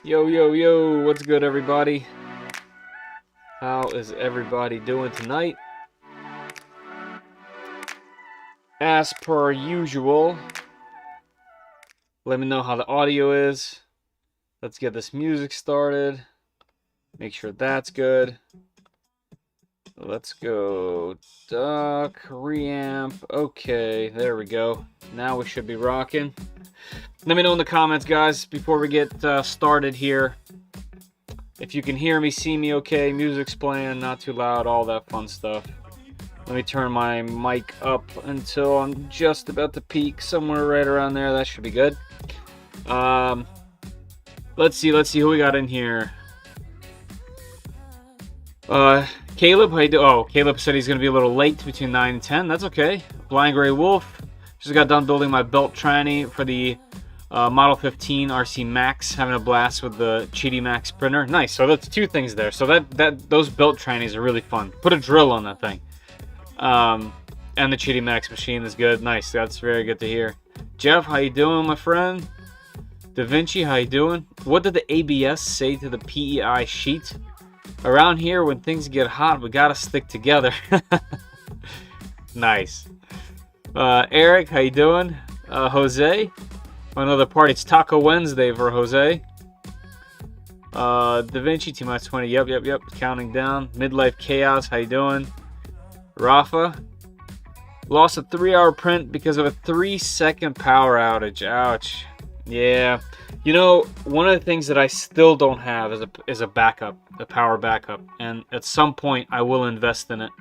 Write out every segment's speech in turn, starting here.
Yo, yo, yo, what's good, everybody? How is everybody doing tonight? As per usual, let me know how the audio is. Let's get this music started. Make sure that's good. Let's go duck, reamp. Okay, there we go. Now we should be rocking. Let me know in the comments, guys, before we get started here. If you can hear me, see me okay, music's playing, not too loud, all that fun stuff. Let me turn my mic up until I'm just about to peak, somewhere right around there. That should be good. Let's see who we got in here. Caleb, how you do? Oh, Caleb said he's going to be a little late between 9 and 10. That's okay. Blind Gray Wolf. Just got done building my belt tranny for the Model 15 RC Max, having a blast with the Cheaty Max printer. Nice. So that's two things there. So those belt trannies are really fun. Put a drill on that thing. And the Cheaty Max machine is good. Nice. That's very good to hear. Jeff, how you doing, my friend? Da Vinci, how you doing? What did the ABS say to the PEI sheet? Around here, when things get hot, we gotta stick together. Nice. Eric, how you doing? Jose, another party. It's Taco Wednesday for Jose. Da Vinci, T-minus 20. Yep. Counting down. Midlife Chaos, how you doing? Rafa, lost a 3-hour print because of a 3-second power outage. Ouch. Yeah. You know, one of the things that I still don't have is a backup, a power backup, and at some point I will invest in it,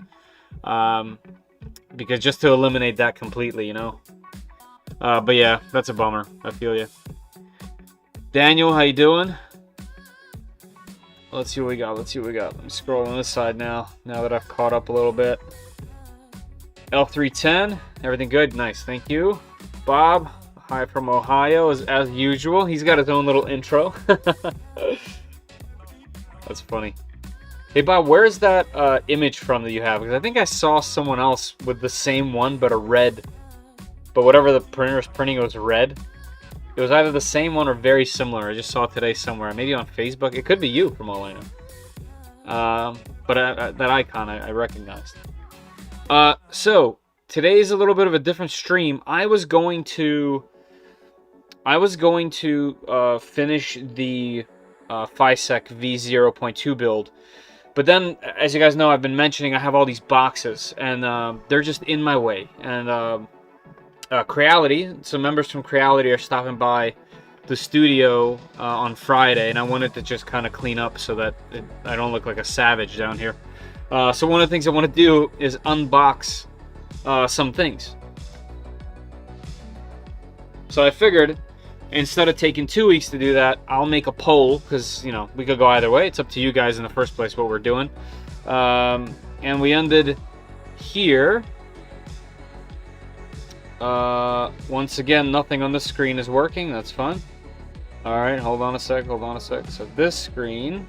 because just to eliminate that completely, you know. But yeah, that's a bummer. I feel you. Daniel, how you doing? Let's see what we got. Let me scroll on this side now that I've caught up a little bit. L310, everything good? Nice, thank you. Bob, hi from Ohio, as usual. He's got his own little intro. That's funny. Hey, Bob, where's that image from that you have? Because I think I saw someone else with the same one, but a red. But whatever the printer was printing, it was red. It was either the same one or very similar. I just saw it today somewhere. Maybe on Facebook. It could be you, from all I know. But that icon I recognized. So today's a little bit of a different stream. I was going to finish the FISEC V0.2 build, but then, as you guys know, I've been mentioning I have all these boxes, and they're just in my way. And Creality, some members from Creality are stopping by the studio on Friday, and I wanted to just kind of clean up so that I don't look like a savage down here. So one of the things I want to do is unbox some things. So I figured, instead of taking 2 weeks to do that, I'll make a poll, because, you know, we could go either way. It's up to you guys in the first place what we're doing. And we ended here. Once again, nothing on the screen is working. That's fun. Alright, hold on a sec. So this screen,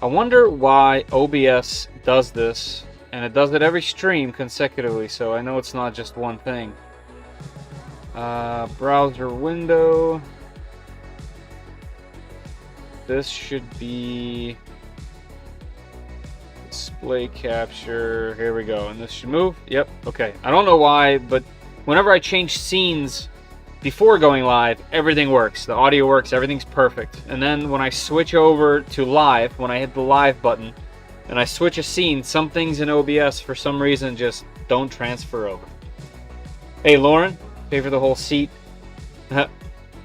I wonder why OBS does this, and it does it every stream consecutively, so I know it's not just one thing. Browser window. This should be display capture. Here we go, and this should move. Yep, okay. I don't know why, but whenever I change scenes before going live, everything works. The audio works, everything's perfect. And then when I switch over to live, when I hit the live button and I switch a scene, some things in OBS for some reason just don't transfer over. Hey Lauren, pay for the whole seat.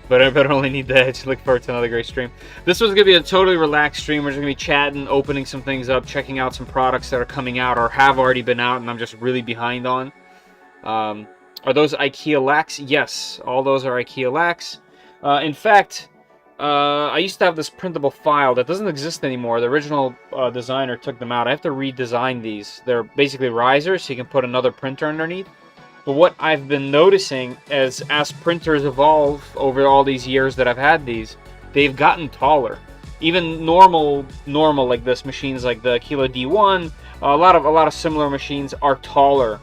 But I better only need the edge. Look forward to another great stream. This was going to be a totally relaxed stream. We're just going to be chatting, opening some things up, checking out some products that are coming out or have already been out and I'm just really behind on. Are those IKEA lacs? Yes, all those are IKEA lacs. In fact, I used to have this printable file that doesn't exist anymore. The original designer took them out. I have to redesign these. They're basically risers, so you can put another printer underneath. But what I've been noticing as printers evolve over all these years that I've had these, they've gotten taller. Even normal like this machines, like the Kilo D1, a lot of similar machines are taller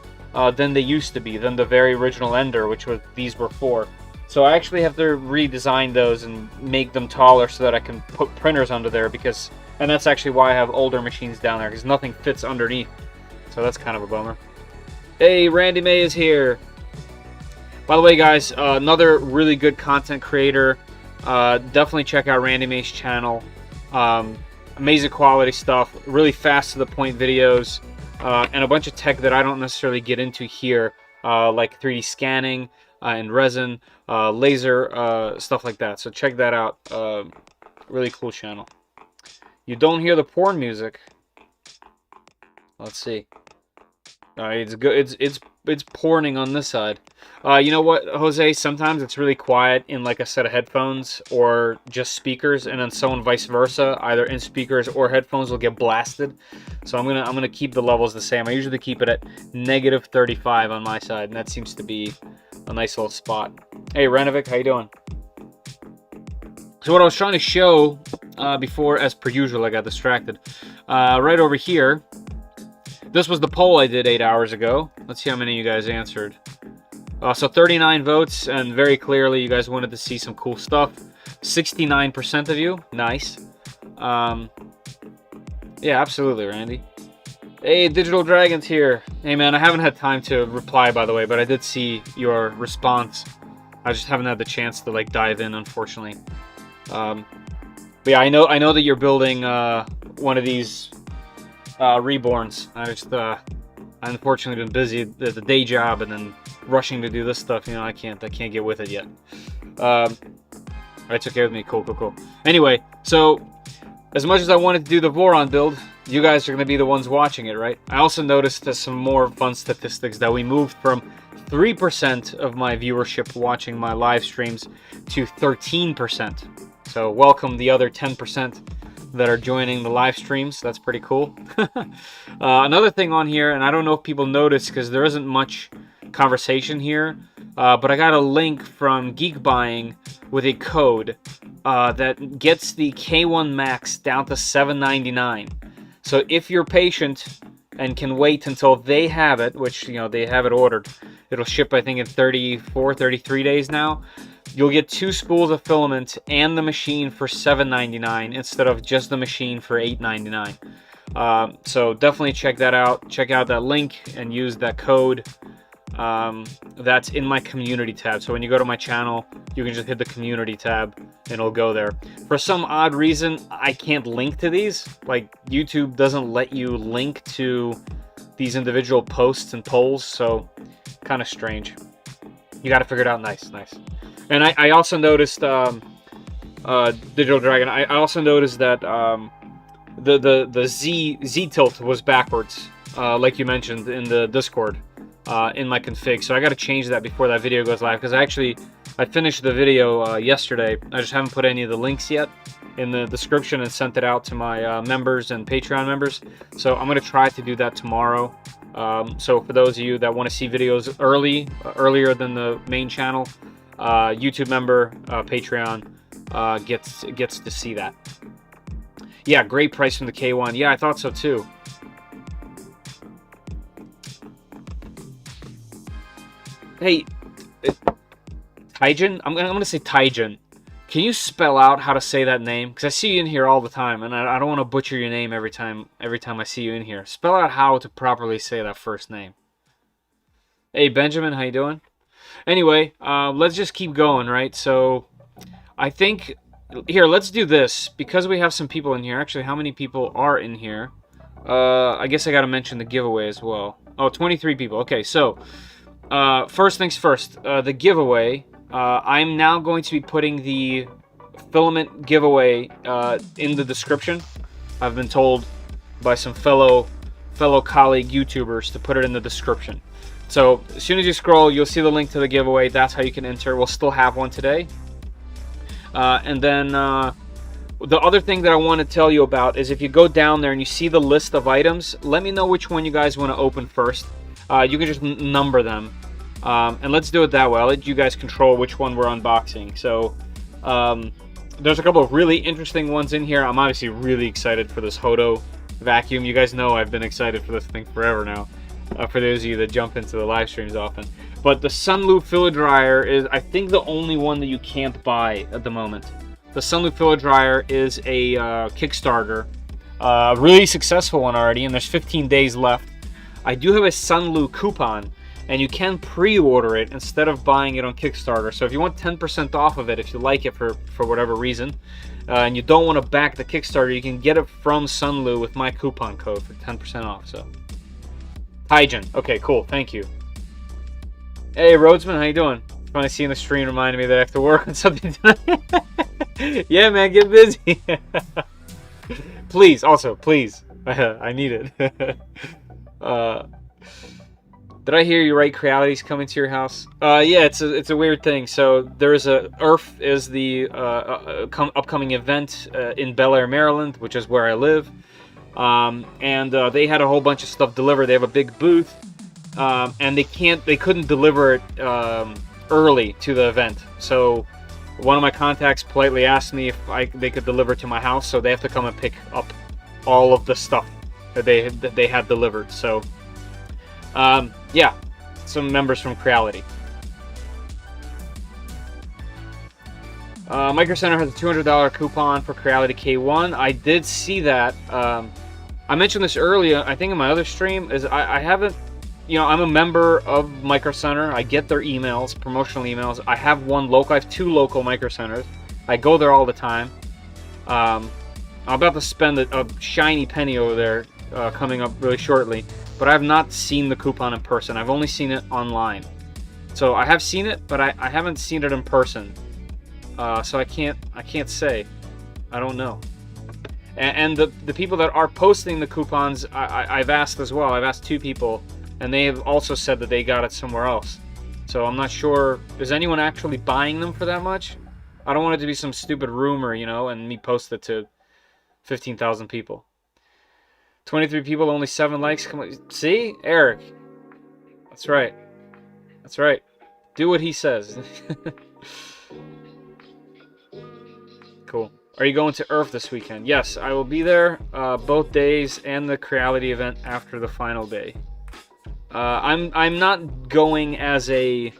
than they used to be, than the very original Ender, which these were for. So I actually have to redesign those and make them taller so that I can put printers under there, because, and that's actually why I have older machines down there, because nothing fits underneath. So that's kind of a bummer. Hey, Randy May is here. By the way, guys, another really good content creator. Definitely check out Randy May's channel. Amazing quality stuff, really fast to the point videos, and a bunch of tech that I don't necessarily get into here, like 3D scanning and resin, laser, stuff like that. So check that out. Really cool channel. You don't hear the porn music. Let's see. It's good. It's porning on this side. You know what, Jose? Sometimes it's really quiet in like a set of headphones or just speakers, and then someone vice versa, either in speakers or headphones, will get blasted. So I'm gonna keep the levels the same. I usually keep it at -35 on my side, and that seems to be a nice little spot. Hey, Renovic, how you doing? So what I was trying to show before, as per usual, I got distracted. Right over here. This was the poll I did 8 hours ago. Let's see how many of you guys answered. So 39 votes, and very clearly you guys wanted to see some cool stuff. 69% of you. Nice. Yeah, absolutely, Randy. Hey, Digital Dragon's here. Hey, man, I haven't had time to reply, by the way, but I did see your response. I just haven't had the chance to, like, dive in, unfortunately. But yeah, I know that you're building one of these reborns. I unfortunately been busy at the day job and then rushing to do this stuff. You know, I can't get with it yet. It's okay with me. Cool. Anyway, so as much as I wanted to do the Voron build, you guys are going to be the ones watching it, right? I also noticed some more fun statistics that we moved from 3% of my viewership watching my live streams to 13%. So welcome the other 10% that are joining the live streams. That's pretty cool. Another thing on here, and I don't know if people notice because there isn't much conversation here, but I got a link from Geek Buying with a code that gets the K1 Max down to $7.99. So if you're patient and can wait until they have it, which, you know, they have it ordered, it'll ship, I think, in 33 days now. You'll get 2 spools of filament and the machine for $7.99 instead of just the machine for $8.99. So definitely check that out. Check out that link and use that code. That's in my community tab. So when you go to my channel, you can just hit the community tab and it'll go there. For some odd reason, I can't link to these. Like, YouTube doesn't let you link to these individual posts and polls, so kind of strange. You got to figure it out. Nice. And I also noticed, Digital Dragon, I also noticed that the Z tilt was backwards, like you mentioned in the Discord, in my config. So I got to change that before that video goes live, because I finished the video yesterday. I just haven't put any of the links yet in the description and sent it out to my members and Patreon members. So I'm going to try to do that tomorrow. So for those of you that want to see videos earlier than the main channel, YouTube member, Patreon, gets to see that. Yeah, great price from the K1. Yeah, I thought so too. Hey, Taijin? I'm gonna say Taijin. Can you spell out how to say that name? Because I see you in here all the time, and I don't want to butcher your name every time I see you in here. Spell out how to properly say that first name. Hey, Benjamin, how you doing? Anyway, let's just keep going, right? So, I think... Here, let's do this. Because we have some people in here. Actually, how many people are in here? I guess I gotta mention the giveaway as well. Oh, 23 people. Okay, so... first things first. The giveaway... I'm now going to be putting the filament giveaway in the description. I've been told by some fellow colleague YouTubers to put it in the description. So as soon as you scroll, you'll see the link to the giveaway. That's how you can enter. We'll still have one today. And then the other thing that I want to tell you about is if you go down there and you see the list of items, let me know which one you guys want to open first. You can just number them. And let's do it that way. I'll let you guys control which one we're unboxing. So there's a couple of really interesting ones in here. I'm obviously really excited for this Hodo vacuum. You guys know I've been excited for this thing forever now. For those of you that jump into the live streams often. But the Sunlu filler dryer is, I think, the only one that you can't buy at the moment. The Sunlu filler dryer is a Kickstarter, really successful one already, and there's 15 days left. I do have a Sunlu coupon, and you can pre-order it instead of buying it on Kickstarter. So if you want 10% off of it, if you like it for whatever reason, and you don't want to back the Kickstarter, you can get it from Sunlu with my coupon code for 10% off. So, Hygiene. Okay, cool. Thank you. Hey, Rhodesman, how you doing? Finally seeing the stream reminded me that I have to work on something tonight. Yeah, man, get busy. Please, also, please. I need it. Did I hear you right? Creality's coming to your house? Yeah, it's a weird thing. So there's Earth is the upcoming event in Bel Air, Maryland, which is where I live. And they had a whole bunch of stuff delivered. They have a big booth, and they couldn't deliver it early to the event. So one of my contacts politely asked me if they could deliver to my house. So they have to come and pick up all of the stuff that they had delivered. So. Yeah, some members from Creality. Micro Center has a $200 coupon for Creality K1. I did see that. I mentioned this earlier, I think in my other stream, is I haven't, I'm a member of Micro Center. I get their emails, promotional emails. I have I have 2 local Micro Centers. I go there all the time. I'm about to spend a shiny penny over there coming up really shortly. But I have not seen the coupon in person. I've only seen it online. So I have seen it, but I haven't seen it in person. So I can't say. I don't know. And the people that are posting the coupons, I've asked as well. I've asked 2 people, and they have also said that they got it somewhere else. So I'm not sure. Is anyone actually buying them for that much? I don't want it to be some stupid rumor, and me post it to 15,000 people. 23 people, only 7 likes. Come on, see, Eric. That's right. That's right. Do what he says. Cool. Are you going to Earth this weekend? Yes, I will be there both days and the Creality event after the final day. I'm not going as a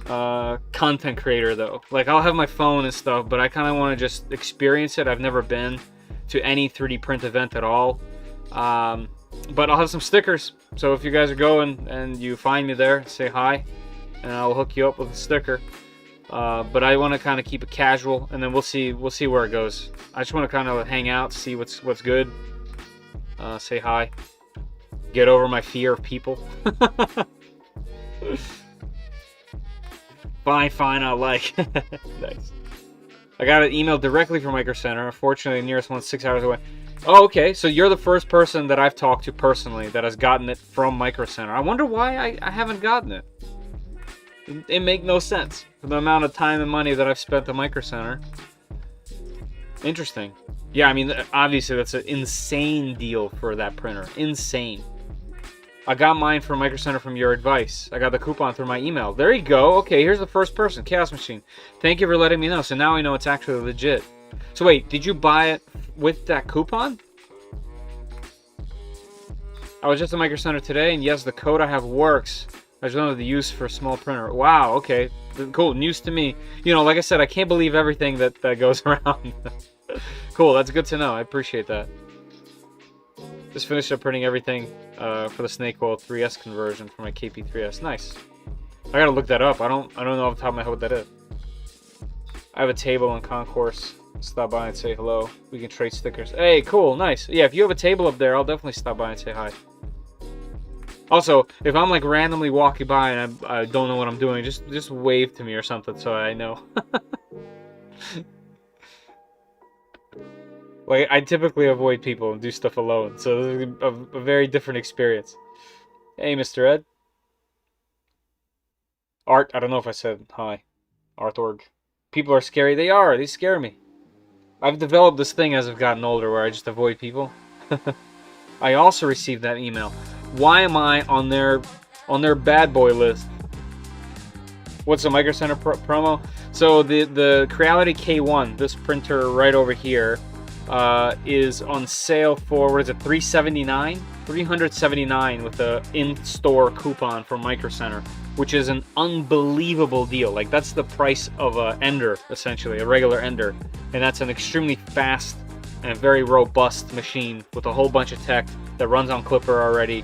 content creator though. Like I'll have my phone and stuff, but I kind of want to just experience it. I've never been to any 3D print event at all. But I'll have some stickers, so if you guys are going and you find me there, say hi and I'll hook you up with a sticker. But I want to kind of keep it casual, and then we'll see where it goes. I just want to kind of hang out, see what's good, say hi, get over my fear of people. Fine, I'll like. Nice. I got an email directly from Micro Center. Unfortunately, the nearest one's 6 hours away. Oh, okay. So you're the first person that I've talked to personally that has gotten it from Micro Center. I wonder why I haven't gotten it. It makes no sense for the amount of time and money that I've spent at Micro Center. Interesting. Yeah, I mean, obviously that's an insane deal for that printer. Insane. I got mine from Micro Center from your advice. I got the coupon through my email. There you go. Okay, here's the first person. Chaos Machine. Thank you for letting me know. So now I know it's actually legit. So wait, did you buy it with that coupon? I was just at Micro Center today, and yes, the code I have works. I just don't have the use for a small printer. Wow, okay. Cool, news to me. Like I said, I can't believe everything that goes around. Cool, that's good to know. I appreciate that. Just finished up printing everything for the Snake Oil 3S conversion for my KP3S. Nice. I gotta look that up. I don't know off the top of my head what that is. I have a table in Concourse. Stop by and say hello. We can trade stickers. Hey, cool, nice. Yeah, if you have a table up there, I'll definitely stop by and say hi. Also, if I'm like randomly walking by and I don't know what I'm doing, just wave to me or something so I know. Like, I typically avoid people and do stuff alone, so this is a very different experience. Hey, Mr. Ed. Art, I don't know if I said hi. Artorg. People are scary. They are. They scare me. I've developed this thing as I've gotten older where I just avoid people. I also received that email. Why am I on their bad boy list? What's the Micro Center promo? So the Creality K1, this printer right over here, is on sale for, what is it, $379? $379 with a in-store coupon from Micro Center, which is an unbelievable deal. Like, that's the price of a Ender, essentially, a regular Ender. And that's an extremely fast and very robust machine with a whole bunch of tech that runs on Clipper already.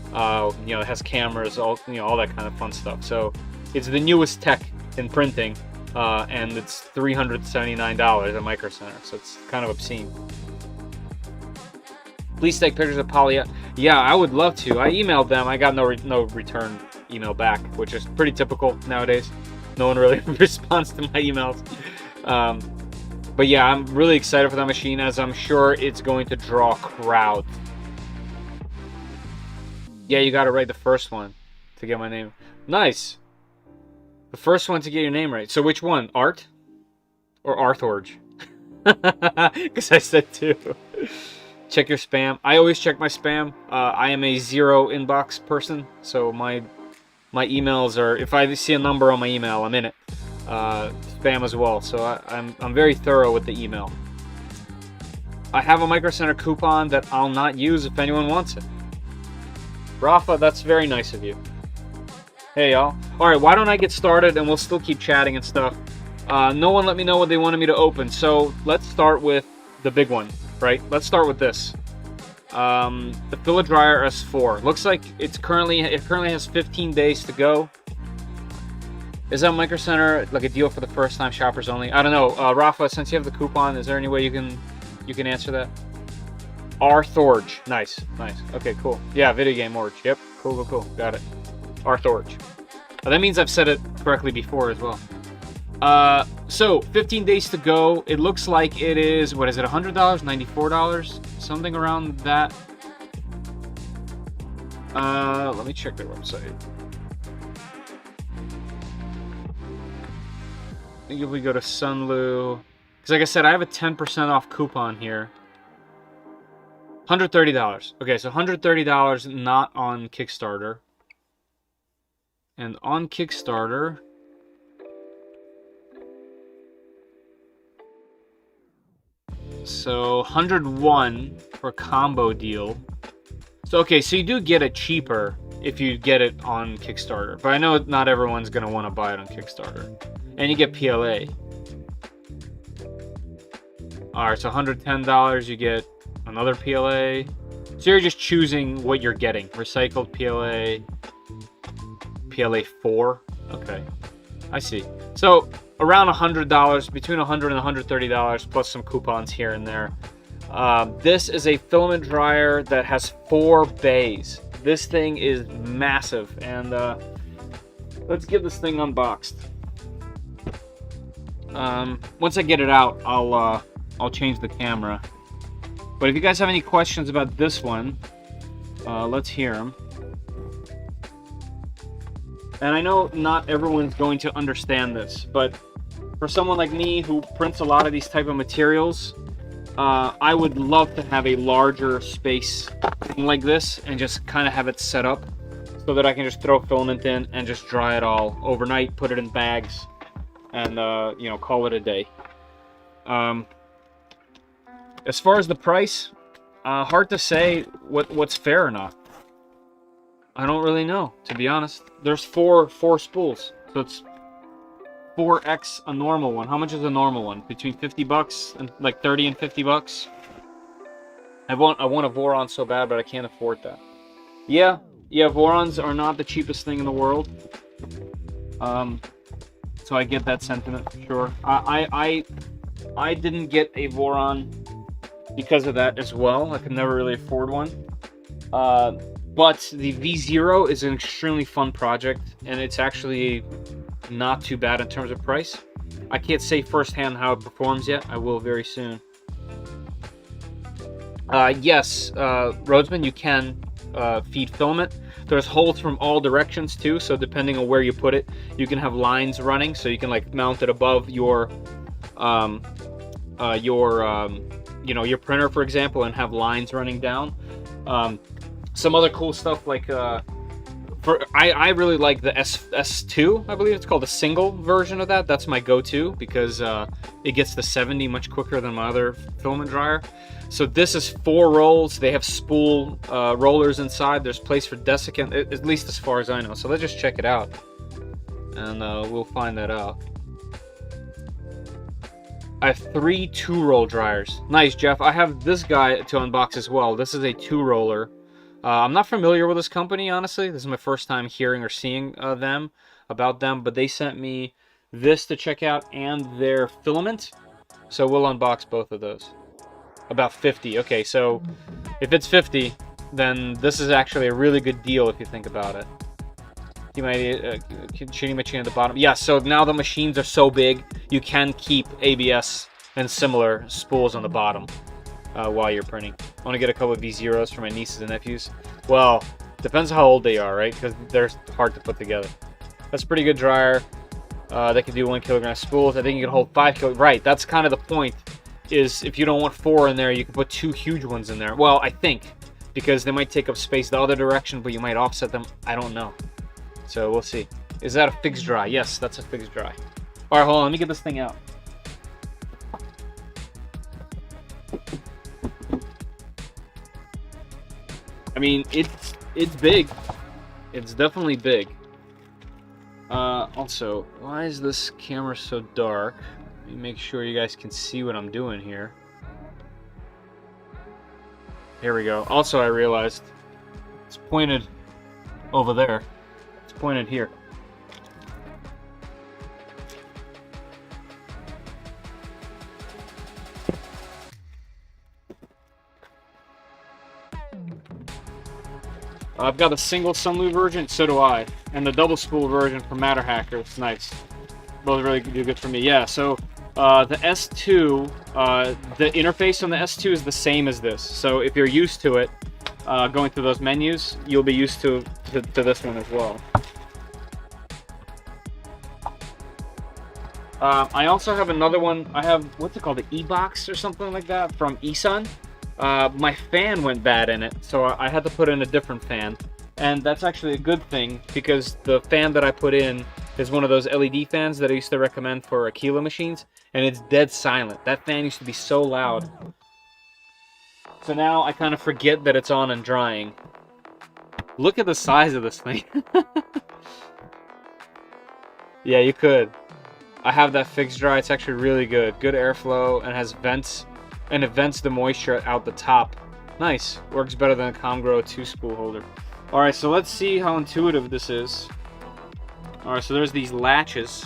You know, it has cameras, all that kind of fun stuff. So it's the newest tech in printing, and it's $379 at Micro Center. So it's kind of obscene. Please take pictures of poly. Yeah, I would love to. I emailed them. I got no return email back, which is pretty typical nowadays. No one really responds to my emails. But yeah, I'm really excited for that machine, as I'm sure it's going to draw crowds. Yeah, you got to write the first one to get my name. Nice. The first one to get your name right. So which one? Art or Arthorge? Because I said two. Check your spam. I always check my spam. I am a zero inbox person, so my emails are, if I see a number on my email, I'm in it. Spam as well. So I'm very thorough with the email. I have a Micro Center coupon that I'll not use if anyone wants it. Rafa, that's very nice of you. Hey y'all. Alright, why don't I get started and we'll still keep chatting and stuff. No one let me know what they wanted me to open, so let's start with the big one, right? Let's start with this. The FILADRYER S4. Looks like it currently has 15 days to go. Is that Micro Center like a deal for the first time shoppers only? I don't know. Rafa, since you have the coupon, is there any way you can answer that? Arthorge. Nice. Okay, cool. Yeah, video game Orge. Yep. Cool. Got it. Arthorge. That means I've said it correctly before as well. So 15 days to go. It looks like it is, what is it, $100, $94, something around that. Let me check their website. I think if we go to Sunlu, because like I said, I have a 10% off coupon here. $130. Okay, so $130 not on Kickstarter. And on Kickstarter, so 101 for a combo deal. So okay, so you do get it cheaper if you get it on Kickstarter, but I know not everyone's gonna want to buy it on Kickstarter. And you get PLA. Alright, so $110 you get another PLA. So you're just choosing what you're getting. Recycled PLA, PLA 4. Okay, I see. So around $100, between $100 and $130, plus some coupons here and there. This is a filament dryer that has 4 bays. This thing is massive, and let's get this thing unboxed. Once I get it out, I'll change the camera. But if you guys have any questions about this one, let's hear them. And I know not everyone's going to understand this, but for someone like me who prints a lot of these type of materials, I would love to have a larger space like this and just kind of have it set up so that I can just throw filament in and just dry it all overnight, put it in bags, and you know, call it a day. As far as the price, hard to say what's fair or not. I don't really know, to be honest. There's four spools, so it's 4x a normal one. How much is a normal one? Between 50 bucks and like 30 and 50 bucks. I want a Voron so bad, but I can't afford that. Yeah, Vorons are not the cheapest thing in the world. So I get that sentiment for sure. I didn't get a Voron because of that as well. I could never really afford one. But the V0 is an extremely fun project, and it's actually not too bad in terms of price. I can't say firsthand how it performs yet. I will very soon. Yes, Rhodesman, you can feed filament. There's holes from all directions too, so depending on where you put it, you can have lines running, so you can like mount it above your you know, your printer, for example, and have lines running down. Some other cool stuff like I really like the S2, I believe it's called, the single version of that. That's my go-to because it gets to 70 much quicker than my other filament dryer. So this is 4 rolls. They have spool rollers inside. There's place for desiccant, at least as far as I know. So let's just check it out, and we'll find that out. I have 3 2-roll dryers. Nice, Jeff. I have this guy to unbox as well. This is a 2-roller. I'm not familiar with this company, honestly. This is my first time hearing or seeing about them, but they sent me this to check out and their filament. So we'll unbox both of those. About 50. Okay, so if it's 50, then this is actually a really good deal if you think about it. You might shooting machine at the bottom. Yeah, so now the machines are so big, you can keep ABS and similar spools on the bottom while you're printing. I want to get a couple of these zeros for my nieces and nephews. Well, depends how old they are, right? Because they're hard to put together. That's a pretty good dryer. They can do 1 kilogram spools. I think you can hold 5 kilograms. Right, that's kind of the point. Is if you don't want 4 in there, you can put 2 huge ones in there. Well, I think, because they might take up space the other direction, but you might offset them. I don't know. So we'll see. Is that a FixDry? Yes, that's a FixDry. All right, hold on. Let me get this thing out. I mean, it's big. It's definitely big. Also, why is this camera so dark? Let me make sure you guys can see what I'm doing here. Here we go. Also, I realized it's pointed over there. It's pointed here. I've got a single Sunlu version, so do I, and the double spool version from Matter Hacker. It's nice. Both really do good for me. Yeah, so the S2, the interface on the S2 is the same as this. So if you're used to it, going through those menus, you'll be used to this one as well. I also have another one. I have, what's it called, the E-Box or something like that from eSun. My fan went bad in it, so I had to put in a different fan. And that's actually a good thing, because the fan that I put in is one of those LED fans that I used to recommend for Aquila machines, and it's dead silent. That fan used to be so loud. So now I kind of forget that it's on and drying. Look at the size of this thing. Yeah, you could. I have that FixDry. It's actually really good. Good airflow, and has vents, and it vents the moisture out the top. Nice. Works better than a Comgrow 2 spool holder. Alright, so let's see how intuitive this is. Alright, so there's these latches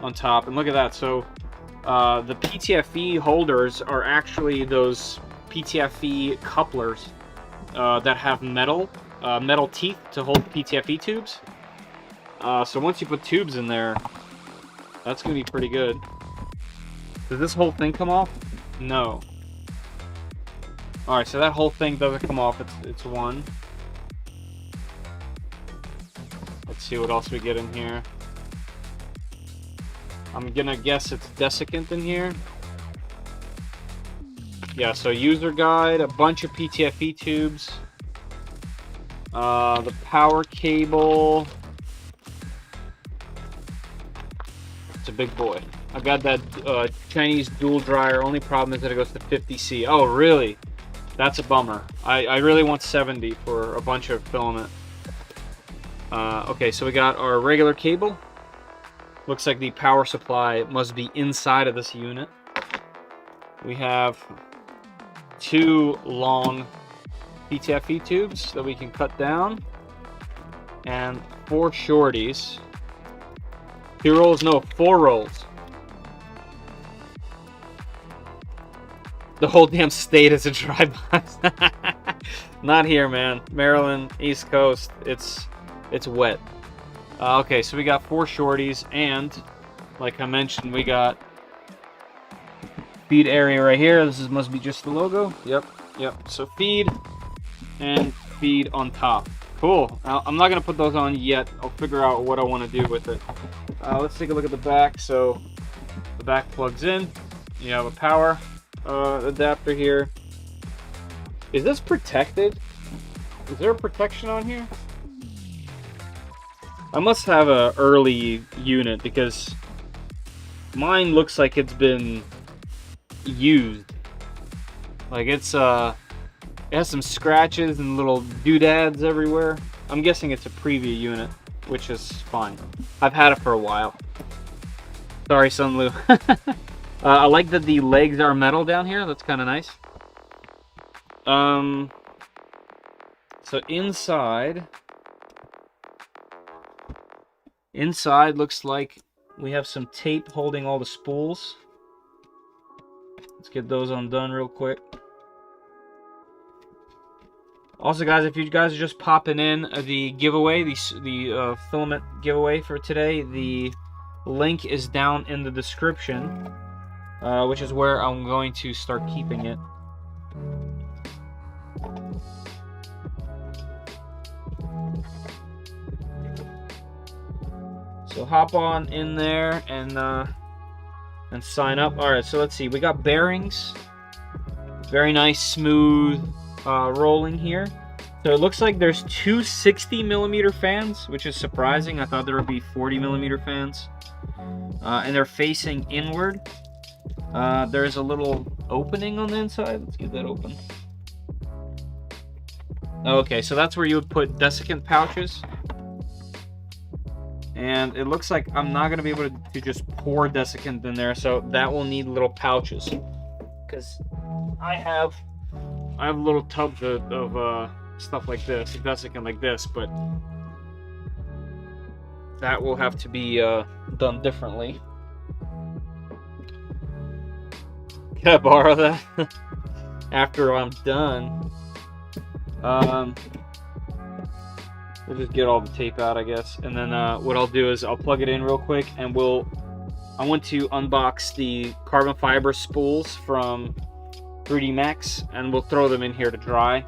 on top, and look at that. So the PTFE holders are actually those PTFE couplers that have metal teeth to hold PTFE tubes. So once you put tubes in there, that's going to be pretty good. Does this whole thing come off? No. Alright, so that whole thing doesn't come off. It's one. Let's see what else we get in here. I'm gonna guess it's desiccant in here. Yeah, so user guide, a bunch of PTFE tubes. The power cable. It's a big boy. I got that Chinese dual dryer. Only problem is that it goes to 50C. Oh, really? That's a bummer. I really want 70 for a bunch of filament. Okay, so we got our regular cable. Looks like the power supply must be inside of this unit. We have 2 long PTFE tubes that we can cut down, and 4 shorties. 2 rolls? No, 4 rolls. The whole damn state is a dry box. Not here, man. Maryland, East Coast, it's wet. Okay, so we got 4 shorties, and like I mentioned, we got feed area right here. This must be just the logo. Yep. So feed and feed on top. Cool. I'm not gonna put those on yet. I'll figure out what I want to do with it. Let's take a look at the back. So the back plugs in. You have a power adapter here. Is this protected? Is there a protection on here? I must have a early unit because mine looks like it's been used. Like it has some scratches and little doodads everywhere. I'm guessing it's a preview unit, which is fine. I've had it for a while. Sorry, Sunlu. I like that the legs are metal down here. That's kind of nice. So inside looks like we have some tape holding all the spools. Let's get those undone real quick. Also, guys, if you guys are just popping in the giveaway, the filament giveaway for today, the link is down in the description, which is where I'm going to start keeping it. So hop on in there and sign up. All right, so let's see. We got bearings. Very nice, smooth rolling here. So it looks like there's two 60mm fans, which is surprising. I thought there would be 40mm fans. And they're facing inward. There's a little opening on the inside. Let's get that open. Okay, so that's where you would put desiccant pouches. And it looks like I'm not going to be able to just pour desiccant in there, so that will need little pouches. Because I have little tubs of stuff like this, desiccant like this, but that will have to be done differently. Can I borrow that? After I'm done. We'll just get all the tape out, I guess, and then what I'll do is I'll plug it in real quick, and I want to unbox the carbon fiber spools from 3D Max, and we'll throw them in here to dry.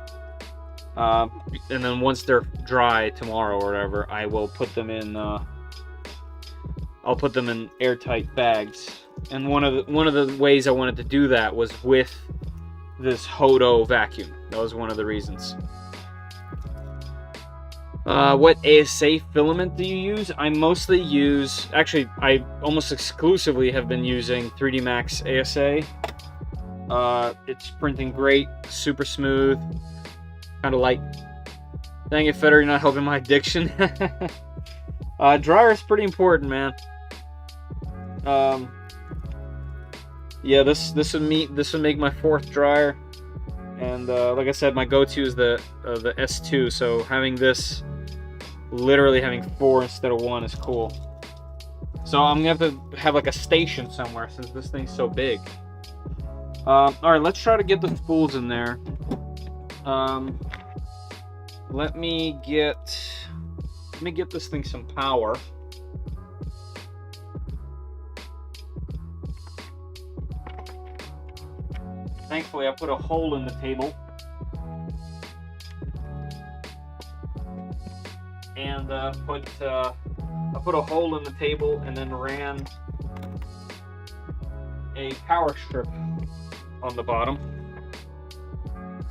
And then once they're dry tomorrow or whatever, I will put them in. I'll put them in airtight bags. And one of the ways I wanted to do that was with this Hodo vacuum. That was one of the reasons. What ASA filament do you use? I mostly use, actually, I almost exclusively have been using 3D Max ASA. It's printing great, super smooth, kind of light. Dang it, Feder, you're not helping my addiction. Dryer is pretty important, man. Yeah, this would make my fourth dryer, and like I said, my go-to is the S2. So having this, literally having 4 instead of 1 is cool. So I'm gonna have to have like a station somewhere since this thing's so big. All right, let's try to get the spools in there. Let me get this thing some power. Thankfully, I put a hole in the table. And I put a hole in the table and then ran a power strip on the bottom.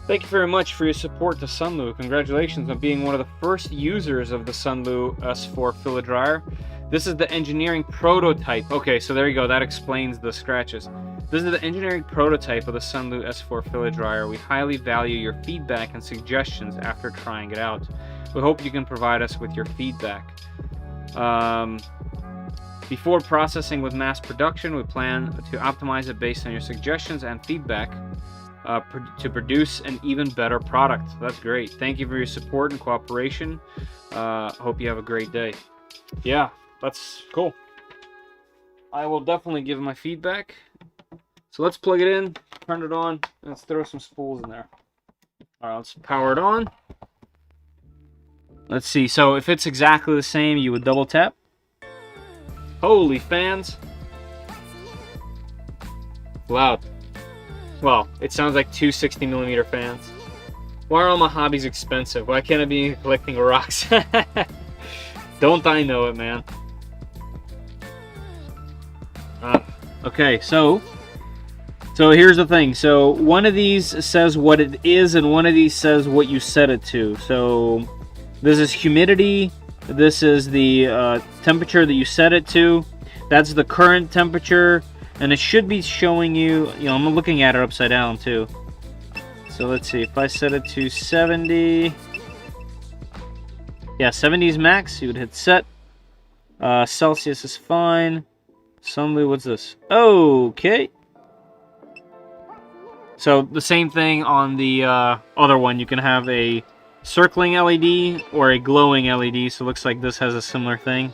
Thank you very much for your support to Sunlu. Congratulations on being one of the first users of the Sunlu S4 filler dryer. This is the engineering prototype. Okay, so there you go. That explains the scratches. This is the engineering prototype of the Sunlu S4 filler dryer. We highly value your feedback and suggestions after trying it out. We hope you can provide us with your feedback. Before processing with mass production, we plan to optimize it based on your suggestions and feedback to produce an even better product. That's great. Thank you for your support and cooperation. Hope you have a great day. Yeah, that's cool. I will definitely give my feedback. So let's plug it in, turn it on, and let's throw some spools in there. All right, let's power it on. Let's see. So if it's exactly the same, you would double tap. Holy fans. Loud. Well, it sounds like two 60mm fans. Why are all my hobbies expensive? Why can't I be collecting rocks? Don't I know it, man. Okay, so here's the thing. So one of these says what it is, and one of these says what you set it to. So this is humidity, This is the temperature that you set it to. That's the current temperature, and it should be showing you, I'm looking at it upside down too. So let's see, if I set it to 70, yeah, 70 is max, you would hit set. Celsius is fine. Sunlu, what's this? Okay. So the same thing on the other one. You can have a circling LED or a glowing LED. So it looks like this has a similar thing.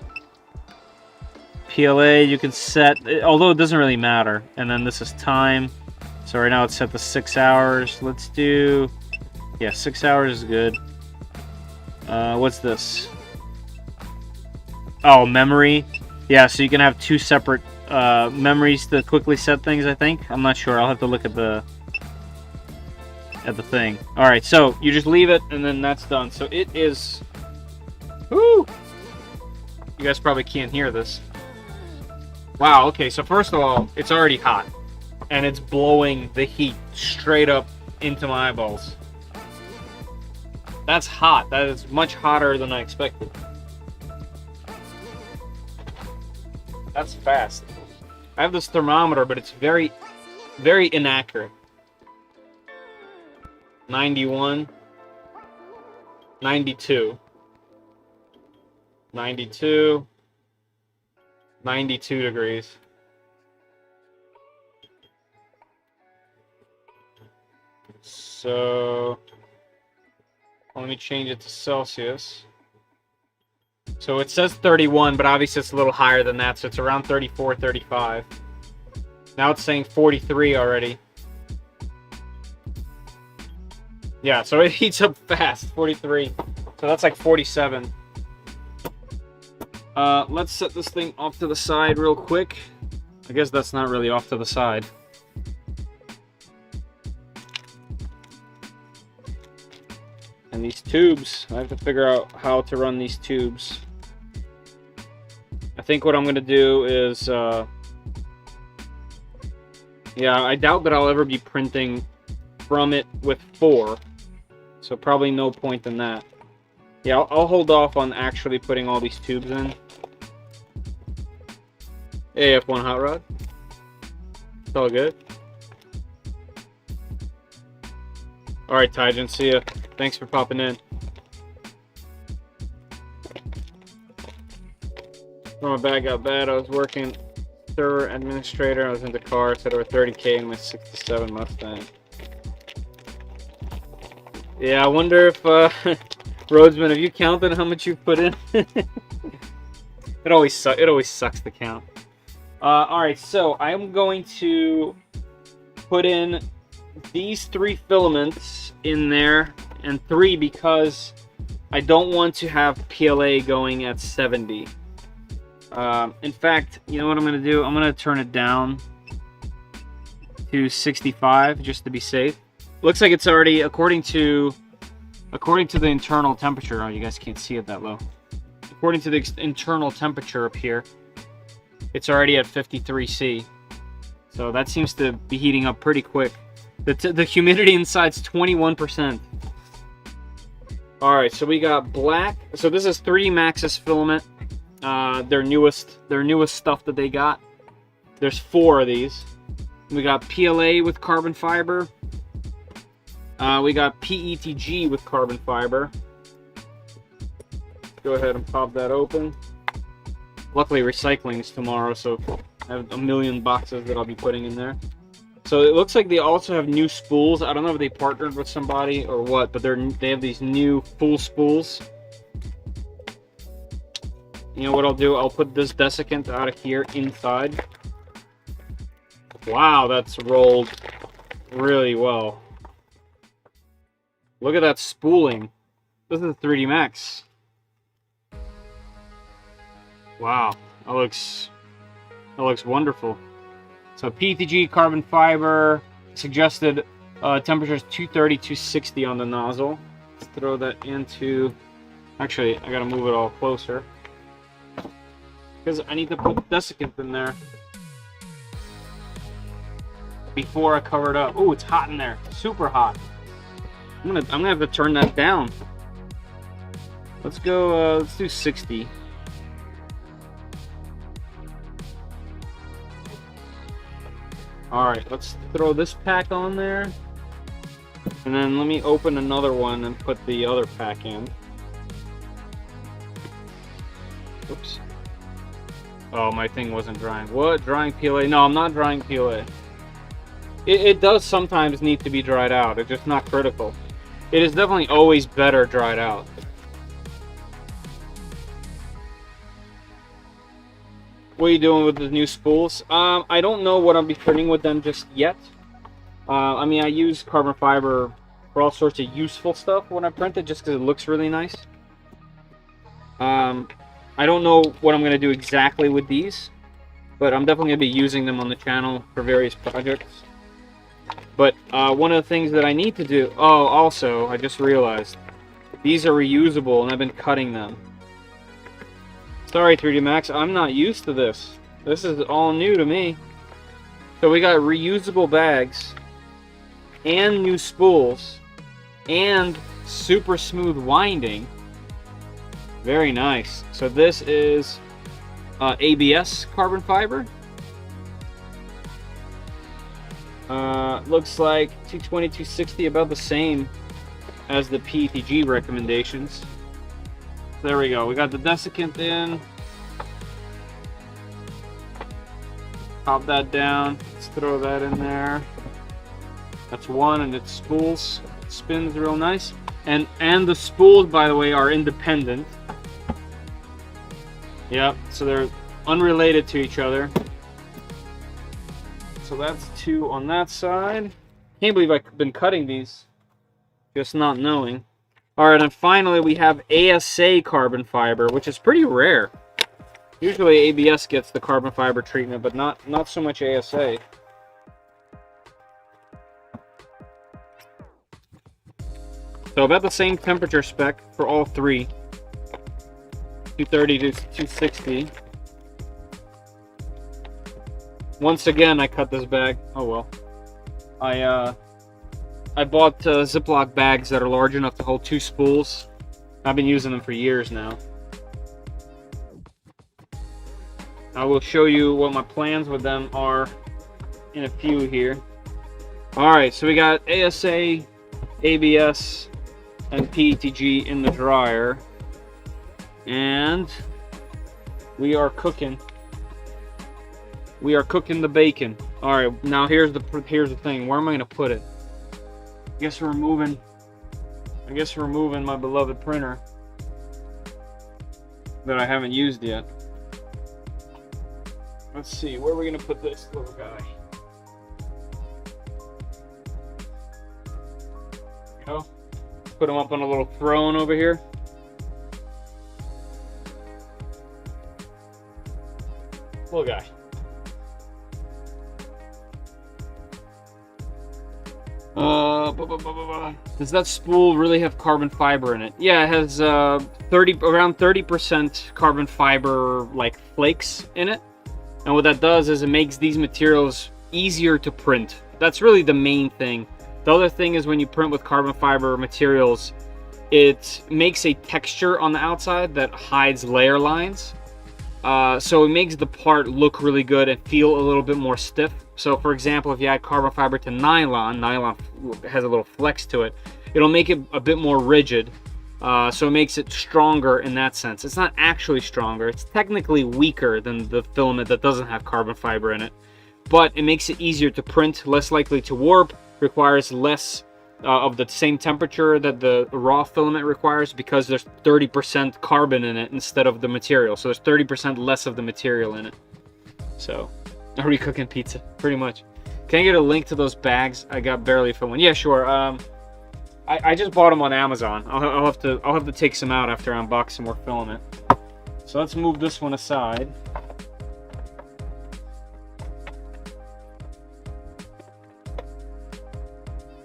PLA you can set, although it doesn't really matter. And then this is time. So right now it's set to 6 hours. Let's do, yeah, 6 hours is good. What's this? Oh, memory. Yeah, so you can have two separate memories to quickly set things, I think. I'm not sure. I'll have to look at the thing. All right, so you just leave it, and then that's done. So it is... Woo! You guys probably can't hear this. Wow, okay, so first of all, it's already hot. And it's blowing the heat straight up into my eyeballs. That's hot. That is much hotter than I expected. That's fast. I have this thermometer, but it's very, very inaccurate. 91, 92, 92, 92 degrees. So let me change it to Celsius. So it says 31, but obviously it's a little higher than that, so it's around 34, 35. Now it's saying 43 already. Yeah, so it heats up fast, 43. So that's like 47. Let's set this thing off to the side real quick. I guess that's not really off to the side. And these tubes, I have to figure out how to run these tubes. I think what I'm going to do is, yeah, I doubt that I'll ever be printing from it with 4. So probably no point in that. Yeah, I'll hold off on actually putting all these tubes in. AF1 hot rod. It's all good. Alright, Tyjan, see ya. Thanks for popping in. Oh, my bag got bad. I was working server administrator. I was in the car. Said over 30K in my 67 Mustang. Yeah, I wonder if, Rhodesman, have you counted how much you've put in? It always sucks to count. Alright, so I'm going to put in these 3 filaments in there, and 3 because I don't want to have PLA going at 70. In fact, you know what I'm going to do? I'm going to turn it down to 65 just to be safe. Looks like it's already, according to the internal temperature. Oh, you guys can't see it that low. According to the internal temperature up here, it's already at 53°C. So that seems to be heating up pretty quick. The humidity inside's 21%. All right, so we got black. So this is 3D Maxxis filament. Their newest stuff that they got. There's 4 of these. We got PLA with carbon fiber. We got PETG with carbon fiber. Go ahead and pop that open. Luckily, recycling is tomorrow, so I have a million boxes that I'll be putting in there. So it looks like they also have new spools. I don't know if they partnered with somebody or what, but they have these new full spools. You know what I'll do? I'll put this desiccant out of here inside. Wow, that's rolled really well. Look at that spooling. This is 3D Max. Wow, that looks wonderful. So PETG carbon fiber, suggested temperature is 230, 260 on the nozzle. Let's throw that into. Actually, I gotta move it all closer because I need to put desiccant in there before I cover it up. Oh, it's hot in there, super hot. I'm gonna have to turn that down. Let's go, let's do 60. Alright, let's throw this pack on there. And then let me open another one and put the other pack in. Oops. Oh, my thing wasn't drying. What? Drying PLA? No, I'm not drying PLA. It does sometimes need to be dried out. It's just not critical. It is definitely always better dried out. What are you doing with the new spools? I don't know what I'll be printing with them just yet. I mean, I use carbon fiber for all sorts of useful stuff when I print it, just because it looks really nice. I don't know what I'm going to do exactly with these, but I'm definitely going to be using them on the channel for various projects. But one of the things that I need to do... Oh, also, I just realized, these are reusable, and I've been cutting them. Sorry, 3D Max, I'm not used to this. This is all new to me. So we got reusable bags, and new spools, and super smooth winding. Very nice. So this is ABS carbon fiber. Looks like 220, 260, about the same as the PETG recommendations. There we go. We got the desiccant in. Pop that down. Let's throw that in there. That's one, and it spools. It spins real nice. And the spools, by the way, are independent. Yep, so they're unrelated to each other. So that's two on that side. Can't believe I've been cutting these, just not knowing. Alright, and finally we have ASA carbon fiber, which is pretty rare. Usually ABS gets the carbon fiber treatment, but not so much ASA. So about the same temperature spec for all three. 230 to 260. Once again, I cut this bag. Oh well. I bought Ziploc bags that are large enough to hold 2 spools. I've been using them for years now. I will show you what my plans with them are in a few here. Alright, so we got ASA, ABS, and PETG in the dryer. And we are cooking. We are cooking the bacon. Alright, now here's the thing. Where am I going to put it? I guess we're moving my beloved printer that I haven't used yet. Let's see, where are we going to put this little guy? There we go. Put him up on a little throne over here. Little guy. Does that spool really have carbon fiber in it? Yeah, it has around 30% carbon fiber like flakes in it. And what that does is it makes these materials easier to print. That's really the main thing. The other thing is when you print with carbon fiber materials, it makes a texture on the outside that hides layer lines. So it makes the part look really good and feel a little bit more stiff. So for example, if you add carbon fiber to nylon has a little flex to it, it'll make it a bit more rigid. So it makes it stronger in that sense. It's not actually stronger. It's technically weaker than the filament that doesn't have carbon fiber in it. But it makes it easier to print, less likely to warp, requires less of the same temperature that the raw filament requires because there's 30% carbon in it instead of the material. So there's 30% less of the material in it. So, are we cooking pizza? Pretty much. Can I get a link to those bags? I got barely for one. Yeah, sure. I just bought them on Amazon. I'll have to take some out after I unbox some more filament. So let's move this one aside.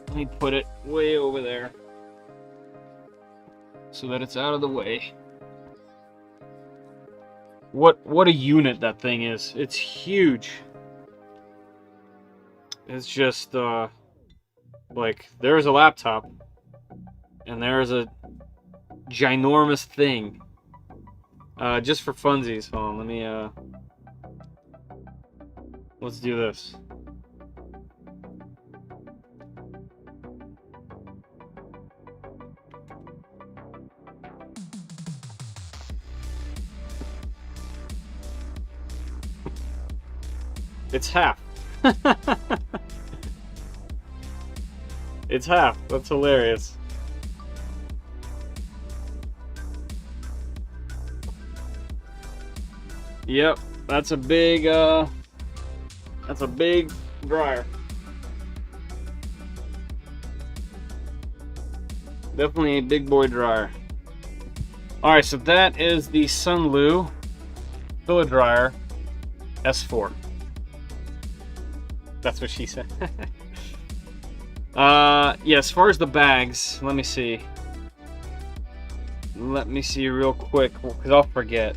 Let me put it way over there so that it's out of the way. What a unit that thing is. It's huge. It's just like there's a laptop and there's a ginormous thing. Just for funsies. Hold on, let me let's do this. It's half. It's half. That's hilarious. Yep, that's a big dryer. Definitely a big boy dryer. All right, so that is the Sunlu FILADryer S4. That's what she said. Yeah, as far as the bags, let me see. Let me see real quick, because I'll forget.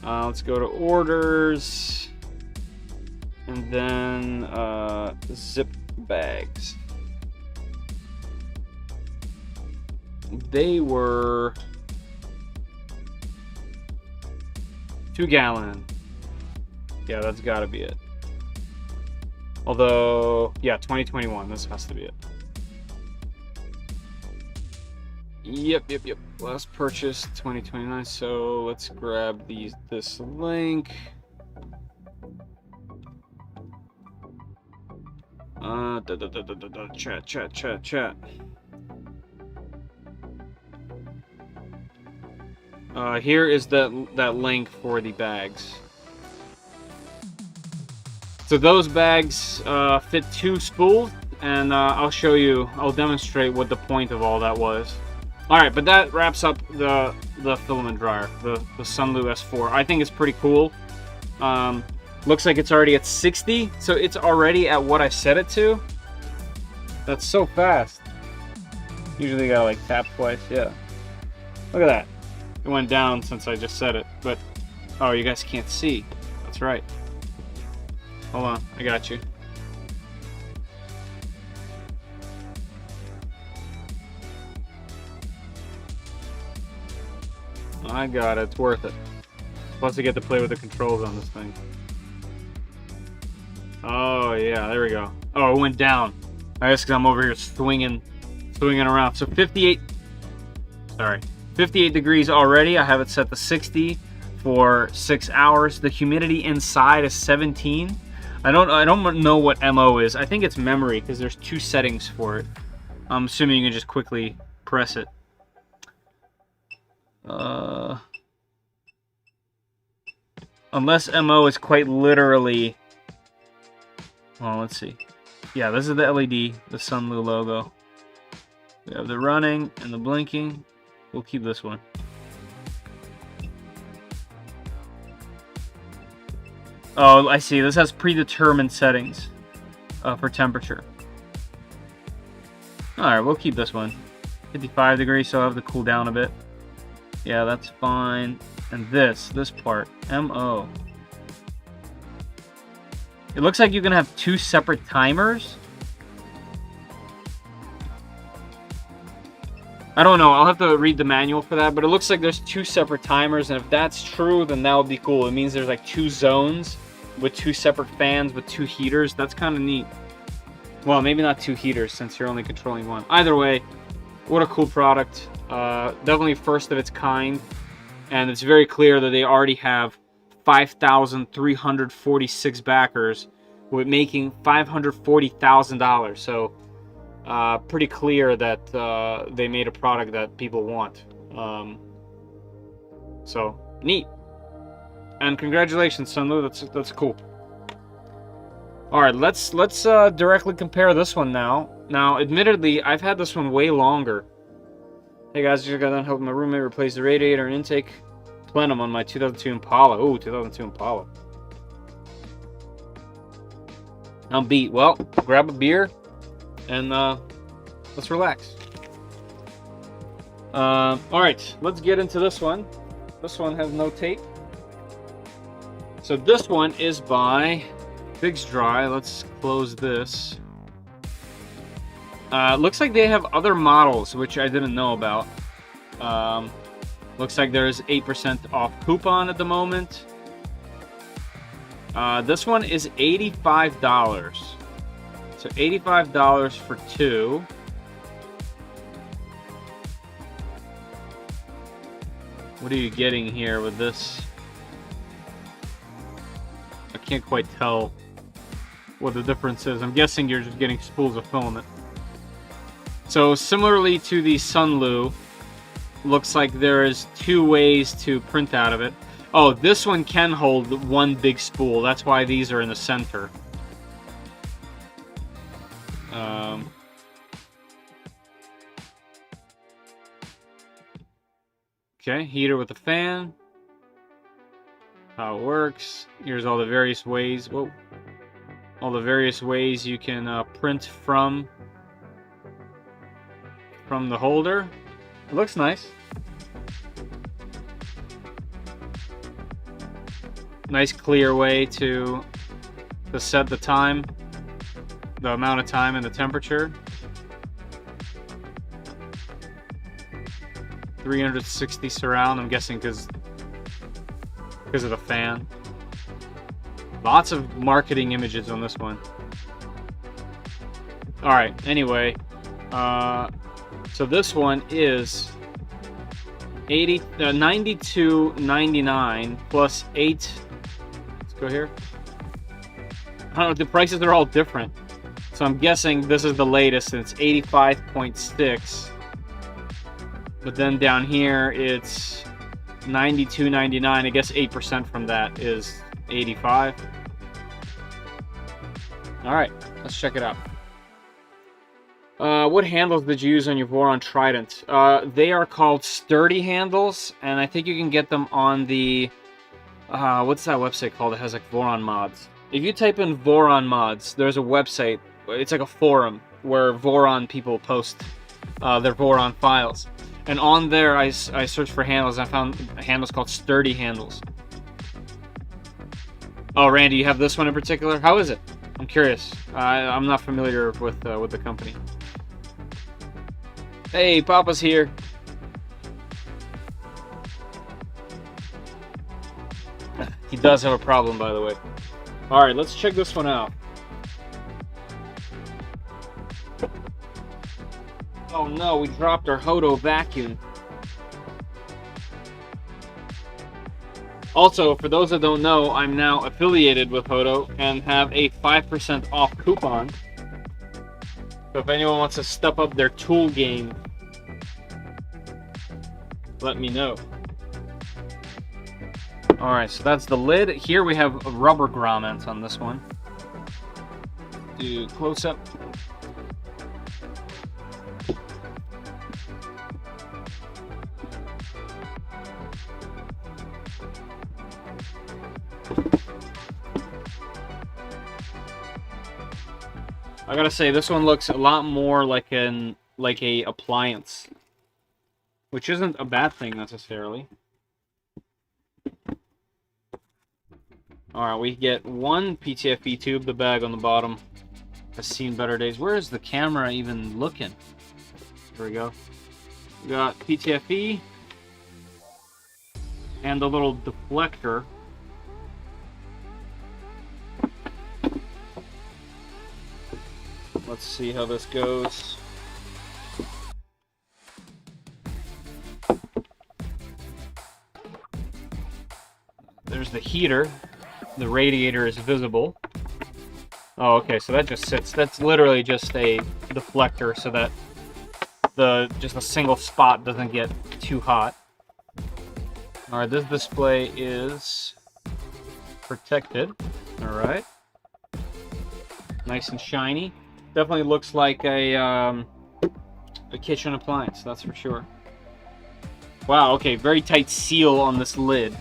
Let's go to orders. And then zip bags. They were 2 gallon. Yeah, that's gotta be it. Although, yeah, 2021, this has to be it. Yep. Last purchase 2029. So let's grab this link. Chat. Here is that link for the bags. So those bags fit 2 spools, and I'll demonstrate what the point of all that was. Alright, but that wraps up the filament dryer, the Sunlu S4. I think it's pretty cool. Looks like it's already at 60, so it's already at what I set it to. That's so fast. Usually you gotta like tap twice, yeah. Look at that. It went down since I just set it, but oh, you guys can't see. That's right. Hold on, I got you. I got it, it's worth it. Plus I get to play with the controls on this thing. Oh yeah, there we go. Oh, it went down. I guess because I'm over here swinging around. So 58 degrees already. I have it set to 60 for 6 hours. The humidity inside is 17. I don't know what MO is. I think it's memory because there's 2 settings for it. I'm assuming you can just quickly press it. Unless MO is quite literally... Well, let's see. Yeah, this is the LED, the Sunlu logo. We have the running and the blinking. We'll keep this one. Oh, I see. This has predetermined settings for temperature. Alright, we'll keep this one. 55 degrees, so I'll have to cool down a bit. Yeah, that's fine. And this part, MO. It looks like you can have 2 separate timers. I don't know, I'll have to read the manual for that, but it looks like there's 2 separate timers, and if that's true, then that would be cool. It means there's like 2 zones with 2 separate fans with 2 heaters. That's kind of neat. Well, maybe not 2 heaters since you're only controlling one. Either way, what a cool product. Definitely first of its kind, and it's very clear that they already have 5,346 backers with making $540,000. So pretty clear that they made a product that people want. So neat. And congratulations, Sunlu. That's cool. All right, let's directly compare this one now. Now, admittedly, I've had this one way longer. Hey guys, just got done helping my roommate replace the radiator and intake plenum on my 2002 Impala. Ooh, 2002 Impala. I'm beat. Well, grab a beer and let's relax. All right, let's get into this one. This one has no tape. So this one is by FixDry. Let's close this. Looks like they have other models, which I didn't know about. Looks like there's 8% off coupon at the moment. This one is $85. So $85 for 2. What are you getting here with this? I can't quite tell what the difference is. I'm guessing you're just getting spools of filament. So similarly to the Sunlu, looks like there is 2 ways to print out of it. Oh, this one can hold 1 big spool. That's why these are in the center. Okay, heater with a fan. How it works. Here's all the various ways. Whoa. All the various ways you can print from the holder. It looks nice. Nice clear way to set the time, the amount of time and the temperature. 360 surround, I'm guessing because of the fan. Lots of marketing images on this one. Alright, anyway. So this one is $92.99 plus 8. Let's go here. I don't know, the prices are all different. So I'm guessing this is the latest, and it's 85.6. But then down here it's $92.99. I guess 8% from that is 85. Alright, let's check it out. What handles did you use on your Voron Trident? They are called sturdy handles, and I think you can get them on the... what's that website called? It has like Voron mods. If you type in Voron mods, there's a website. It's like a forum where Voron people post their Voron files. And on there, I searched for handles, and I found handles called sturdy handles. Oh, Randy, you have this one in particular? How is it? I'm curious. I'm not familiar with the company. Hey, Papa's here. He does have a problem, by the way. Alright, let's check this one out. Oh no, we dropped our Hodo vacuum. Also, for those that don't know, I'm now affiliated with Hodo and have a 5% off coupon. So if anyone wants to step up their tool game, let me know. Alright, so that's the lid. Here we have rubber grommets on this one. Do close up. I gotta say, this one looks a lot more like a appliance, which isn't a bad thing necessarily. Alright, we get one PTFE tube. The bag on the bottom has seen better days. Where is the camera even looking? There we go. We got PTFE and a little deflector. Let's see how this goes. There's the heater. The radiator is visible. Oh, okay, so that just sits. That's literally just a deflector so that just a single spot doesn't get too hot. Alright, this display is protected. Alright. Nice and shiny. Definitely looks like a kitchen appliance, that's for sure. Wow, okay, very tight seal on this lid.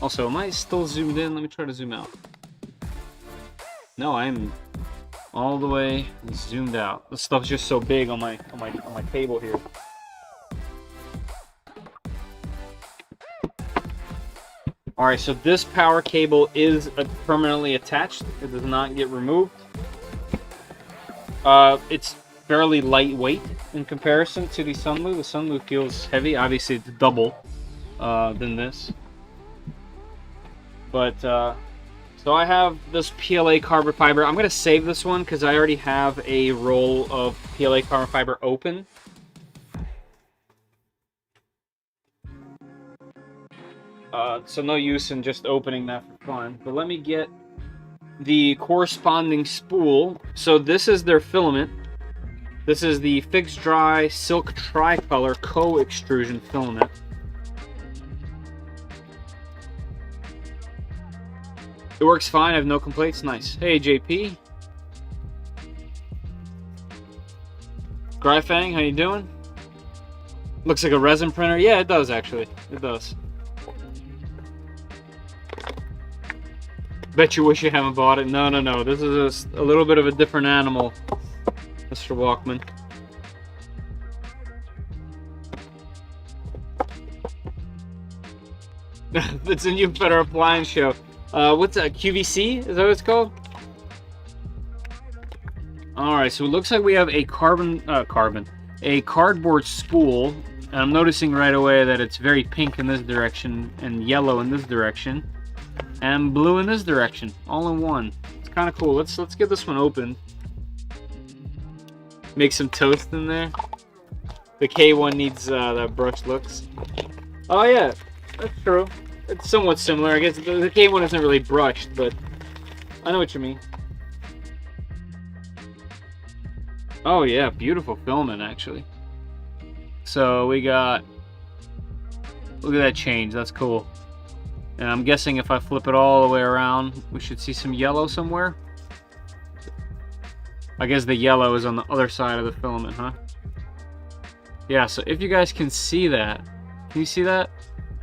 Also, am I still zoomed in? Let me try to zoom out. No, I'm all the way zoomed out. This stuff's just so big on my table here. Alright, so this power cable is permanently attached. It does not get removed. It's fairly lightweight in comparison to the Sunlu. The Sunlu feels heavy. Obviously, it's double than this. But, so I have this PLA carbon fiber. I'm going to save this one because I already have a roll of PLA carbon fiber open. So no use in just opening that for fun. But let me get the corresponding spool. So this is their filament. This is the FixDry Silk Tricolor Co-Extrusion Filament. It works fine, I have no complaints. Nice. Hey JP. Gryfang, how you doing? Looks like a resin printer. Yeah, it does actually. It does. Bet you wish you haven't bought it. No, no, no. This is a little bit of a different animal, Mr. Walkman. It's a new better appliance show. What's that? QVC? Is that what it's called? Alright, so it looks like we have a a cardboard spool. And I'm noticing right away that it's very pink in this direction and yellow in this direction. And blue in this direction, all in one. It's kind of cool. Let's get this one open. Make some toast in there. The K1 needs that brush looks. Oh yeah, that's true. It's somewhat similar. I guess the K1 isn't really brushed, but I know what you mean. Oh yeah, beautiful filament actually. So we got, look at that change. That's cool. And I'm guessing if I flip it all the way around, we should see some yellow somewhere. I guess the yellow is on the other side of the filament, huh? Yeah, so if you guys can see that, can you see that?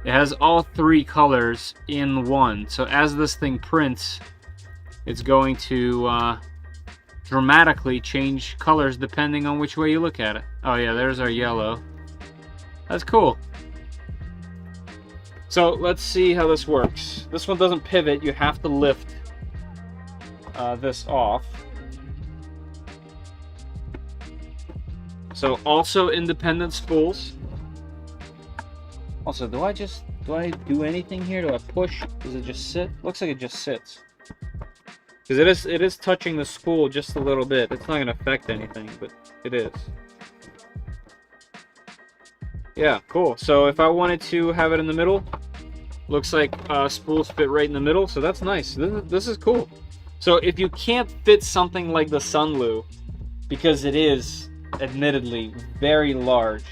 It has all three colors in one. So as this thing prints, it's going to dramatically change colors depending on which way you look at it. Oh yeah, there's our yellow. That's cool. So let's see how this works. This one doesn't pivot. You have to lift this off. So also independent spools. Also, do I do anything here? Do I push? Does it just sit? Looks like it just sits. Because it is touching the spool just a little bit. It's not going to affect anything, but it is. Yeah, cool. So if I wanted to have it in the middle, looks like spools fit right in the middle, so that's nice. This is cool. So if you can't fit something like the Sunlu, because it is admittedly very large,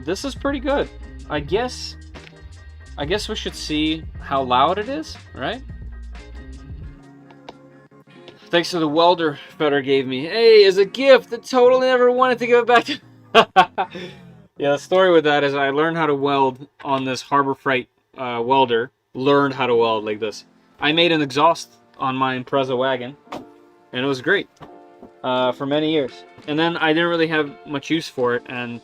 this is pretty good. I guess we should see how loud it is, right? Thanks to the welder Feder gave me. Hey, as a gift, I totally never wanted to give it back to... Yeah, the story with that is I learned how to weld on this Harbor Freight welder. Learned how to weld like this. I made an exhaust on my Impreza wagon, and it was great for many years. And then I didn't really have much use for it, and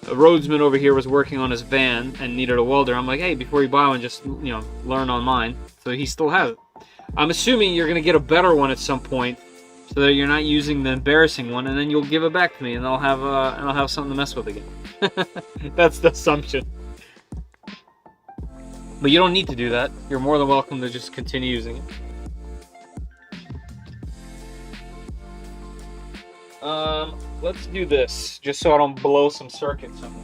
a roadsman over here was working on his van and needed a welder. I'm like, hey, before you buy one, just, you know, learn on mine. So he still has it. I'm assuming you're going to get a better one at some point, so that you're not using the embarrassing one, and then you'll give it back to me, and I'll have something to mess with again. That's the assumption. But you don't need to do that. You're more than welcome to just continue using it. Let's do this, just so I don't blow some circuits somewhere.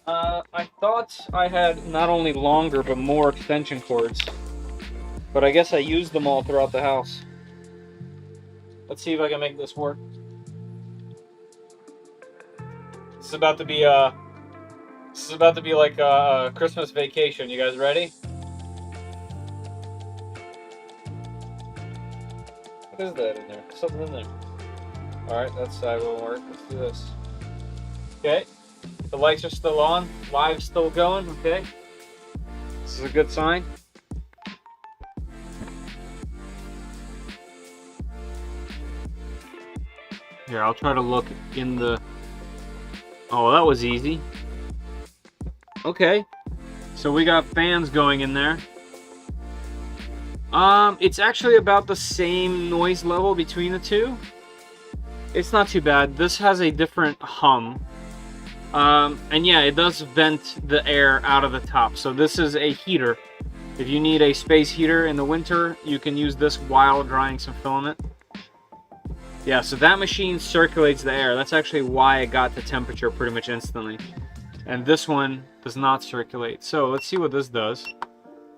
I thought I had not only longer but more extension cords, but I guess I used them all throughout the house. Let's see if I can make this work. This is about to be like a Christmas vacation. You guys ready? What is that in there? Something in there. Alright, that side won't work. Let's do this. Okay. The lights are still on. Live's still going. Okay. This is a good sign. Here, I'll try to look in the... Oh, that was easy. Okay. So we got fans going in there. It's actually about the same noise level between the two. It's not too bad. This has a different hum. And yeah, it does vent the air out of the top. So this is a heater. If you need a space heater in the winter, you can use this while drying some filament. Yeah, so that machine circulates the air. That's actually why it got the temperature pretty much instantly. And this one does not circulate. So let's see what this does.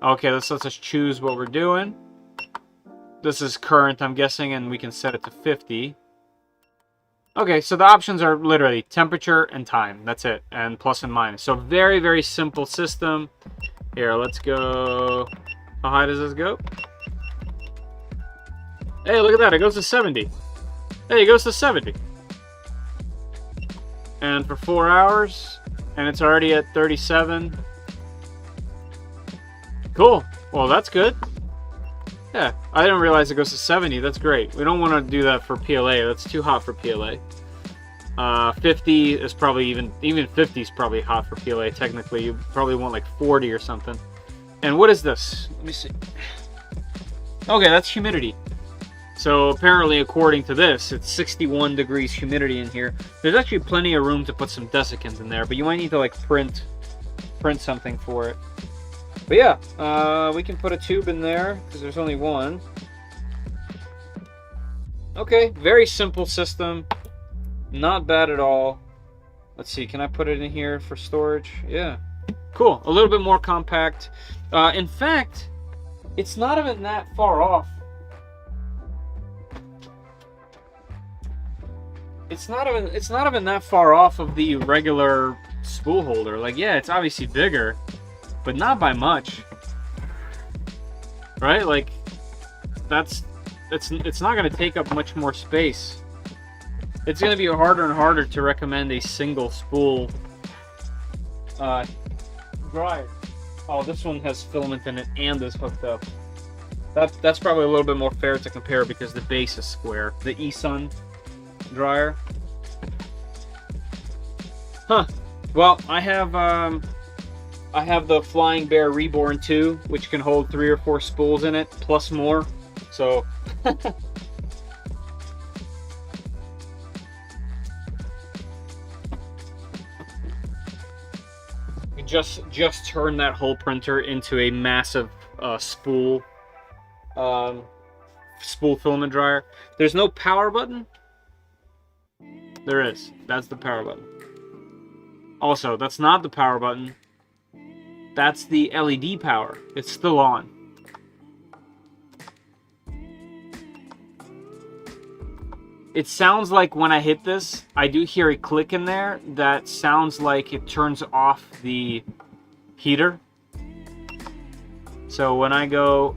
Okay, this lets us choose what we're doing. This is current, I'm guessing, and we can set it to 50. Okay, so the options are literally temperature and time. That's it, and plus and minus. So very, very simple system. Here, let's go. How high does this go? Hey, look at that. It goes to 70. Hey, it goes to 70. And for 4 hours, and it's already at 37. Cool. Well, that's good. Yeah, I didn't realize it goes to 70. That's great. We don't want to do that for PLA. That's too hot for PLA. 50 is probably even 50 is probably hot for PLA. Technically, you probably want like 40 or something. And what is this? Let me see. Okay, that's humidity. So apparently, according to this, it's 61 degrees humidity in here. There's actually plenty of room to put some desiccants in there, but you might need to like print something for it. But yeah, we can put a tube in there because there's only one. Okay, very simple system. Not bad at all. Let's see, can I put it in here for storage? Yeah. Cool, a little bit more compact. In fact, it's not even that far off. It's not even that far off of the regular spool holder. Like, yeah, it's obviously bigger, but not by much. Right? Like, it's not going to take up much more space. It's going to be harder and harder to recommend a single spool dryer. Oh, this one has filament in it and is hooked up. That's probably a little bit more fair to compare because the base is square. The eSun dryer. Huh. Well, I have the Flying Bear Reborn 2, which can hold 3 or 4 spools in it, plus more. So you just turn that whole printer into a massive spool filament dryer. There's no power button. There is. That's the power button. Also, that's not the power button. That's the LED power. It's still on. It sounds like when I hit this, I do hear a click in there that sounds like it turns off the heater. So when I go,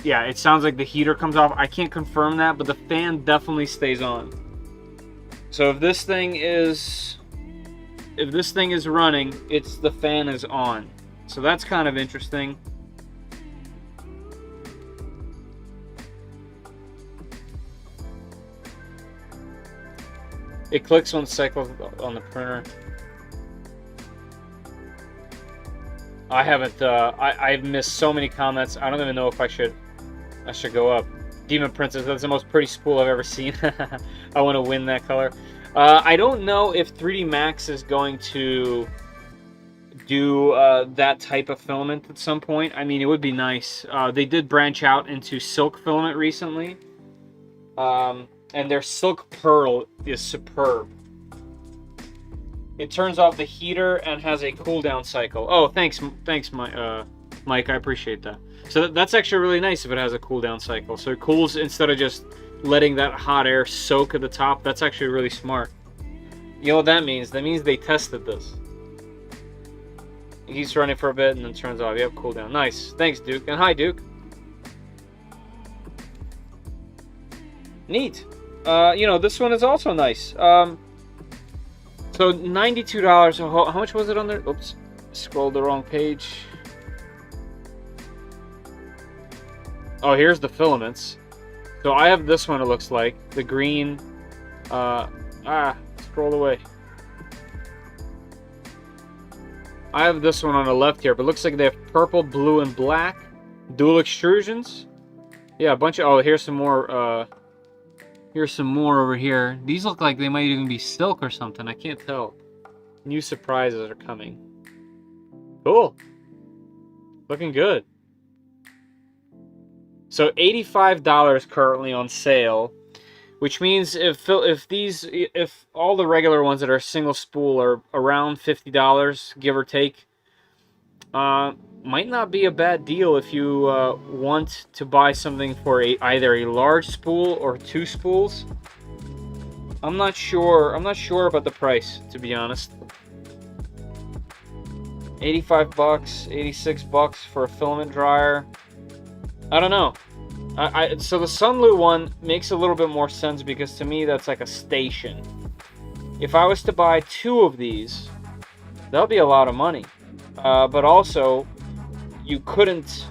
yeah, it sounds like the heater comes off. I can't confirm that, but the fan definitely stays on. So if this thing is running, the fan is on. So that's kind of interesting. It clicks on cycles on the printer. I haven't. I've missed so many comments. I don't even know if I should go up. Demon Princess. That's the most pretty spool I've ever seen. I want to win that color. I don't know if 3D Max is going to do that type of filament at some point. I mean, it would be nice. They did branch out into silk filament recently. And their silk pearl is superb. It turns off the heater and has a cool down cycle. Oh, thanks, Mike. I appreciate that. So that's actually really nice if it has a cool down cycle. So it cools instead of just letting that hot air soak at the top. That's actually really smart. You know what that means? That means they tested this. It keeps running for a bit and then turns off. Yep, cool down. Nice. Thanks, Duke. And hi, Duke. Neat. You know, this one is also nice. So $92. So how much was it on there? Oops, scrolled the wrong page. Oh, here's the filaments. So I have this one. It looks like the green. Scroll away. I have this one on the left here, but it looks like they have purple, blue, and black. Dual extrusions. Yeah, a bunch of... Oh, here's some more, here's some more over here. These look like they might even be silk or something. I can't tell. New surprises are coming. Cool. Looking good. So $85 currently on sale, which means if all the regular ones that are single spool are around $50, give or take, might not be a bad deal if you want to buy something for either a large spool or 2 spools. I'm not sure about the price, to be honest. 85 bucks, 86 bucks for a filament dryer. I don't know. So the Sunlu one makes a little bit more sense because to me that's like a station. If I was to buy 2 of these, that'll be a lot of money. But also, you couldn't,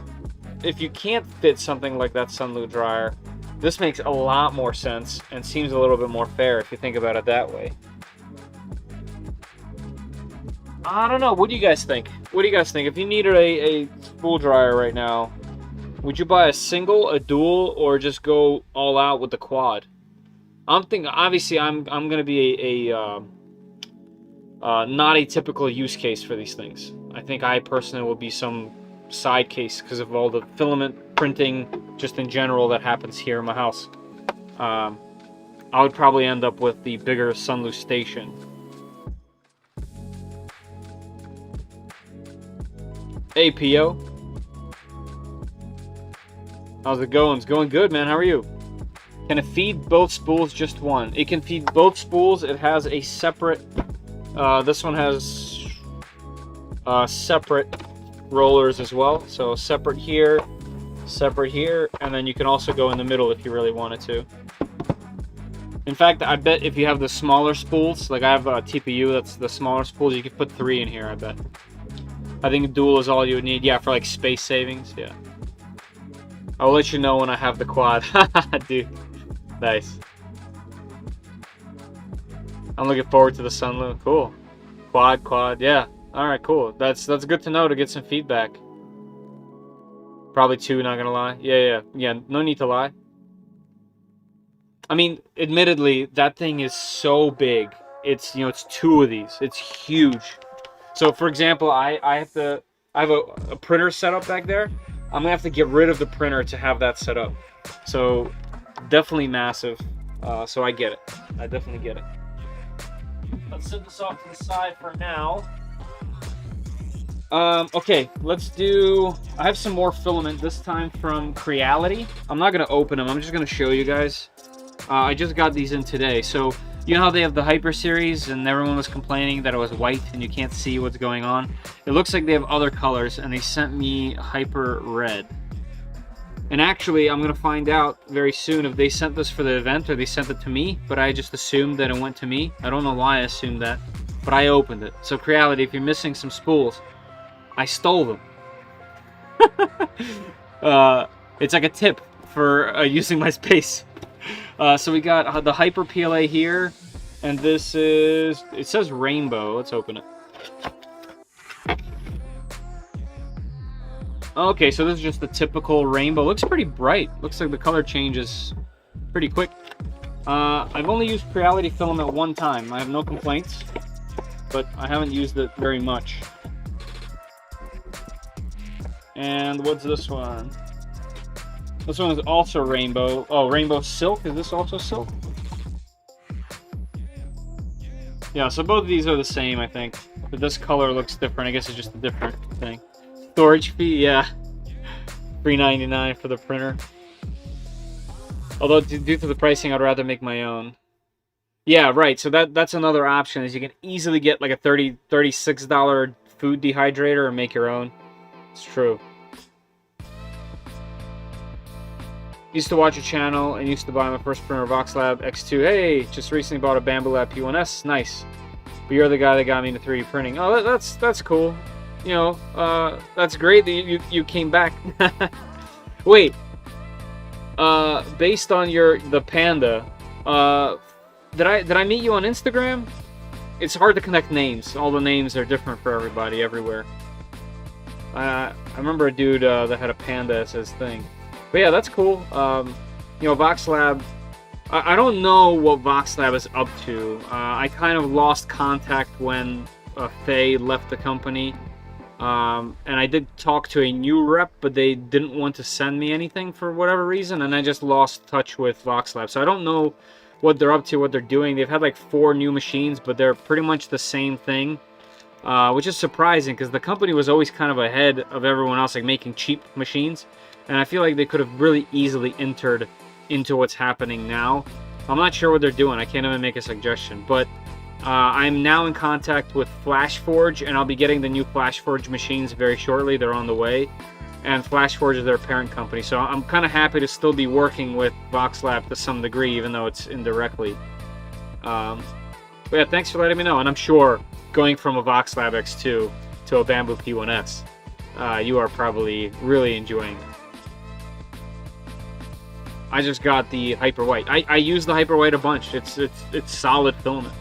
if you can't fit something like that Sunlu dryer, this makes a lot more sense and seems a little bit more fair if you think about it that way. I don't know. What do you guys think? What do you guys think? If you needed a spool dryer right now, would you buy a single, a dual, or just go all out with the quad? I'm thinking, obviously, I'm going to be not a typical use case for these things. I think I personally will be some side case because of all the filament printing, just in general, that happens here in my house. I would probably end up with the bigger Sunlu station. Hey, P.O. How's it going? It's going good, man. How are you? Can it feed both spools, just one? It can feed both spools. It has a separate... this one has separate rollers as well. So separate here, and then you can also go in the middle if you really wanted to. In fact, I bet if you have the smaller spools, like I have a TPU, that's the smaller spools, you could put 3 in here, I bet. I think dual is all you would need. Yeah, for like space savings. Yeah. I'll let you know when I have the quad. Dude. Nice. I'm looking forward to the Sunlu. Cool. Quad. Yeah. Alright, cool. That's good to know to get some feedback. Probably 2, not gonna lie. Yeah, no need to lie. I mean, admittedly, that thing is so big. It's, you know, it's 2 of these. It's huge. So, for example, I have a printer set up back there. I'm gonna have to get rid of the printer to have that set up. So, definitely massive. So I get it. I definitely get it. Let's set this off to the side for now. Okay, let's do... I have some more filament, this time from Creality. I'm not gonna open them. I'm just gonna show you guys. I just got these in today. So, you know how they have the Hyper series and everyone was complaining that it was white and you can't see what's going on? It looks like they have other colors and they sent me Hyper Red. And actually, I'm going to find out very soon if they sent this for the event or they sent it to me, but I just assumed that it went to me. I don't know why I assumed that, but I opened it. So Creality, if you're missing some spools, I stole them. It's like a tip for using my space. So we got the Hyper PLA here, and this is, it says rainbow. Let's open it. Okay, so this is just the typical rainbow. Looks pretty bright. Looks like the color changes pretty quick. I've only used Creality filament 1 time. I have no complaints, but I haven't used it very much. And what's this one? This one is also rainbow. Oh, rainbow silk. Is this also silk? Yeah, so both of these are the same, I think. But this color looks different. I guess it's just a different thing. Storage fee, yeah. $3.99 for the printer. Although, due to the pricing, I'd rather make my own. Yeah, right. So that's another option, is you can easily get like a $36 food dehydrator and make your own. It's true. Used to watch your channel and used to buy my first printer, VoxLab X2. Hey, just recently bought a Bambu Lab P1S. Nice. But you're the guy that got me into 3D printing. Oh, that's cool. You know, that's great that you came back. Wait. Based on the Panda, did I meet you on Instagram? it's hard to connect names. All the names are different for everybody everywhere. I remember a dude that had a panda as his thing. But yeah, that's cool. You know, VoxLab, I don't know what VoxLab is up to. I kind of lost contact when Faye left the company. And I did talk to a new rep, but they didn't want to send me anything for whatever reason, and I just lost touch with VoxLab. So I don't know what they're up to, what they're doing. They've had like 4 new machines, but they're pretty much the same thing. Which is surprising because the company was always kind of ahead of everyone else, like making cheap machines. And I feel like they could have really easily entered into what's happening now. I'm not sure what they're doing. I can't even make a suggestion. But I'm now in contact with FlashForge, and I'll be getting the new FlashForge machines very shortly. They're on the way. And FlashForge is their parent company. So I'm kind of happy to still be working with VoxLab to some degree, even though it's indirectly. But yeah, thanks for letting me know. And I'm sure going from a VoxLab X2 to a Bamboo P1S, you are probably really enjoying it. I just got the Hyper White. I use the Hyper White a bunch. It's solid filament.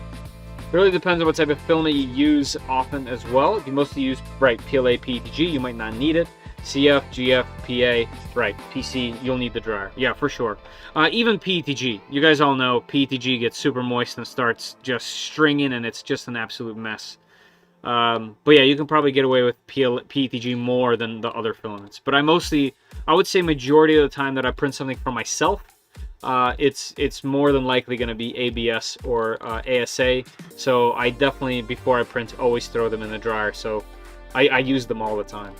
It really depends on what type of filament you use often as well. If you mostly use, right, PLA, PETG, you might not need it. CF, GF, PA, right, PC, you'll need the dryer. Yeah, for sure. Even PETG. You guys all know PETG gets super moist and starts just stringing, and it's just an absolute mess. But yeah, you can probably get away with PETG more than the other filaments. But I would say majority of the time that I print something for myself, it's more than likely going to be ABS or ASA. So I definitely, before I print, always throw them in the dryer. So I use them all the time.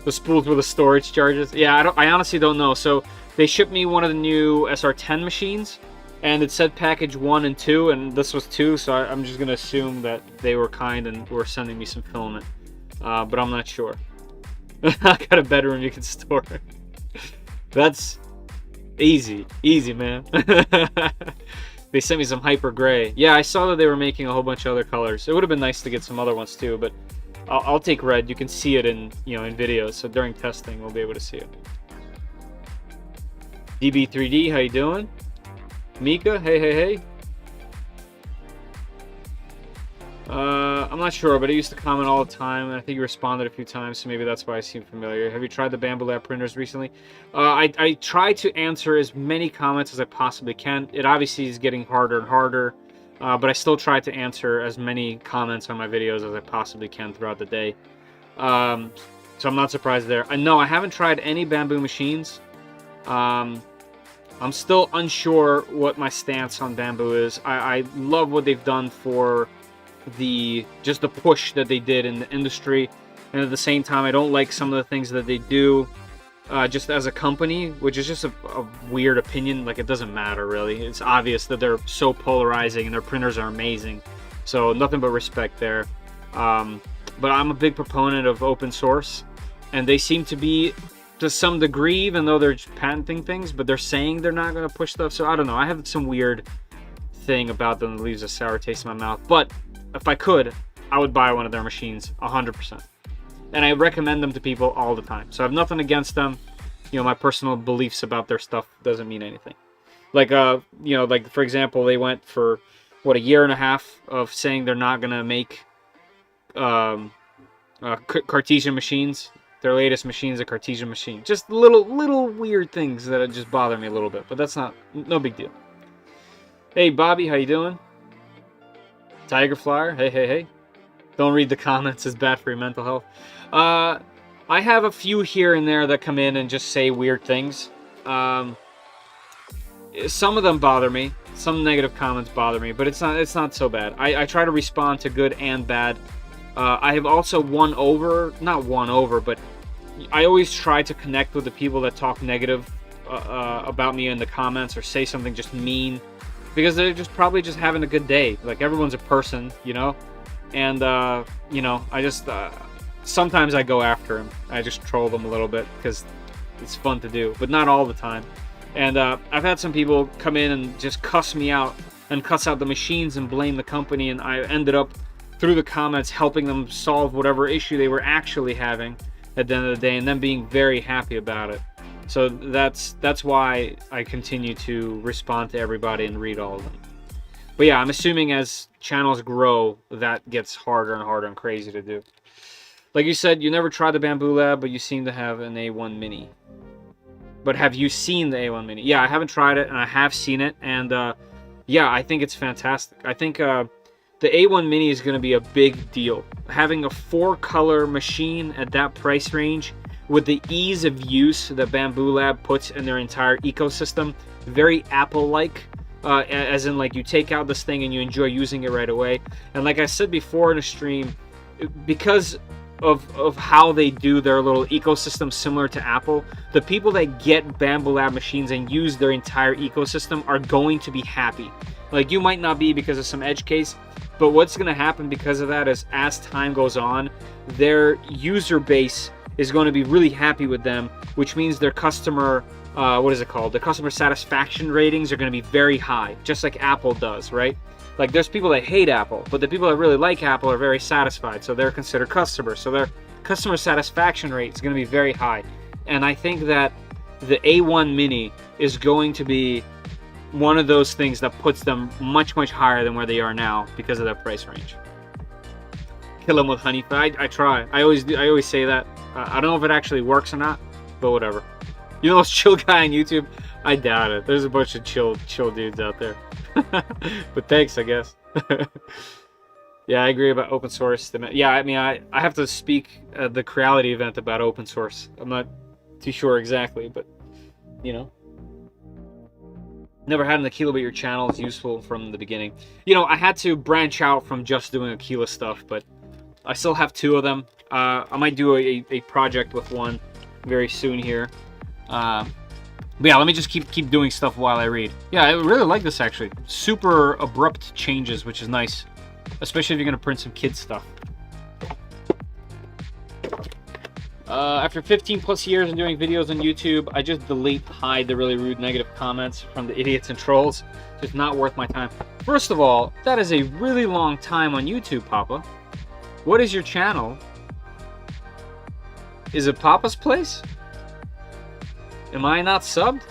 The spools with the storage charges. Yeah, I honestly don't know. So they shipped me one of the new SR10 machines, and it said package 1 and 2, and this was 2. So I'm just gonna assume that they were kind and were sending me some filament, but I'm not sure. I got a bedroom you can store. That's easy, man. They sent me some Hyper Gray. Yeah, I saw that they were making a whole bunch of other colors. It would have been nice to get some other ones too, but I'll take red. You can see it in in videos, so during testing we'll be able to see it. DB3D, how you doing? Mika, hey. I'm not sure, but I used to comment all the time, and I think you responded a few times, so maybe that's why I seem familiar. Have you tried the Bamboo Lab printers recently? I try to answer as many comments as I possibly can. It obviously is getting harder and harder. But I still try to answer as many comments on my videos as I possibly can throughout the day. So I'm not surprised there. No, I haven't tried any Bamboo machines. I'm still unsure what my stance on Bamboo is. I love what they've done for just the push that they did in the industry. And at the same time, I don't like some of the things that they do just as a company, which is just a weird opinion. Like, it doesn't matter really. It's obvious that they're so polarizing and their printers are amazing, so nothing but respect there. But I'm a big proponent of open source, and they seem to be to some degree, even though they're just patenting things, but they're saying they're not going to push stuff. So I don't know, I have some weird thing about them that leaves a sour taste in my mouth. But if I could, I would buy one of their machines 100%. And I recommend them to people all the time. So I have nothing against them. My personal beliefs about their stuff doesn't mean anything. Like, like for example, they went for what, 1.5 years of saying they're not gonna make Cartesian machines. Their latest machine is a Cartesian machine. Just little weird things that just bother me a little bit, but that's no big deal. Hey Bobby, how you doing? Tiger Flyer, hey. Don't read the comments, it's bad for your mental health. I have a few here and there that come in and just say weird things. Some of them bother me. Some negative comments bother me, but it's not so bad. I try to respond to good and bad. I have also not won over, but I always try to connect with the people that talk negative about me in the comments or say something just mean, because they're probably just having a good day. Like, everyone's a person, and I just sometimes I go after them. I just troll them a little bit because it's fun to do, but not all the time. And I've had some people come in and just cuss me out and cuss out the machines and blame the company, and I ended up through the comments helping them solve whatever issue they were actually having at the end of the day, and then being very happy about it. So that's why I continue to respond to everybody and read all of them. But yeah, I'm assuming as channels grow, that gets harder and harder and crazy to do. Like you said, you never tried the Bamboo Lab, but you seem to have an A1 Mini. But have you seen the A1 Mini? Yeah, I haven't tried it, and I have seen it, and yeah, I think it's fantastic. I think the A1 Mini is going to be a big deal. Having a 4-color machine at that price range, with the ease of use that Bamboo Lab puts in their entire ecosystem, very Apple-like, as in like you take out this thing and you enjoy using it right away. And like I said before in a stream, because of how they do their little ecosystem similar to Apple, the people that get Bamboo Lab machines and use their entire ecosystem are going to be happy. Like, you might not be because of some edge case, but what's going to happen because of that is, as time goes on, their user base is going to be really happy with them, which means their customer, what is it called? The customer satisfaction ratings are going to be very high, just like Apple does, right? Like, there's people that hate Apple, but the people that really like Apple are very satisfied, so they're considered customers. So their customer satisfaction rate is going to be very high. And I think that the A1 Mini is going to be one of those things that puts them much, much higher than where they are now because of that price range. Kill them with honey. I try. I always say that. I don't know if it actually works or not, but whatever. You know, this chill guy on YouTube? I doubt it. There's a bunch of chill dudes out there. But thanks, I guess. Yeah, I agree about open source. Yeah, I mean, I have to speak at the Creality event about open source. I'm not too sure exactly, but, you know. Never had an Aquila, but your channel is useful from the beginning. You know, I had to branch out from just doing Aquila stuff, but I still have 2 of them. I might do a project with one very soon here. But yeah, let me just keep doing stuff while I read. Yeah, I really like this, actually. Super abrupt changes, which is nice. Especially if you're going to print some kids stuff. After 15 plus years of doing videos on YouTube, I just hide the really rude negative comments from the idiots and trolls. Just not worth my time. First of all, that is a really long time on YouTube, Papa. What is your channel? Is it Papa's Place? Am I not subbed?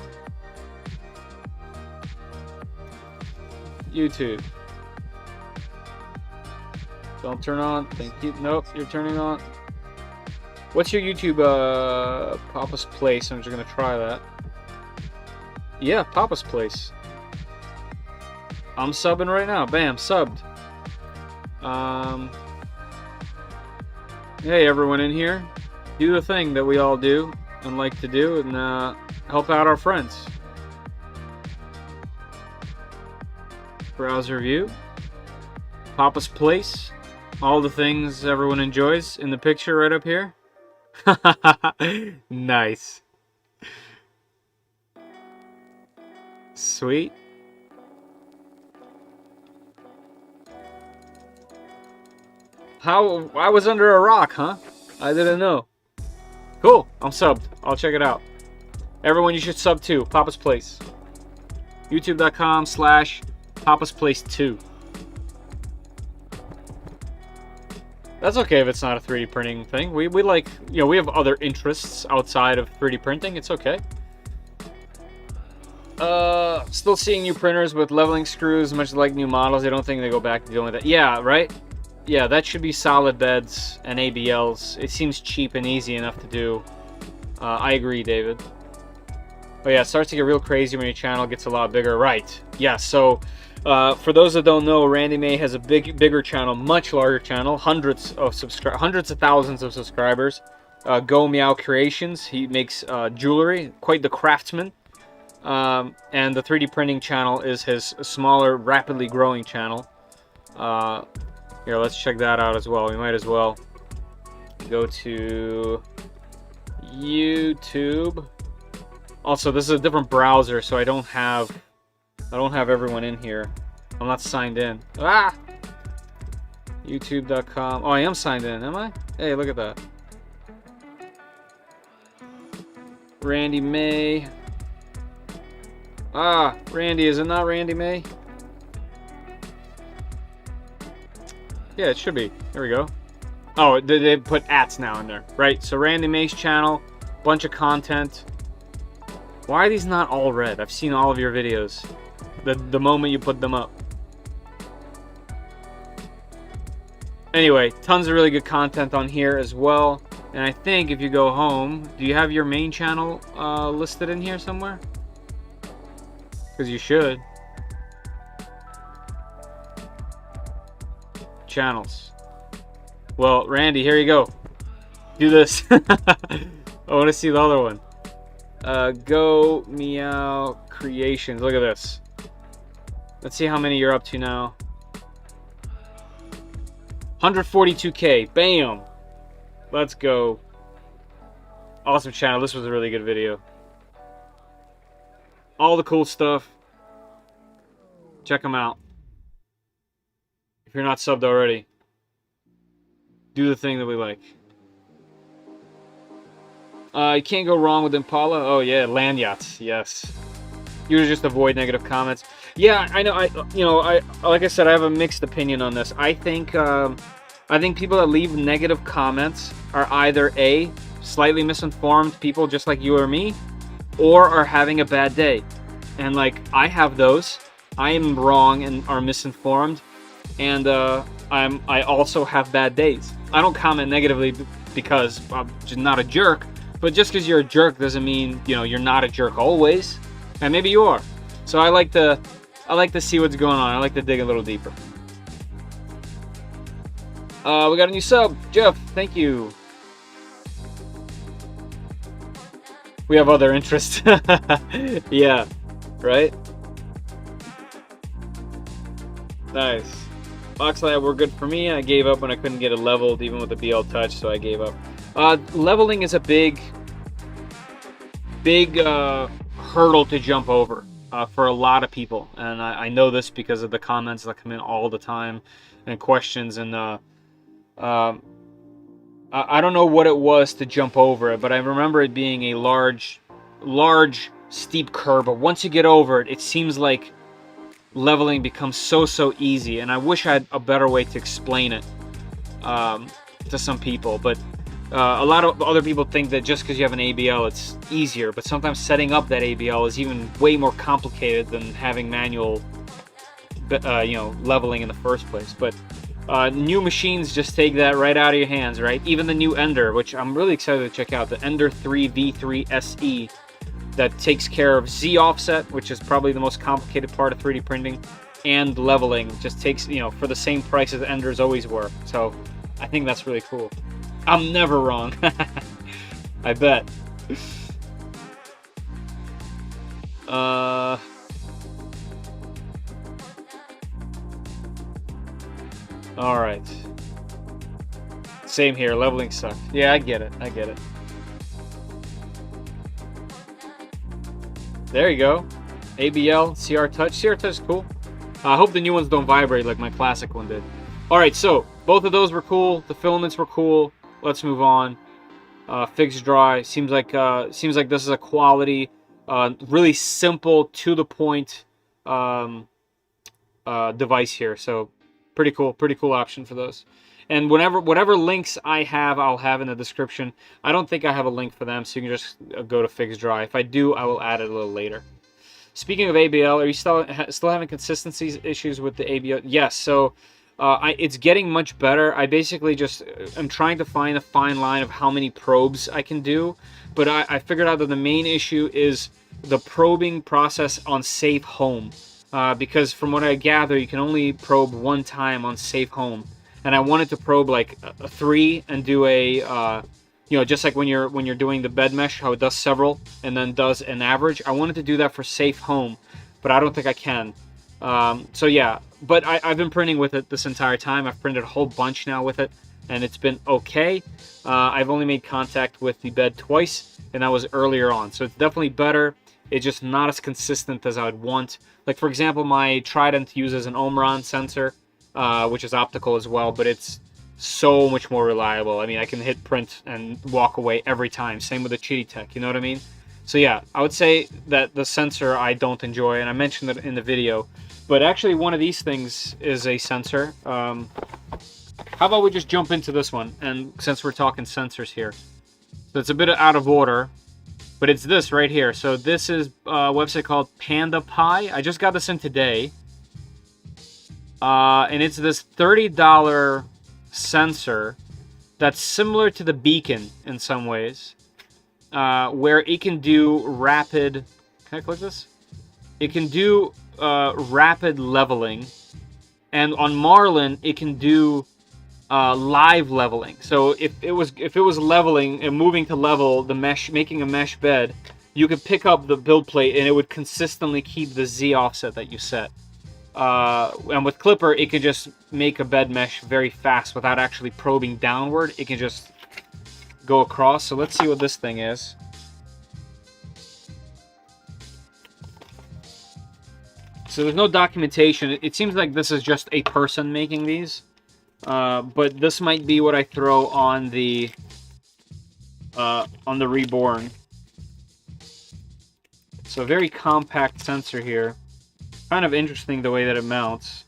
YouTube. Don't turn on. Thank you. Nope, you're turning on. What's your YouTube, Papa's Place? I'm just gonna try that. Yeah, Papa's Place. I'm subbing right now. Bam, subbed. Hey, everyone in here. Do the thing that we all do and like to do, and help out our friends. Browser view. Papa's Place. All the things everyone enjoys in the picture right up here. Nice. Sweet. How? I was under a rock, huh? I didn't know. Cool. I'm subbed. I'll check it out. Everyone, you should sub too. Papa's Place. YouTube.com/Papa's Place 2. That's okay if it's not a 3D printing thing. We like, you know, we have other interests outside of 3D printing. It's okay. Still seeing new printers with leveling screws, much like new models. I don't think they go back to dealing with that. Yeah, right? Yeah, that should be solid beds and ABLs. It seems cheap and easy enough to do. I agree, David. Oh yeah, it starts to get real crazy when your channel gets a lot bigger. Right. Yeah, so for those that don't know, Randy May has a bigger channel, much larger channel, hundreds of thousands of subscribers. Go Meow Creations. He makes jewelry, quite the craftsman. And the 3D printing channel is his smaller, rapidly growing channel. Here, let's check that out as well. We might as well go to YouTube. Also, this is a different browser, so I don't have everyone in here. I'm not signed in. Ah! YouTube.com. Oh, I am signed in, am I? Hey, look at that. Randy May. Ah, Randy, is it not Randy May? Yeah, it should be. There we go. Oh, they put ats now in there. Right, so Randy May's channel, bunch of content. Why are these not all red? I've seen all of your videos. The moment you put them up. Anyway, tons of really good content on here as well. And I think if you go home, do you have your main channel listed in here somewhere? Because you should. Channels. Well, Randy, here you go. Do this. I want to see the other one. Go Meow Creations. Look at this. Let's see how many you're up to now. 142K. Bam. Let's go. Awesome channel. This was a really good video. All the cool stuff. Check them out. If you're not subbed already, do the thing that we like. You can't go wrong with Impala. Oh yeah, land yachts. Yes. You just avoid negative comments. Yeah, I know. Like I said, I have a mixed opinion on this. I think people that leave negative comments are either A, slightly misinformed people just like you or me, or are having a bad day. And like, I have those. I am wrong and are misinformed, and I also have bad days. I don't comment negatively because I'm just not a jerk, but just because you're a jerk doesn't mean, you know, you're not a jerk always. And maybe you are. So I like to see what's going on. I like to dig a little deeper. We got a new sub, Jeff. Thank you. We have other interests. Yeah, right? Nice. Oxlab were good for me. I gave up when I couldn't get it leveled, even with the BL Touch, so I gave up. Leveling is a big hurdle to jump over for a lot of people, and I know this because of the comments that come in all the time and questions, and I don't know what it was to jump over it, but I remember it being a large steep curve, but once you get over it, it seems like leveling becomes so easy, and I wish I had a better way to explain it to some people, but a lot of other people think that just because you have an ABL it's easier, but sometimes setting up that ABL is even way more complicated than having manual leveling in the first place. But new machines just take that right out of your hands, right? Even the new Ender, which I'm really excited to check out, the Ender 3 V3 SE, that takes care of Z offset, which is probably the most complicated part of 3D printing, and leveling. Just takes, for the same price as Enders always were. So I think that's really cool. I'm never wrong. I bet. Alright. Same here, leveling sucked. Yeah, I get it. There you go. ABL, CR Touch. CR Touch is cool. I hope the new ones don't vibrate like my classic one did. Alright, so both of those were cool. The filaments were cool. Let's move on. FixDry seems like this is a quality, really simple, to the point device here. So pretty cool option for those. And whatever links I have, I'll have in the description. I don't think I have a link for them, so you can just go to FixDry. If I do, I will add it a little later. Speaking of ABL, are you still having consistency issues with the ABL? Yes. So. It's getting much better. I basically just am trying to find a fine line of how many probes I can do, but I figured out that the main issue is the probing process on Safe Home, because from what I gather, you can only probe one time on Safe Home, and I wanted to probe like a 3 and do a just like when you're doing the bed mesh, how it does several and then does an average. I wanted to do that for Safe Home, but I don't think I can. So yeah, but I've been printing with it this entire time. I've printed a whole bunch now with it, and it's been okay. I've only made contact with the bed twice, and that was earlier on. So it's definitely better. It's just not as consistent as I would want. Like, for example, my Trident uses an Omron sensor, which is optical as well, but it's so much more reliable. I mean, I can hit print and walk away every time. Same with the Chitty-Tech, you know what I mean? So yeah, I would say that the sensor I don't enjoy, and I mentioned it in the video. But actually, one of these things is a sensor. How about we just jump into this one? And since we're talking sensors here, so it's a bit out of order, but it's this right here. So this is a website called Panda Pie. I just got this in today, and it's this $30 sensor that's similar to the beacon in some ways, where it can do rapid... Can I click this? It can do rapid leveling, and on Marlin it can do live leveling. So if it was leveling and moving to level the mesh, making a mesh bed, you could pick up the build plate and it would consistently keep the Z offset that you set. And with Clipper, it can just make a bed mesh very fast without actually probing downward. It can just go across. So let's see what this thing is. So there's no documentation. It seems like this is just a person making these. But this might be what I throw on the Reborn. So very compact sensor here. Kind of interesting the way that it mounts.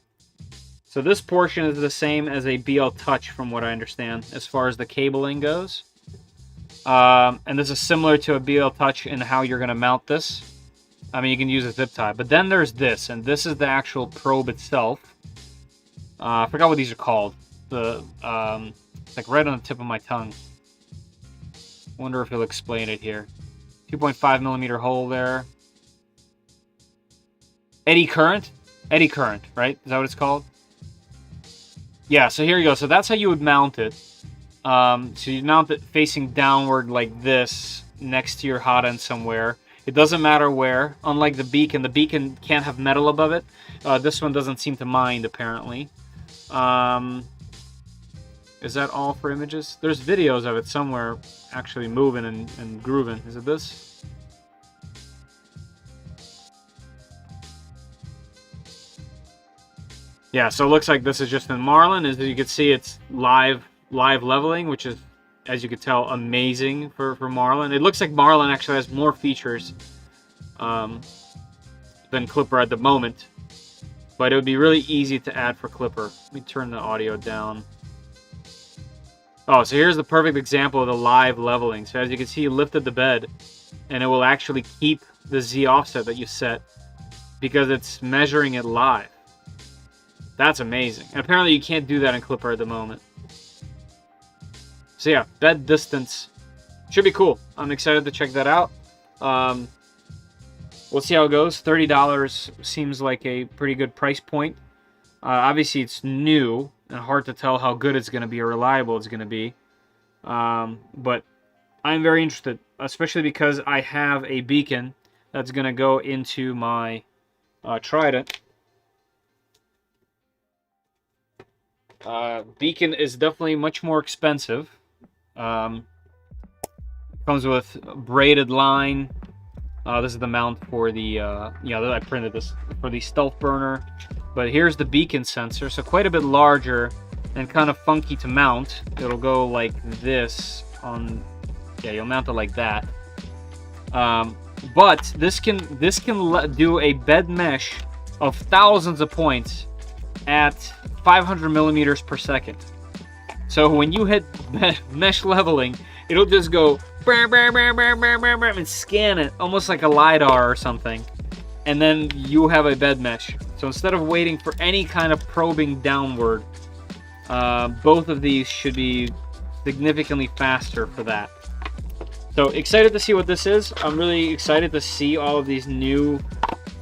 So this portion is the same as a BL Touch from what I understand as far as the cabling goes. And this is similar to a BL Touch in how you're going to mount this. I mean, you can use a zip tie. But then there's this, and this is the actual probe itself. I forgot what these are called. It's like right on the tip of my tongue. Wonder if he'll explain it here. 2.5 millimeter hole there. Eddy current? Eddy current, right? Is that what it's called? Yeah, so here you go. So that's how you would mount it. So you mount it facing downward like this, next to your hot end somewhere. It doesn't matter where. Unlike the beacon can't have metal above it. This one doesn't seem to mind, apparently. Is that all for images? There's videos of it somewhere actually moving and grooving. Is it this? Yeah, so it looks like this is just in Marlin. As you can see, it's live leveling, which is, as you can tell, amazing for Marlin. It looks like Marlin actually has more features than Clipper at the moment. But it would be really easy to add for Clipper. Let me turn the audio down. Oh, so here's the perfect example of the live leveling. So as you can see, you lifted the bed, and it will actually keep the Z offset that you set because it's measuring it live. That's amazing. And apparently you can't do that in Clipper at the moment. So yeah, bed distance should be cool. I'm excited to check that out. We'll see how it goes. $30 seems like a pretty good price point. Obviously it's new and hard to tell how good it's going to be or reliable it's going to be. But I'm very interested, especially because I have a beacon that's going to go into my Trident. Beacon is definitely much more expensive. Comes with braided line. This is the mount for the, I printed this for the stealth burner. But here's the beacon sensor, so quite a bit larger and kind of funky to mount. It'll go like this on, yeah, you'll mount it like that. But this can do a bed mesh of thousands of points at 500 millimeters per second. So when you hit mesh leveling, it'll just go and scan it almost like a LiDAR or something, and then you have a bed mesh. So instead of waiting for any kind of probing downward, both of these should be significantly faster for that. So excited to see what this is. I'm really excited to see all of these new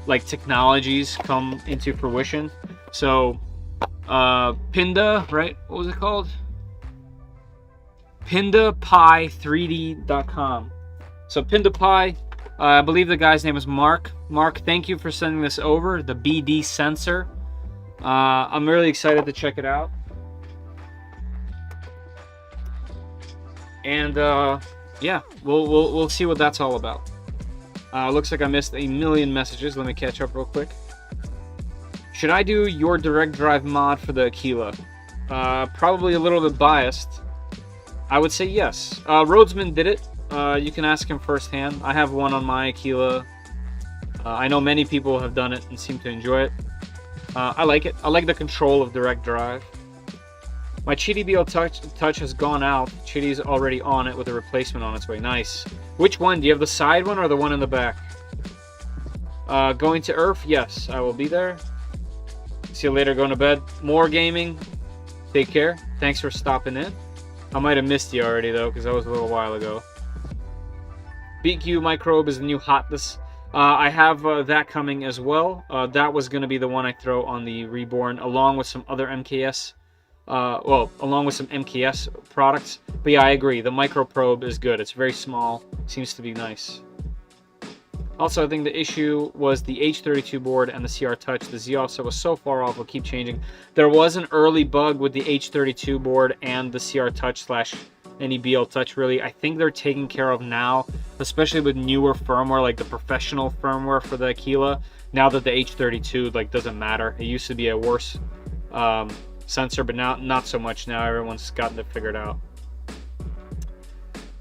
technologies come into fruition. So MINGDA, right? What was it called? MINGDAPi3D.com. So MINGDAPi, I believe the guy's name is Mark. Mark, thank you for sending this over, the BD sensor. I'm really excited to check it out. And yeah, we'll see what that's all about. Looks like I missed a million messages. Let me catch up real quick. Should I do your direct drive mod for the Aquila? Probably a little bit biased. I would say yes. Rhodesman did it. You can ask him firsthand. I have one on my Aquila. I know many people have done it and seem to enjoy it. I like it. I like the control of direct drive. My Chidi BL Touch has gone out. Chidi's already on it with a replacement on its way. Nice. Which one? Do you have the side one or the one in the back? Going to Earth? Yes, I will be there. See you later, going to bed. More gaming. Take care. Thanks for stopping in. I might have missed you already, though, because that was a little while ago. BQ Microbe is the new hotness. I have that coming as well. That was going to be the one I throw on the Reborn, along with some other MKS. Along with some MKS products. But yeah, I agree. The Microprobe is good. It's very small. Seems to be nice. Also, I think the issue was the H32 board and the CR Touch. The Z offset was so far off, will keep changing. There was an early bug with the H32 board and the CR Touch / any BL Touch, really. I think they're taken care of now, especially with newer firmware, like the professional firmware for the Aquila. Now that the H32 like doesn't matter. It used to be a worse sensor, but now not so much. Now everyone's gotten it figured out.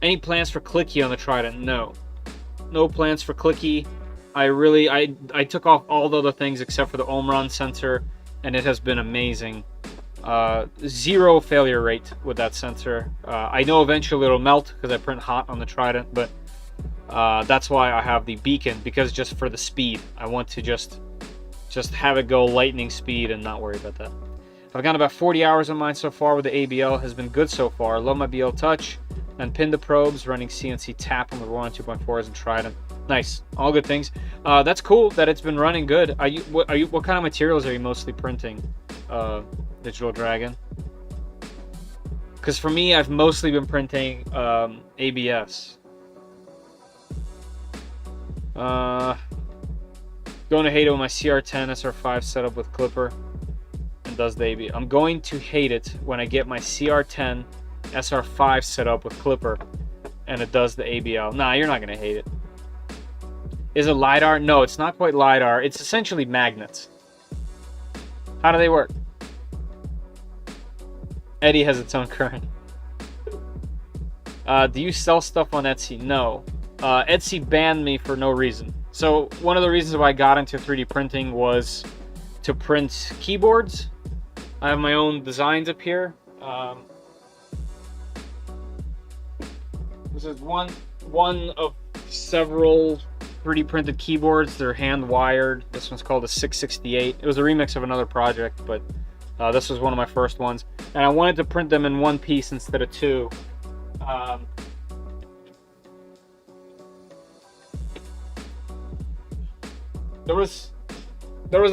Any plans for clicky on the Trident? No. No plans for clicky. I took off all the other things except for the Omron sensor, and it has been amazing. 0 failure rate with that sensor. I know eventually it'll melt because I print hot on the Trident, but that's why I have the beacon, because just for the speed, I want to just have it go lightning speed and not worry about that. I've got about 40 hours on mine so far with the ABL. Has been good so far. Love my BL Touch. And pin the probes, running CNC tap on the Ronin 2.4s and Trident. Nice, all good things. That's cool that it's been running good. What kind of materials are you mostly printing, Digital Dragon? Because for me, I've mostly been printing ABS. Going to hate it with my CR10 SR5 setup with Clipper and does the ABS. I'm going to hate it when I get my CR10 SR5 set up with Clipper and it does the ABL. Nah, you're not gonna hate it. Is it LiDAR? No, it's not quite LiDAR. It's essentially magnets. How do they work? Eddie has its own current. Do you sell stuff on Etsy? No. Etsy banned me for no reason. So one of the reasons why I got into 3D printing was to print keyboards. I have my own designs up here. This is one of several 3D printed keyboards. They're hand wired. This one's called a 668. It was a remix of another project, but this was one of my first ones. And I wanted to print them in one piece instead of two. There was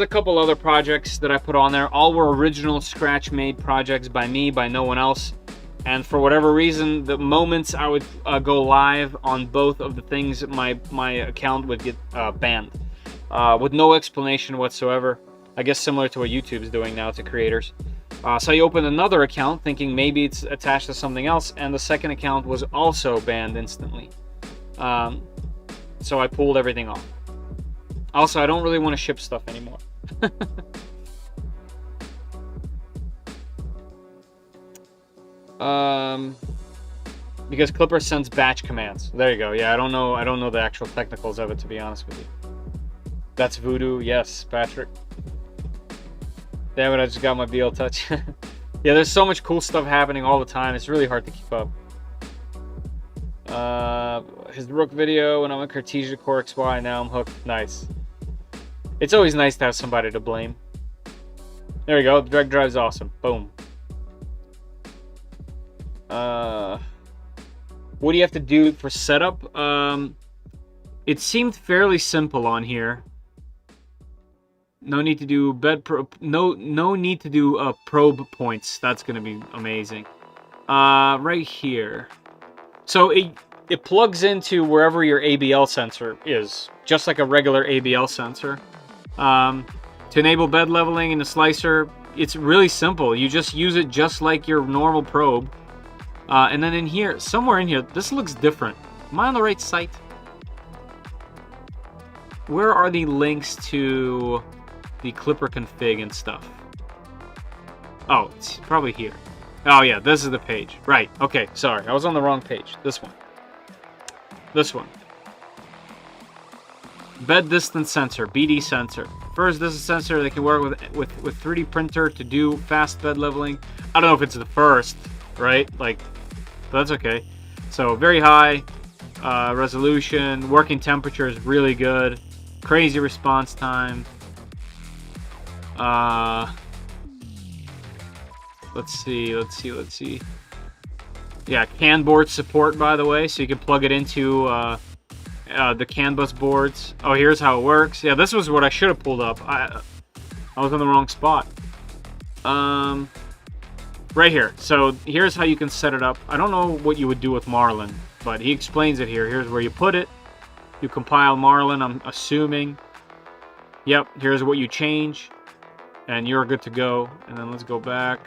a couple other projects that I put on there. All were original scratch-made projects by me, by no one else. And for whatever reason, the moments I would go live on both of the things, my account would get banned with no explanation whatsoever. I guess similar to what YouTube's doing now to creators. So I opened another account thinking maybe it's attached to something else, and the second account was also banned instantly. So I pulled everything off. Also, I don't really want to ship stuff anymore. Because Clipper sends batch commands. There you go. Yeah, I don't know the actual technicals of it, to be honest with you. That's voodoo. Yes, Patrick. Damn it, I just got my BL Touch. Yeah, there's so much cool stuff happening all the time. It's really hard to keep up. His Rook video, and I'm a Cartesia Core XY. Now I'm hooked. Nice. It's always nice to have somebody to blame. There we go. Direct drive's awesome. Boom. What do you have to do for setup? It seemed fairly simple on here. No need to do no need to do probe points. That's gonna be amazing. Right here. So it plugs into wherever your ABL sensor is, just like a regular ABL sensor. To enable bed leveling in the slicer, it's really simple. You just use it just like your normal probe. And then in here, somewhere in here, this looks different. Am I on the right site? Where are the links to the Clipper config and stuff? Oh, it's probably here. Oh yeah, this is the page. Right, okay, sorry. I was on the wrong page. This one. This one. Bed distance sensor, BD sensor. First distance sensor that can work with 3D printer to do fast bed leveling. I don't know if it's the first, right? Like, but that's okay. So very high resolution, working temperature is really good, crazy response time. Let's see. Yeah, CAN board support, by the way, so you can plug it into the CAN bus boards. Oh, here's how it works. Yeah, this was what I should have pulled up. I was in the wrong spot. Right here. So here's how you can set it up. I don't know what you would do with Marlin, but he explains it here. Here's where you put it. You compile Marlin, I'm assuming. Yep, here's what you change. And you're good to go. And then let's go back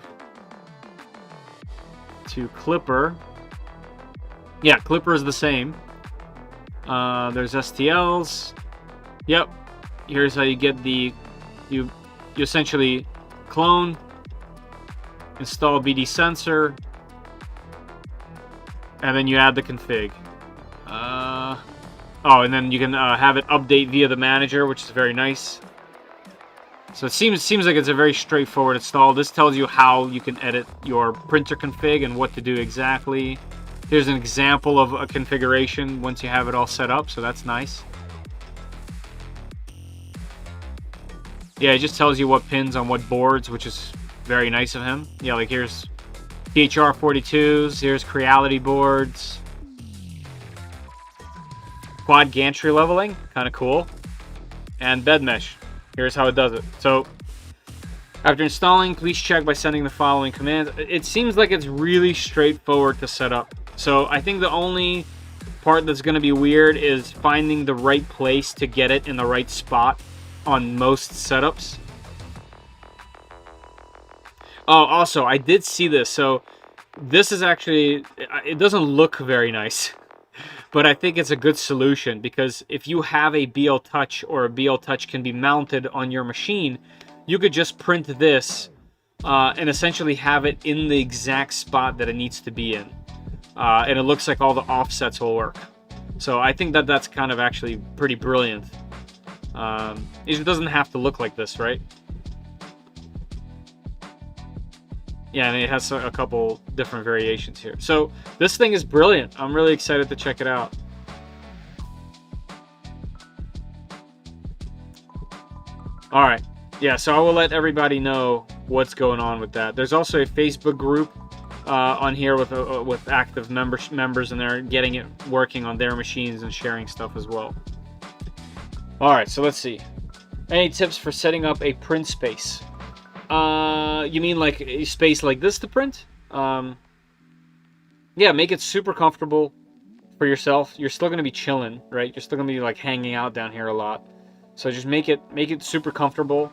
to Clipper. Yeah, Clipper is the same. There's STLs. Yep. Here's how you get the... You essentially clone, install BD sensor, and then you add the config. Oh, and then you can have it update via the manager, which is very nice. So it seems like it's a very straightforward install. This tells you how you can edit your printer config and what to do exactly. Here's an example of a configuration once you have it all set up, so that's nice. Yeah, it just tells you what pins on what boards, which is very nice of him. Yeah, like here's THR42s, here's Creality boards. Quad gantry leveling, kind of cool. And bed mesh. Here's how it does it. So, after installing, please check by sending the following commands. It seems like it's really straightforward to set up. So, I think the only part that's going to be weird is finding the right place to get it in the right spot on most setups. Oh, also, I did see this. So, this is actually, it doesn't look very nice. But I think it's a good solution, because if you have a BL Touch, or a BL Touch can be mounted on your machine, you could just print this and essentially have it in the exact spot that it needs to be in. And it looks like all the offsets will work. So I think that that's kind of actually pretty brilliant. It doesn't have to look like this, right? Yeah, and it has a couple different variations here. So this thing is brilliant. I'm really excited to check it out. All right. Yeah, so I will let everybody know what's going on with that. There's also a Facebook group on here with active members, and they're getting it working on their machines and sharing stuff as well. All right, so let's see. Any tips for setting up a print space? You mean like a space like this to print? Yeah, make it super comfortable for yourself. You're still gonna be chilling, right? You're still gonna be like hanging out down here a lot. So just make it super comfortable.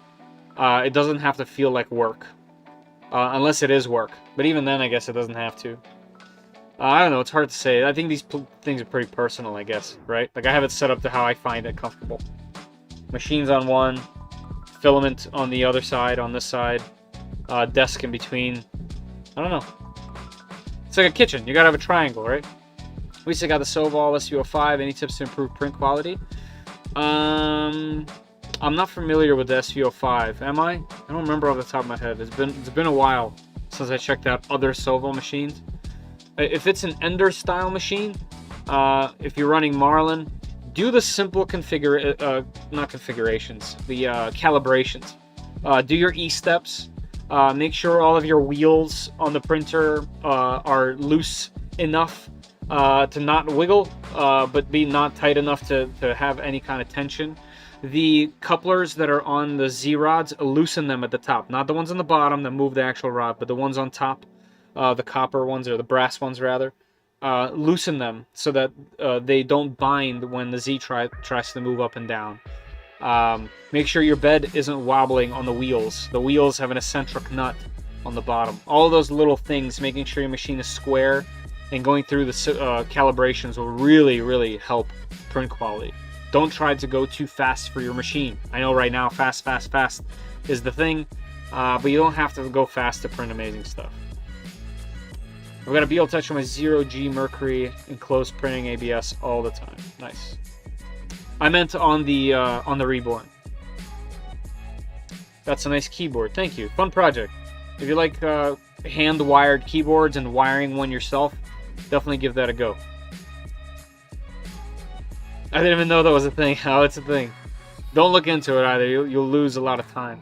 It doesn't have to feel like work, unless it is work. But even then, I guess it doesn't have to. I don't know. It's hard to say. I think these things are pretty personal, I guess, right? Like I have it set up to how I find it comfortable. Machines on one. Filament on the other side, on this side, desk in between. I don't know. It's like a kitchen. You gotta have a triangle, right? We still got the SOVOL SV05. Any tips to improve print quality? I'm not familiar with the SV05. Am I? I don't remember off the top of my head. It's been a while since I checked out other SOVOL machines. If it's an Ender style machine, if you're running Marlin, do the simple calibrations. Do your E-steps. Make sure all of your wheels on the printer are loose enough to not wiggle, but be not tight enough to have any kind of tension. The couplers that are on the Z-rods, loosen them at the top. Not the ones on the bottom that move the actual rod, but the ones on top, the copper ones, or the brass ones rather. Loosen them so that they don't bind when the Z tries to move up and down. Make sure your bed isn't wobbling on the wheels. The wheels have an eccentric nut on the bottom. All of those little things, making sure your machine is square and going through the calibrations will really, really help print quality. Don't try to go too fast for your machine. I know right now fast is the thing, but you don't have to go fast to print amazing stuff. I've got a BL Touch on my 0G Mercury enclosed printing ABS all the time. Nice. I meant on the Reborn. That's a nice keyboard. Thank you. Fun project. If you like hand-wired keyboards and wiring one yourself, definitely give that a go. I didn't even know that was a thing. Oh, it's a thing. Don't look into it either. You'll lose a lot of time.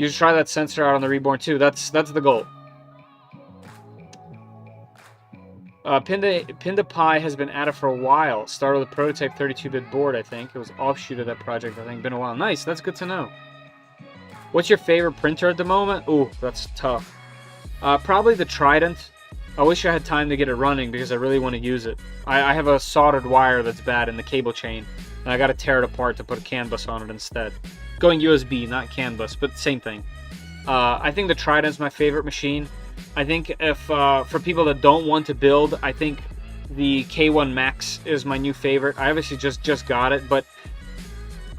You should try that sensor out on the Reborn too. That's the goal. Pinda Pi has been at it for a while. Started with a prototype 32-bit board, I think. It was offshoot of that project, I think. Been a while. Nice, that's good to know. What's your favorite printer at the moment? Ooh, that's tough. Probably the Trident. I wish I had time to get it running because I really want to use it. I have a soldered wire that's bad in the cable chain, and I got to tear it apart to put a CAN bus on it instead. Going USB, not CAN bus, but same thing. I think the Trident's my favorite machine. I think if for people that don't want to build, I think the K1 Max is my new favorite. I obviously just got it, but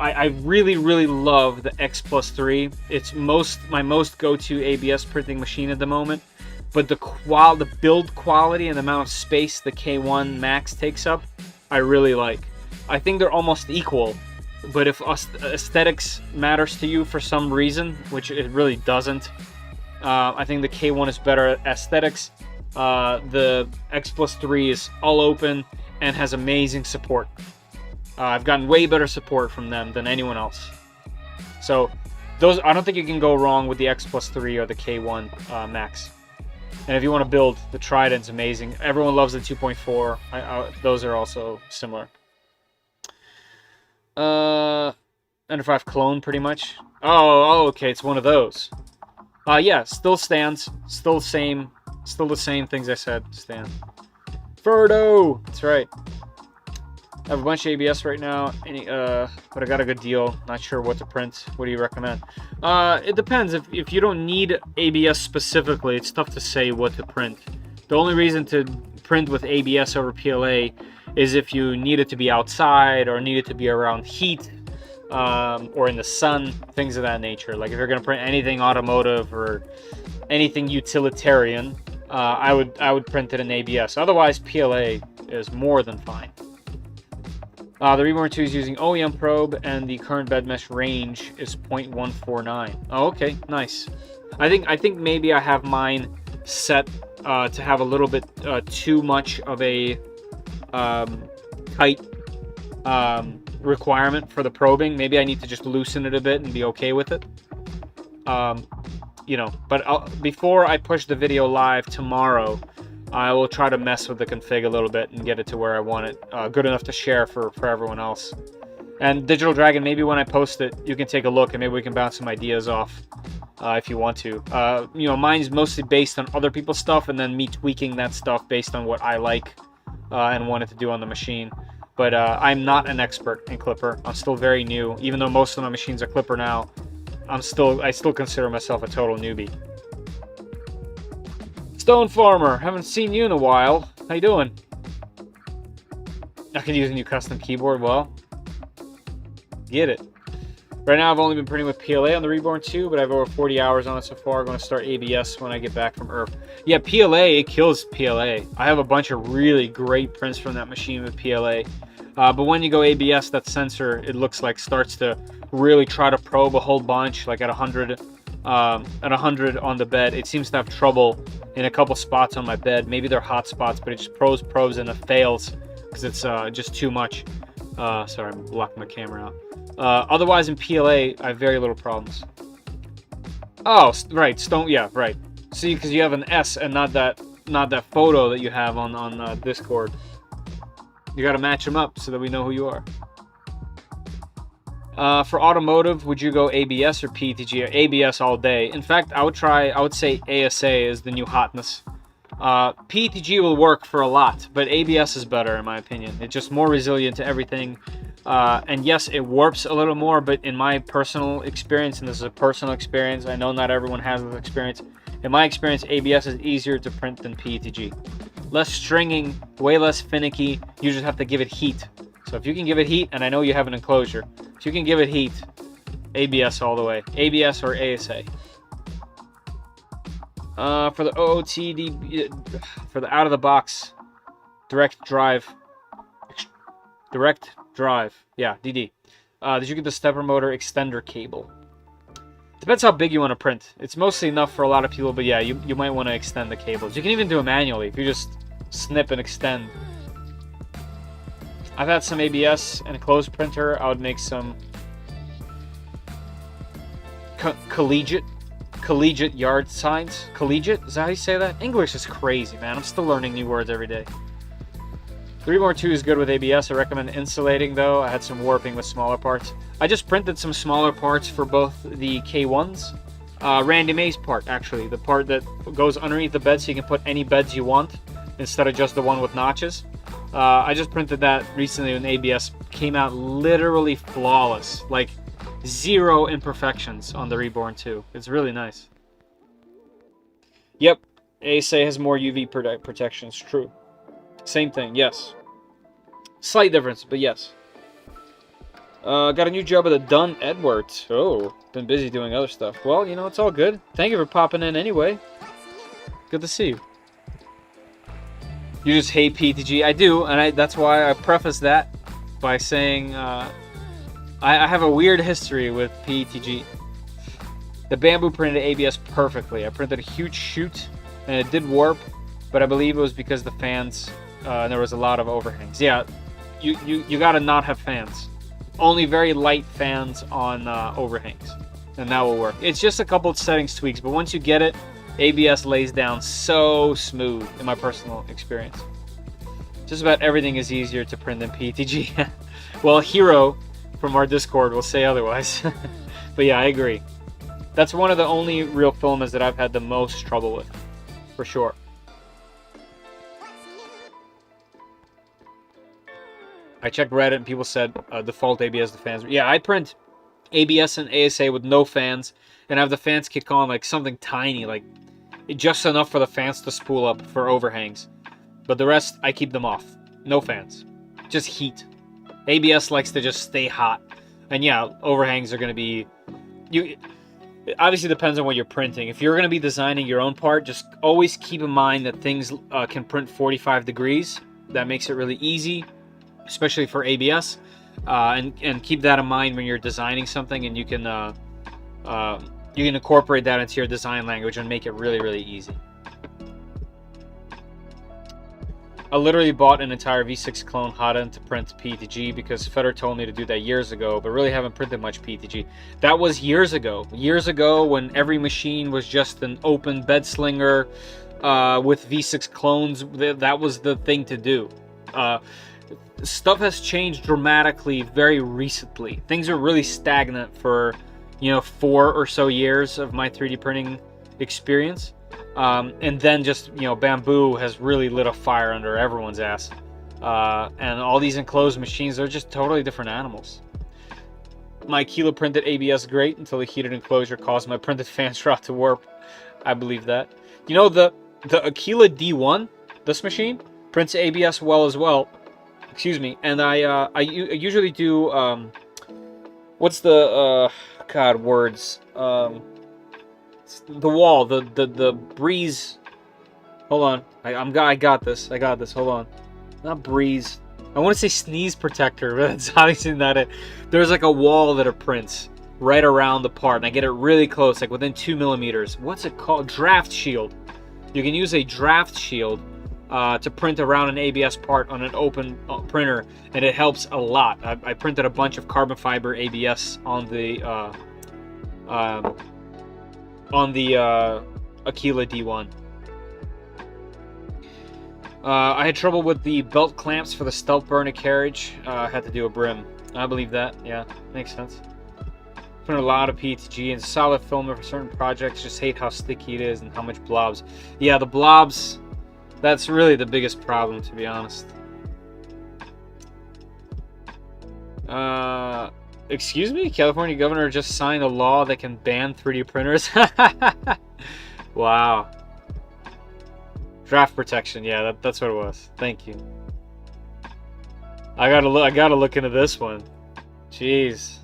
I really love the X Plus 3. It's my most go-to ABS printing machine at the moment. But the build quality and the amount of space the K1 Max takes up, I really like. I think they're almost equal. But if aesthetics matters to you for some reason, which it really doesn't, I think the K1 is better at aesthetics. The X Plus 3 is all open and has amazing support. I've gotten way better support from them than anyone else. So I don't think you can go wrong with the X Plus 3 or the K1 Max. And if you want to build, the Trident's amazing. Everyone loves the 2.4. Those are also similar. Under 5 clone, pretty much. Oh, okay, it's one of those. Yeah, still stands. Still the same things I said stand. Hodo! That's right. I have a bunch of ABS right now, but I got a good deal. Not sure what to print. What do you recommend? It depends. If you don't need ABS specifically, it's tough to say what to print. The only reason to print with ABS over PLA is if you need it to be outside or need it to be around heat or in the sun, things of that nature. Like if you're going to print anything automotive or anything utilitarian, I would print it in ABS. Otherwise, PLA is more than fine. The Reborn 2 is using OEM probe, and the current bed mesh range is 0.149. Oh, okay, nice. I think maybe I have mine set to have a little bit too much of a tight requirement for the probing. Maybe I need to just loosen it a bit and be okay with it. You know, but before I push the video live tomorrow, I will try to mess with the config a little bit and get it to where I want it, good enough to share for everyone else. And Digital Dragon, maybe when I post it, you can take a look and maybe we can bounce some ideas off if you want to. You know, mine's mostly based on other people's stuff and then me tweaking that stuff based on what I like and wanted to do on the machine. But I'm not an expert in Clipper. I'm still very new. Even though most of my machines are Clipper now, I still consider myself a total newbie. Stone Farmer, haven't seen you in a while. How you doing? I could use a new custom keyboard. Well, get it. Right now I've only been printing with PLA on the Reborn 2, but I have over 40 hours on it so far. I'm going to start ABS when I get back from ERF. Yeah, PLA, it kills PLA. I have a bunch of really great prints from that machine with PLA. But when you go ABS, that sensor, it looks like starts to really try to probe a whole bunch, like at 100 on the bed. It seems to have trouble in a couple spots on my bed. Maybe they're hot spots, but it just probes and it fails because it's just too much. Sorry, I'm blocking my camera out. Otherwise in PLA, I have very little problems. Oh, right, Stone, yeah, right. See, because you have an S and not that photo that you have on Discord. You got to match them up so that we know who you are. For automotive, would you go ABS or PETG? ABS all day. In fact, I would say ASA is the new hotness. PETG will work for a lot, but ABS is better in my opinion. It's just more resilient to everything. And yes, it warps a little more, but in my personal experience, and this is a personal experience, I know not everyone has this experience. In my experience, ABS is easier to print than PETG. Less stringing, way less finicky. You just have to give it heat. So if you can give it heat, and I know you have an enclosure, if you can give it heat, ABS all the way. ABS or ASA. For the OOTD, for the out-of-the-box direct drive, yeah, DD. Did you get the stepper motor extender cable? Depends how big you want to print. It's mostly enough for a lot of people, but yeah, you might want to extend the cables. You can even do it manually if you just snip and extend. I've had some ABS and a closed printer. I would make some collegiate yard signs. Collegiate? Is that how you say that? English is crazy, man. I'm still learning new words every day. The Reborn 2 is good with ABS. I recommend insulating, though. I had some warping with smaller parts. I just printed some smaller parts for both the K1s. Randy May's part, actually. The part that goes underneath the bed so you can put any beds you want instead of just the one with notches. I just printed that recently when ABS came out literally flawless. Like, 0 imperfections on the Reborn 2. It's really nice. Yep, ASA has more UV protection. It's true. Same thing, yes. Slight difference, but yes. Got a new job at the Dunn Edwards. Oh, been busy doing other stuff. Well, you know, it's all good. Thank you for popping in anyway. Good to see you. You just hate PETG. I do, and that's why I preface that by saying I have a weird history with PETG. The Bamboo printed ABS perfectly. I printed a huge chute, and it did warp, but I believe it was because the fans, there was a lot of overhangs. Yeah, you gotta not have fans. Only very light fans on overhangs, and that will work. It's just a couple of settings tweaks, but once you get it, ABS lays down so smooth, in my personal experience. Just about everything is easier to print than PETG. Well, Hero from our Discord will say otherwise. But yeah, I agree. That's one of the only real filaments that I've had the most trouble with, for sure. I checked Reddit and people said default ABS the fans. Yeah, I print ABS and ASA with no fans and have the fans kick on like something tiny, like just enough for the fans to spool up for overhangs. But the rest, I keep them off. No fans. Just heat. ABS likes to just stay hot. And yeah, overhangs are going to be... It obviously depends on what you're printing. If you're going to be designing your own part, just always keep in mind that things can print 45 degrees. That makes it really easy, especially for ABS. And keep that in mind when you're designing something, and you can incorporate that into your design language and make it really, really easy. I literally bought an entire V6 clone Hodo to print PETG because Feder told me to do that years ago, but really haven't printed much PETG. That was years ago. Years ago when every machine was just an open bed slinger with V6 clones. That was the thing to do. Stuff has changed dramatically very recently. Things are really stagnant for, 4 or so years of my 3D printing experience. And then just, Bamboo has really lit a fire under everyone's ass. And all these enclosed machines, they're just totally different animals. My Aquila printed ABS great until the heated enclosure caused my printed fans rod to warp. I believe that. The Aquila D1, this machine, prints ABS well as well. Excuse me. And I usually do, what's the, words, the wall, the breeze. Hold on, I got this. Hold on, not breeze. I want to say sneeze protector, but it's obviously not it. There's like a wall that it prints right around the part, and I get it really close, like within 2 millimeters. What's it called? Draft shield. You can use a draft shield to print around an ABS part on an open printer, and it helps a lot. I printed a bunch of carbon fiber ABS on the Aquila D1. I had trouble with the belt clamps for the stealth burner carriage. I had to do a brim. I believe that. Yeah, makes sense. Put a lot of PETG and solid filament for certain projects. Just hate how sticky it is and how much blobs. Yeah, the blobs, that's really the biggest problem, to be honest. Excuse me? California governor just signed a law that can ban 3D printers? Wow. Draft protection. Yeah, that's what it was. Thank you. I gotta look into this one. Jeez.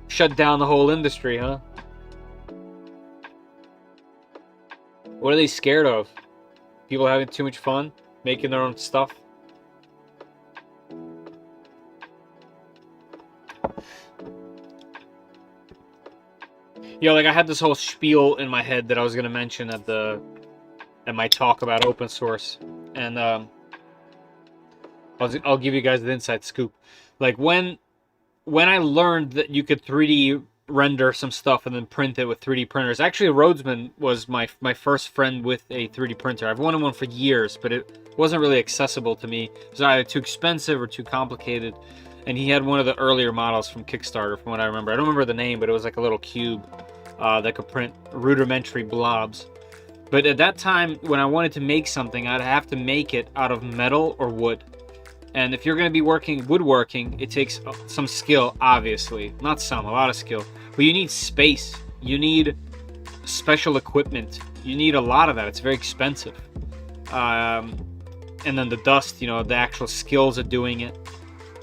Shut down the whole industry, huh? What are they scared of? People having too much fun? Making their own stuff? Like I had this whole spiel in my head that I was gonna mention at my talk about open source, and I'll give you guys the inside scoop. Like when I learned that you could 3D render some stuff and then print it with 3D printers. Actually, Rhodesman was my first friend with a 3D printer. I've wanted one for years, but it wasn't really accessible to me. It was either too expensive or too complicated. And he had one of the earlier models from Kickstarter, from what I remember. I don't remember the name, but it was like a little cube that could print rudimentary blobs. But at that time, when I wanted to make something, I'd have to make it out of metal or wood. And if you're going to be working woodworking, it takes some skill, obviously. Not some, a lot of skill. But you need space. You need special equipment. You need a lot of that. It's very expensive. And then the dust, you know, the actual skills of doing it.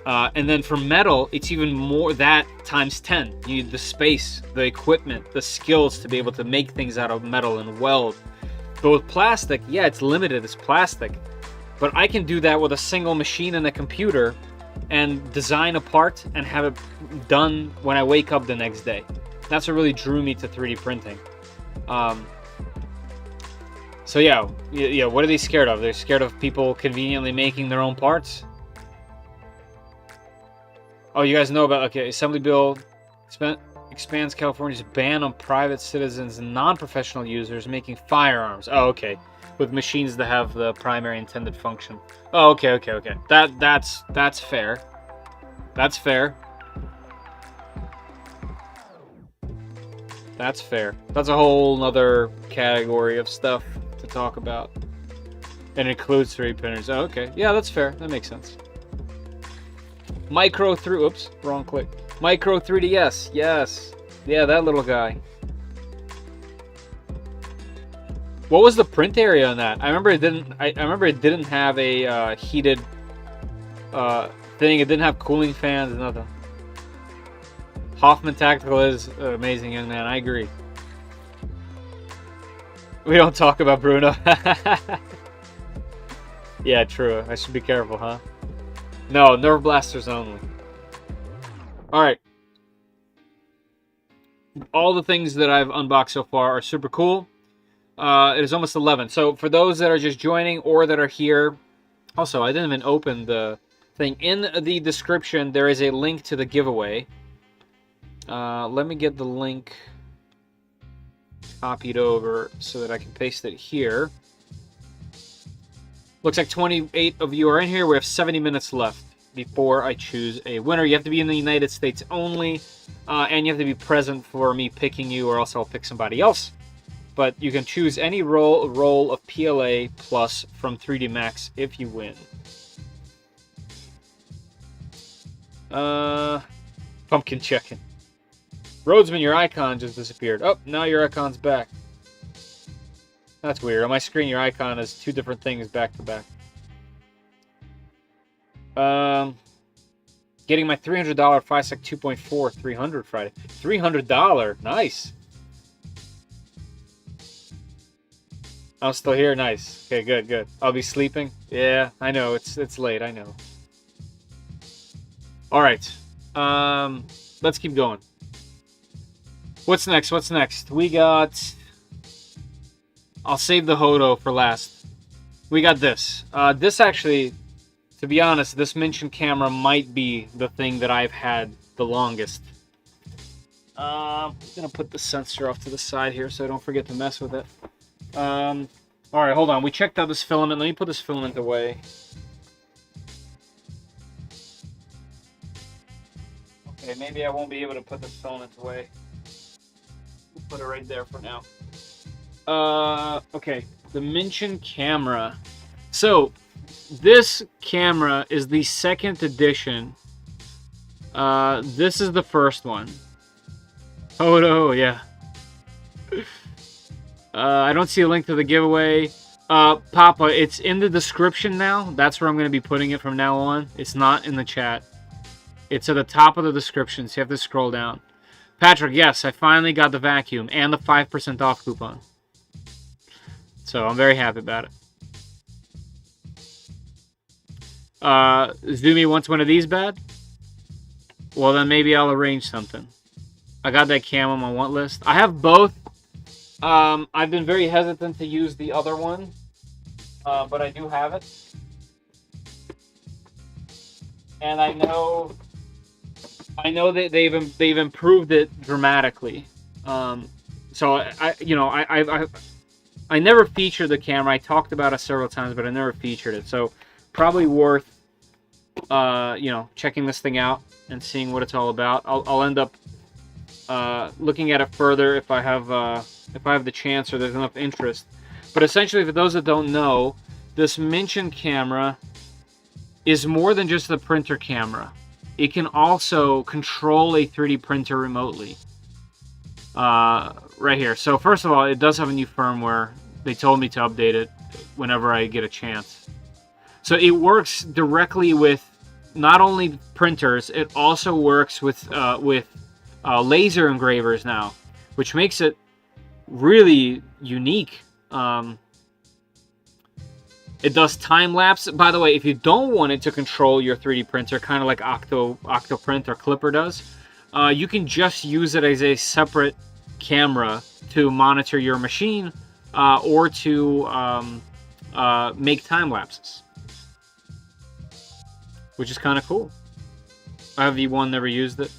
And then for metal, it's even more, that times 10. You need the space, the equipment, the skills to be able to make things out of metal and weld. But with plastic, yeah, it's limited. It's plastic. But I can do that with a single machine and a computer and design a part and have it done when I wake up the next day. That's what really drew me to 3D printing. So yeah, what are they scared of? They're scared of people conveniently making their own parts? Oh, you guys know about, okay, Assembly Bill expands California's ban on private citizens and non-professional users making firearms. Oh, okay. With machines that have the primary intended function. Oh, okay. That's fair. That's fair. That's fair. That's a whole nother category of stuff to talk about. And it includes 3D printers. Oh, okay. Yeah, that's fair. That makes sense. Oops, wrong click. Micro 3DS. Yes. Yeah, that little guy. What was the print area on that? I remember it didn't. I remember it didn't have a heated thing. It didn't have cooling fans. Nothing. Hoffman Tactical is an amazing young man. I agree. We don't talk about Bruno. Yeah, true. I should be careful, huh? No, Nerve Blasters only. All right. All the things that I've unboxed so far are super cool. It is almost 11. So for those that are just joining or that are here, also, I didn't even open the thing. In the description, there is a link to the giveaway. Let me get the link copied over so that I can paste it here. Looks like 28 of you are in here. We have 70 minutes left before I choose a winner. You have to be in the United States only, and you have to be present for me picking you, or else I'll pick somebody else. But you can choose any roll of PLA Plus from 3D Max if you win. Pumpkin chicken. Rhodesman, your icon just disappeared. Oh, now your icon's back. That's weird. On my screen, your icon is two different things back to back. Getting my $300 FISEC 2.4 300 Friday. $300. Nice. I'm still here. Nice. Okay, good. I'll be sleeping. Yeah, I know. It's late. I know. All right. Let's keep going. What's next? We got... I'll save the Hodo for last. We got this. This actually, to be honest, this Mintion camera might be the thing that I've had the longest. I'm going to put the sensor off to the side here so I don't forget to mess with it. Alright, hold on. We checked out this filament. Let me put this filament away. Okay, maybe I won't be able to put this filament away. We'll put it right there for now. Okay, the Mintion camera. So, this camera is the second edition. This is the first one. Hodo, yeah. I don't see a link to the giveaway. Papa, it's in the description now. That's where I'm going to be putting it from now on. It's not in the chat. It's at the top of the description, so you have to scroll down. Patrick, yes, I finally got the vacuum and the 5% off coupon. So I'm very happy about it. Zoomy wants one of these bad? Well, then maybe I'll arrange something. I got that cam on my want list. I have both. I've been very hesitant to use the other one, but I do have it. And I know I know that they've improved it dramatically. So I never featured the camera. I talked about it several times, but I never featured it. So probably worth checking this thing out and seeing what it's all about. I'll end up looking at it further if I have the chance or there's enough interest. But essentially, for those that don't know, this Mintion camera is more than just a printer camera. It can also control a 3D printer remotely. Right here. So first of all, it does have a new firmware. They told me to update it whenever I get a chance. So it works directly with not only printers, it also works with laser engravers now, which makes it really unique. It does time lapse. By the way, if you don't want it to control your 3D printer, kind of like Octoprint or Clipper does, you can just use it as a separate camera to monitor your machine or to make time lapses, which is kind of cool. I have V1, never used it.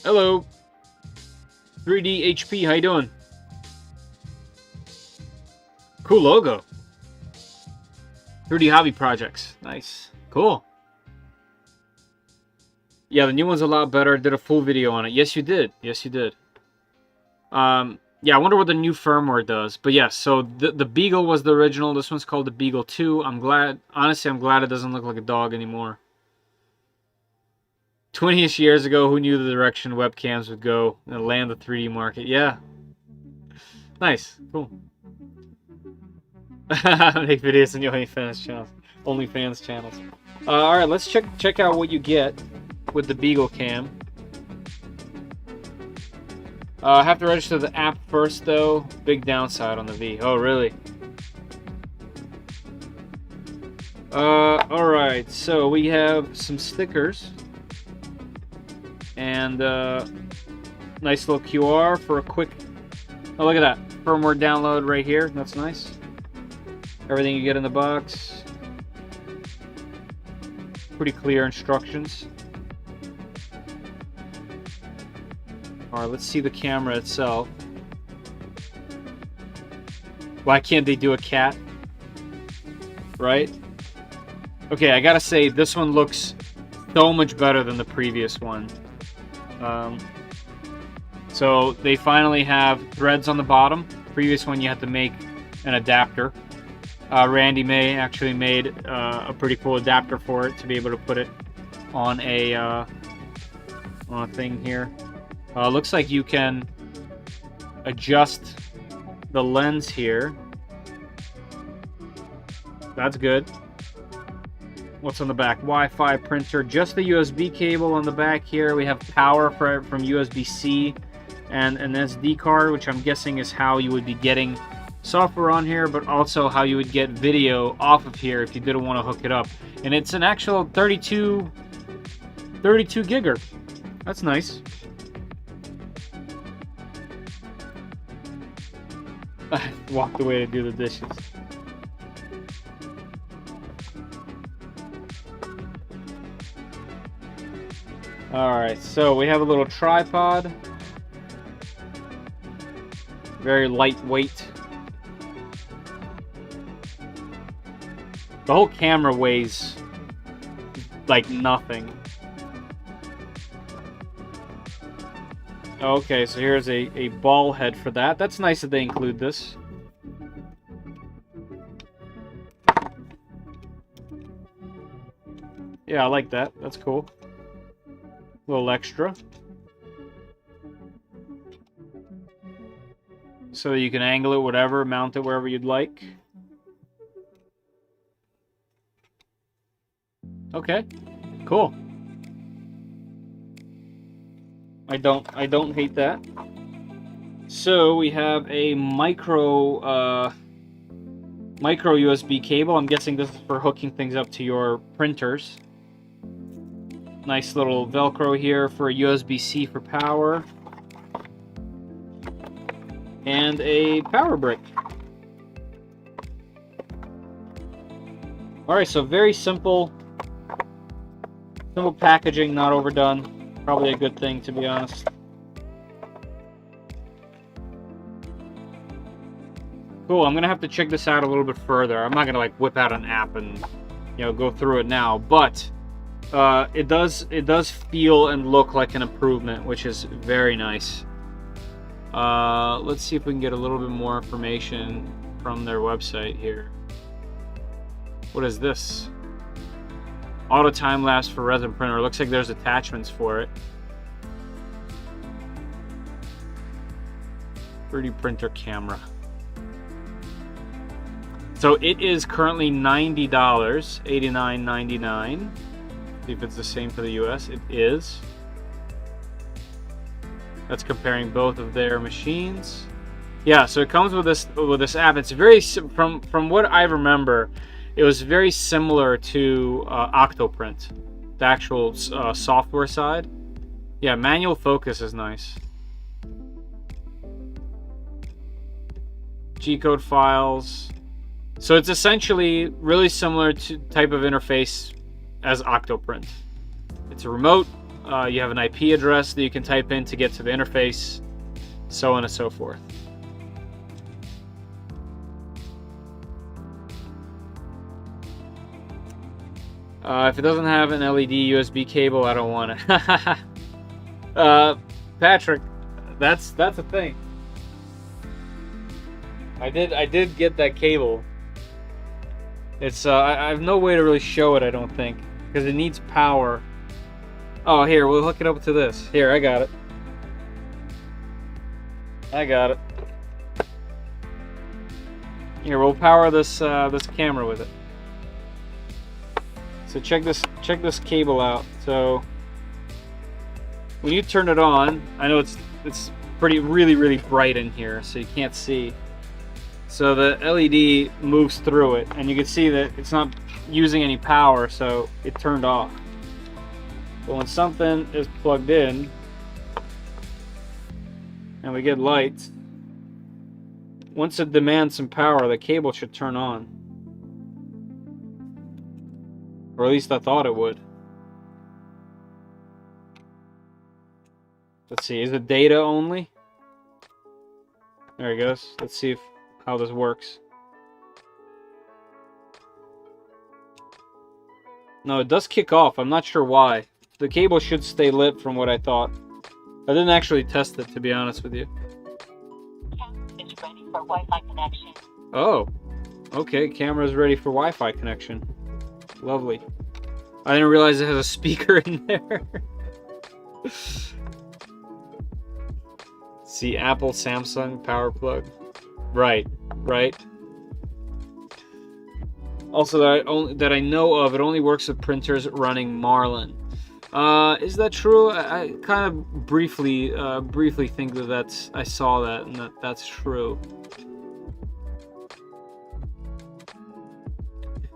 Hello, 3D HP, how you doing? Cool logo. 3D hobby projects, nice, cool. Yeah, the new one's a lot better. Did a full video on it. Yes, you did. Yes, you did. Yeah, I wonder what the new firmware does. But yes, so the Beagle was the original. This one's called the Beagle 2. Honestly, I'm glad it doesn't look like a dog anymore. 20-ish years ago, who knew the direction webcams would go and land the 3D market? Yeah. Nice. Cool. Make videos on your OnlyFans channels. Alright, let's check out what you get with the Beagle Cam. I have to register the app first, though. Big downside on the V. Oh, really? Alright, so we have some stickers. And nice little QR for a quick... Oh, look at that. Firmware download right here. That's nice. Everything you get in the box. Pretty clear instructions. Alright, let's see the camera itself. Why can't they do a cat? Right? Okay, I gotta say, this one looks so much better than the previous one. So they finally have threads on the bottom. Previous one you had to make an adapter. Randy May actually made a pretty cool adapter for it to be able to put it on a thing here. Looks like you can adjust the lens here. That's good. What's on the back? Wi-Fi printer. Just the USB cable on the back here. We have power from USB-C and an SD card, which I'm guessing is how you would be getting software on here, but also how you would get video off of here if you didn't want to hook it up. And it's an actual 32 gigger. That's nice. I walked away to do the dishes. Alright, so we have a little tripod. Very lightweight. The whole camera weighs like nothing. Okay, so here's a ball head for that. That's nice that they include this. Yeah, I like that. That's cool. A little extra. So you can angle it, whatever, mount it wherever you'd like. Okay, cool. I don't hate that. So we have a micro USB cable. I'm guessing this is for hooking things up to your printers. Nice little Velcro here for a USB-C for power. And a power brick. Alright, so very simple Simple packaging, not overdone. Probably a good thing, to be honest. Cool, I'm gonna have to check this out a little bit further. I'm not gonna like whip out an app and, you know, go through it now, but it does feel and look like an improvement, which is very nice. Let's see if we can get a little bit more information from their website here. What is this? Auto time lapse for resin printer. Looks like there's attachments for it. 3D printer camera. So it is currently $90, $89.99. See if it's the same for the US. It is. That's comparing both of their machines. Yeah, so it comes with this app. It's very from what I remember, it was very similar to Octoprint, the actual software side. Yeah, manual focus is nice. G-code files. So it's essentially really similar to type of interface as Octoprint. It's a remote. You have an IP address that you can type in to get to the interface, so on and so forth. If it doesn't have an LED USB cable, I don't want it. Patrick, that's a thing. I did get that cable. It's I have no way to really show it, I don't think, because it needs power. Oh, here, we'll hook it up to this. Here, I got it. I got it. Here, we'll power this this camera with it. So check this cable out. So when you turn it on, I know it's really bright in here, so you can't see. So the LED moves through it, and you can see that it's not using any power, so it turned off. But when something is plugged in and we get light, once it demands some power, the cable should turn on. Or at least I thought it would. Let's see, is it data only? There it goes. Let's see how this works. No, it does kick off. I'm not sure why. The cable should stay lit from what I thought. I didn't actually test it, to be honest with you. It's ready for Wi-Fi connection. Oh, okay. Camera's ready for Wi-Fi connection. Lovely. I didn't realize it has a speaker in there. See, Apple, Samsung, power plug. Right. Also, that I know of, it only works with printers running Marlin. Is that true? I kind of briefly think that I saw that and that's true.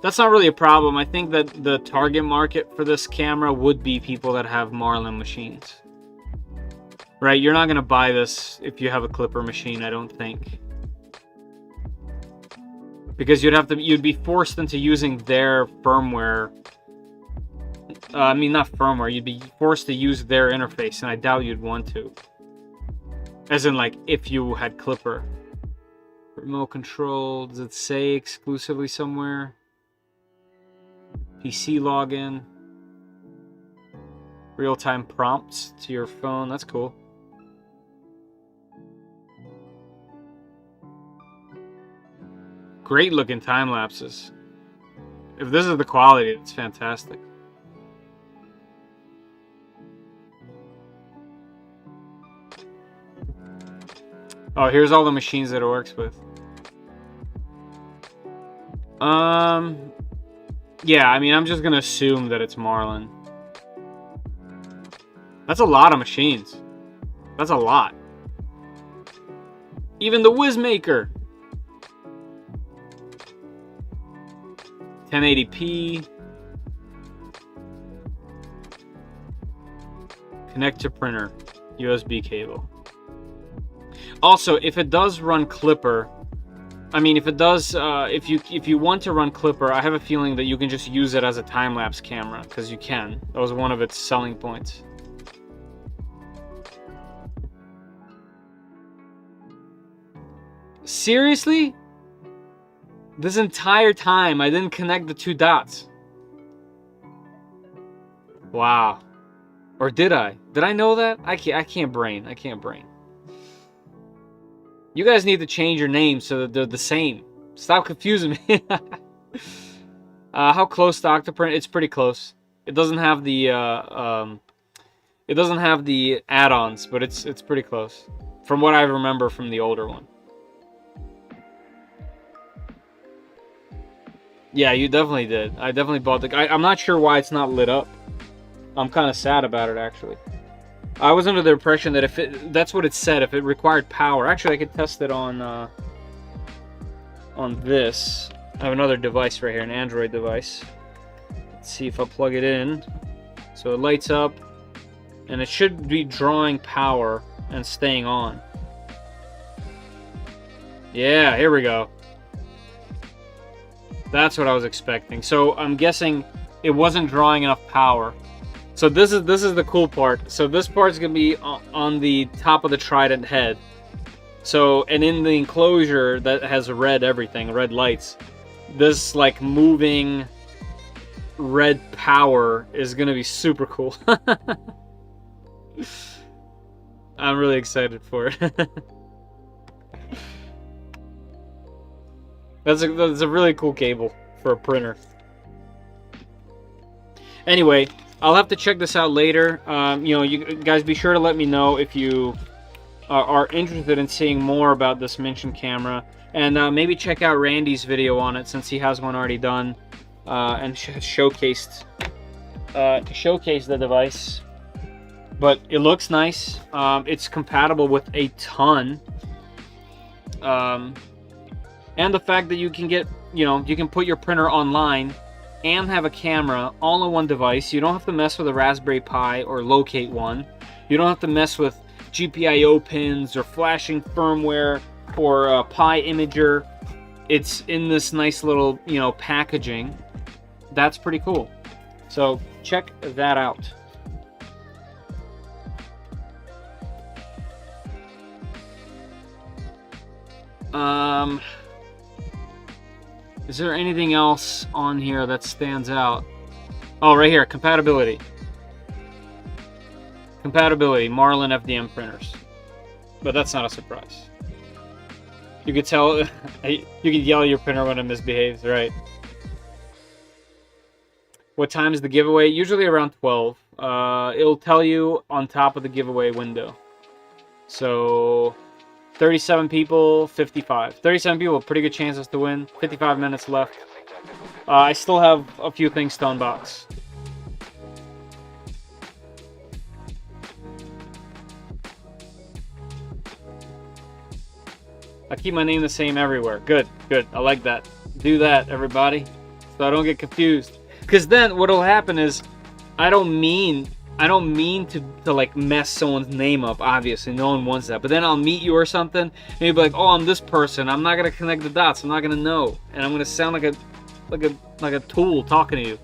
That's not really a problem. I think that the target market for this camera would be people that have Marlin machines. Right? You're not going to buy this if you have a Clipper machine, I don't think. Because you'd be forced into using their firmware. I mean, not firmware. You'd be forced to use their interface, and I doubt you'd want to. As in, like, if you had Clipper. Remote control. Does it say exclusively somewhere? PC login. Real-time prompts to your phone. That's cool. Great looking time lapses. If this is the quality, it's fantastic. Oh, here's all the machines that it works with. Yeah, I mean, I'm just gonna assume that it's Marlin. That's a lot of machines. That's a lot. Even the Whizmaker. 1080p. Connect to printer. USB cable. Also, if it does run Clipper, I mean, if it does, if you want to run Clipper, I have a feeling that you can just use it as a time-lapse camera, because you can. That was one of its selling points. Seriously? This entire time, I didn't connect the 2 dots. Wow. Or did I? Did I know that? I can't brain. I can't brain. You guys need to change your names so that they're the same. Stop confusing me. How close to Octoprint? It's pretty close. It doesn't have the add-ons, but it's pretty close. From what I remember from the older one. Yeah, you definitely did. I definitely bought the... I'm not sure why it's not lit up. I'm kind of sad about it, actually. I was under the impression that if it... That's what it said, if it required power. Actually, I could test it on this. I have another device right here, an Android device. Let's see if I plug it in. So it lights up, and it should be drawing power and staying on. Yeah, here we go. That's what I was expecting. So I'm guessing it wasn't drawing enough power. So this is the cool part. So this part's gonna be on the top of the Trident head. So, and in the enclosure that has red everything, red lights, this like moving red power is gonna be super cool. I'm really excited for it. That's a really cool cable for a printer. Anyway, I'll have to check this out later. You know, you guys be sure to let me know if you are interested in seeing more about this Mintion camera, and maybe check out Randy's video on it since he has one already done and showcased the device. But it looks nice. It's compatible with a ton. And the fact that you can get, you know, you can put your printer online and have a camera all in one device. You don't have to mess with a Raspberry Pi or locate one. You don't have to mess with GPIO pins or flashing firmware or a Pi imager. It's in this nice little, you know, packaging. That's pretty cool. So check that out. Is there anything else on here that stands out? Oh, right here, compatibility. Compatibility, Marlin FDM printers. But that's not a surprise. You could tell, you could yell at your printer when it misbehaves, right? What time is the giveaway? Usually around 12. It'll tell you on top of the giveaway window. So 37 people, 55. 37 people, pretty good chances to win. 55 minutes left. I still have a few things to unbox. I keep my name the same everywhere. Good, good. I like that. Do that, everybody, so I don't get confused. Because then what'll happen is, I don't mean to like mess someone's name up. Obviously, no one wants that. But then I'll meet you or something, and you'll be like, "Oh, I'm this person." I'm not gonna connect the dots. I'm not gonna know, and I'm gonna sound like a tool talking to you.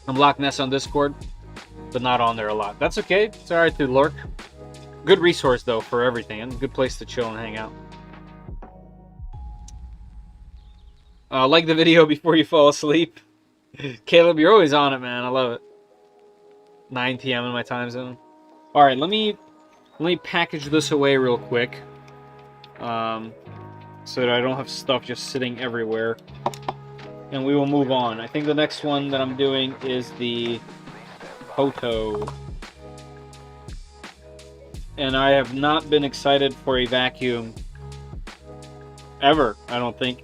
I'm Loch Ness on Discord, but not on there a lot. That's okay. It's all right to lurk. Good resource though for everything, and a good place to chill and hang out. Like the video before you fall asleep. Caleb, you're always on it, man. I love it. 9 p.m. in my time zone. All right, let me package this away real quick, so that I don't have stuff just sitting everywhere, and we will move on. I think the next one that I'm doing is the Hodo, and I have not been excited for a vacuum ever, I don't think.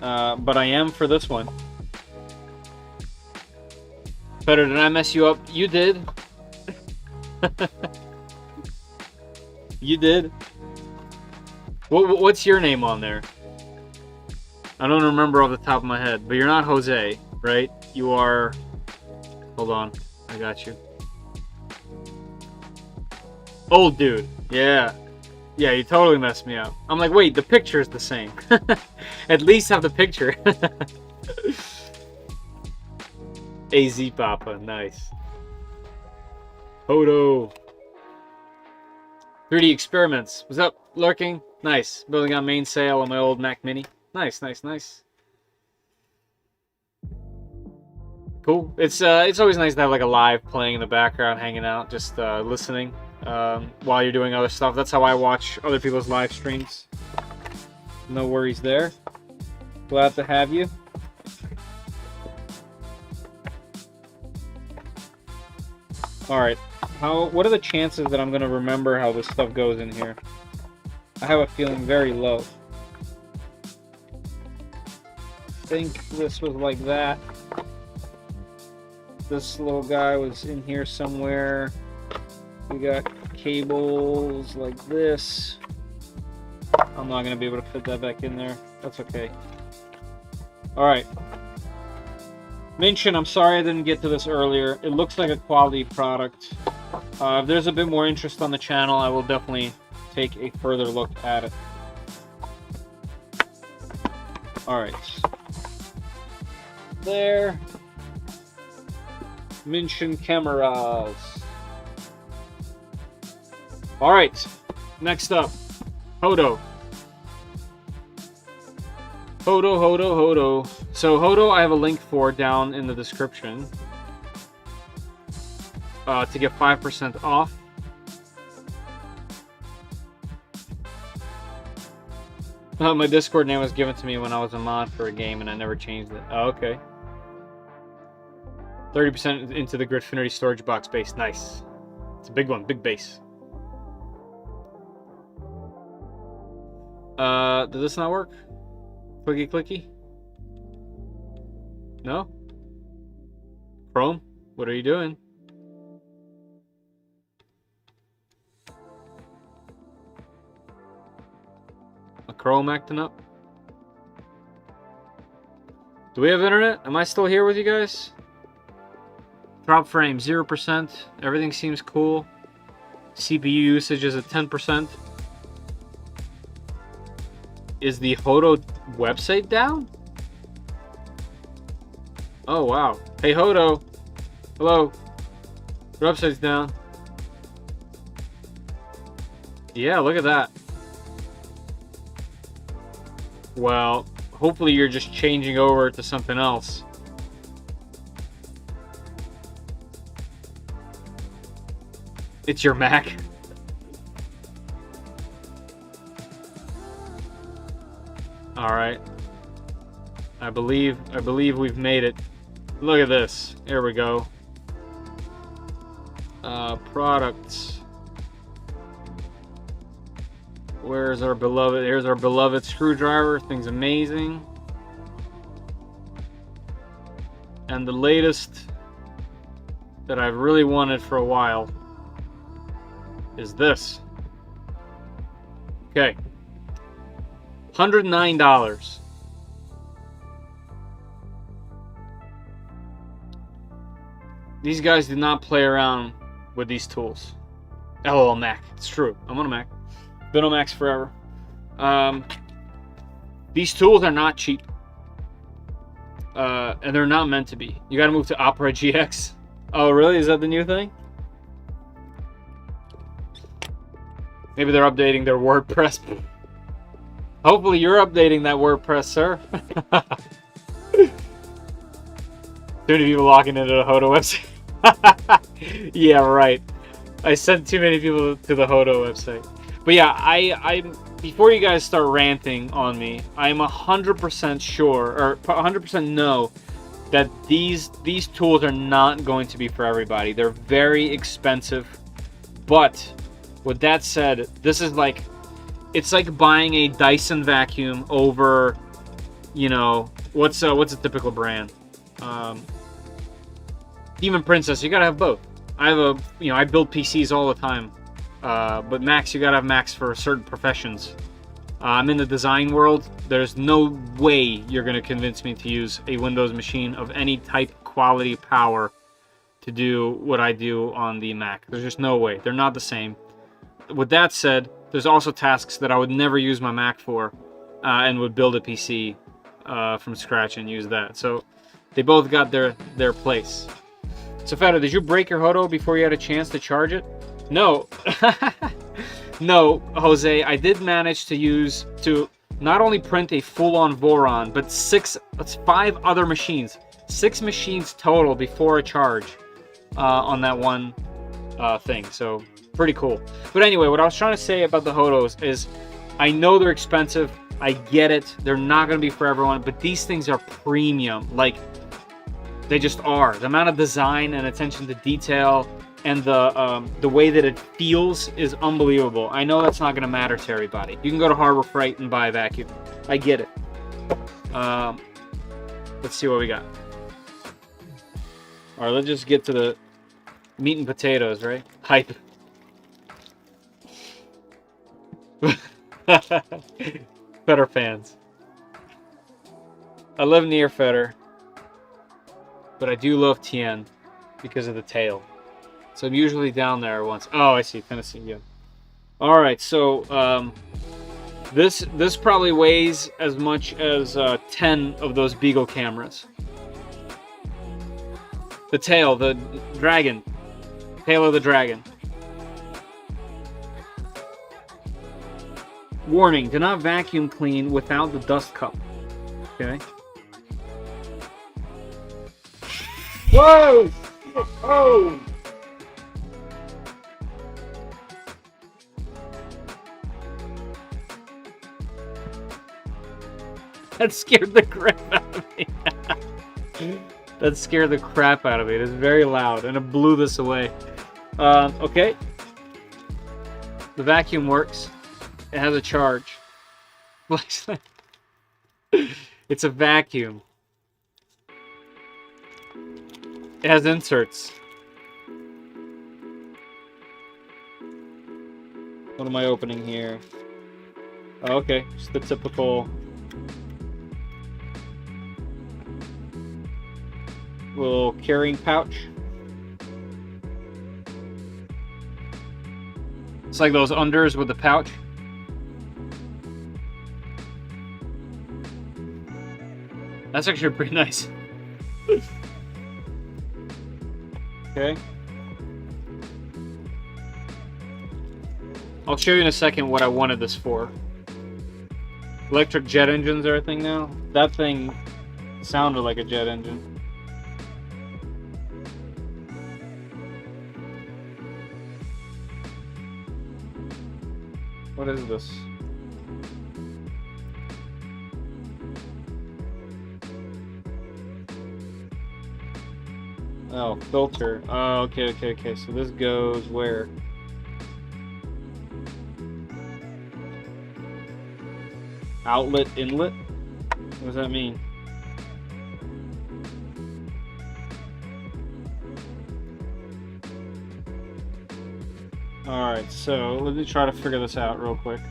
But I am for this one. Better, did I mess you up? You did. You did. What's your name on there? I don't remember off the top of my head, but you're not Jose, right? You are... Hold on, I got you. Old dude. Yeah. Yeah, you totally messed me up. I'm like, wait, the picture is the same. At least have the picture. AZ Papa, nice. Hodo. 3D Experiments. What's up, lurking? Nice. Building on main sale on my old Mac Mini. Nice, nice, nice. Cool. It's always nice to have like a live playing in the background, hanging out, just listening while you're doing other stuff. That's how I watch other people's live streams. No worries there. Glad to have you. All right. What are the chances that I'm gonna remember how this stuff goes in here? I have a feeling very low. I think this was like that. This little guy was in here somewhere. We got cables like this. I'm not gonna be able to fit that back in there. That's okay. All right. Mintion, I'm sorry I didn't get to this earlier. It looks like a quality product. If there's a bit more interest on the channel, I will definitely take a further look at it. All right. There. Mintion cameras. All right. Next up, Hodo. Hodo. So Hodo, I have a link for down in the description to get 5% off. My Discord name was given to me when I was a mod for a game, and I never changed it. Oh, okay. 30% into the Gridfinity storage box base. Nice. It's a big one, big base. Did this not work? Clicky. No? Chrome? What are you doing? A Chrome acting up? Do we have internet? Am I still here with you guys? Drop frame 0%. Everything seems cool. CPU usage is at 10%. Is the Hodo website down? Oh wow. Hey Hodo. Hello. Your website's down. Yeah, look at that. Well, hopefully you're just changing over to something else. It's your Mac. All right. I believe we've made it. Look at this. Here we go. Products. Where's our beloved? Here's our beloved screwdriver. Thing's amazing. And the latest that I've really wanted for a while is this. Okay. $109. These guys do not play around with these tools. LOL Mac. It's true. I'm on a Mac. Been on Macs forever. These tools are not cheap. And they're not meant to be. You gotta move to Opera GX. Oh, really? Is that the new thing? Maybe they're updating their WordPress. Hopefully you're updating that WordPress, sir. Too many people logging into the Hodo website. Yeah, right. I sent too many people to the Hodo website. But yeah, I before you guys start ranting on me, I'm 100% sure, or 100% know, that these tools are not going to be for everybody. They're very expensive. But with that said, this is like, it's like buying a Dyson vacuum over, you know, what's a typical brand? Demon Princess. You gotta have both. I build PCs all the time, but Macs, you gotta have Macs for certain professions. I'm in the design world. There's no way you're gonna convince me to use a Windows machine of any type, quality, power to do what I do on the Mac. There's just no way. They're not the same. with that said, there's also tasks that I would never use my Mac for, and would build a PC from scratch and use that. So they both got their place. So Feta, did you break your Hodo before you had a chance to charge it? No. No, Jose, I did manage to not only print a full-on Voron, but 5 other machines. 6 machines total before a charge on that one thing. So pretty cool. But anyway, what I was trying to say about the Hodos is I know they're expensive. I get it. They're not going to be for everyone, but these things are premium. Like, they just are. The amount of design and attention to detail and the way that it feels is unbelievable. I know that's not going to matter to everybody. You can go to Harbor Freight and buy a vacuum. I get it. Let's see what we got. All right, let's just get to the meat and potatoes, right? Hype. Fetter fans. I live near Fetter, but I do love Tien because of the tail. So I'm usually down there once. Oh, I see, Tennessee. Yeah. All right, so this probably weighs as much as 10 of those Beagle cameras. The tail, the dragon, tail of the dragon. Warning: do not vacuum clean without the dust cup. Okay. Whoa! Oh! That scared the crap out of me. That scared the crap out of me. It is very loud, and it blew this away. Okay. The vacuum works. It has a charge. It's a vacuum. It has inserts. What am I opening here? Oh, okay, just the typical little carrying pouch. It's like those unders with the pouch. That's actually pretty nice. Okay. I'll show you in a second what I wanted this for. Electric jet engines are a thing now. That thing sounded like a jet engine. What is this? Oh, filter. Oh, okay. So this goes where? Outlet, inlet? What does that mean? Alright, so let me try to figure this out real quick.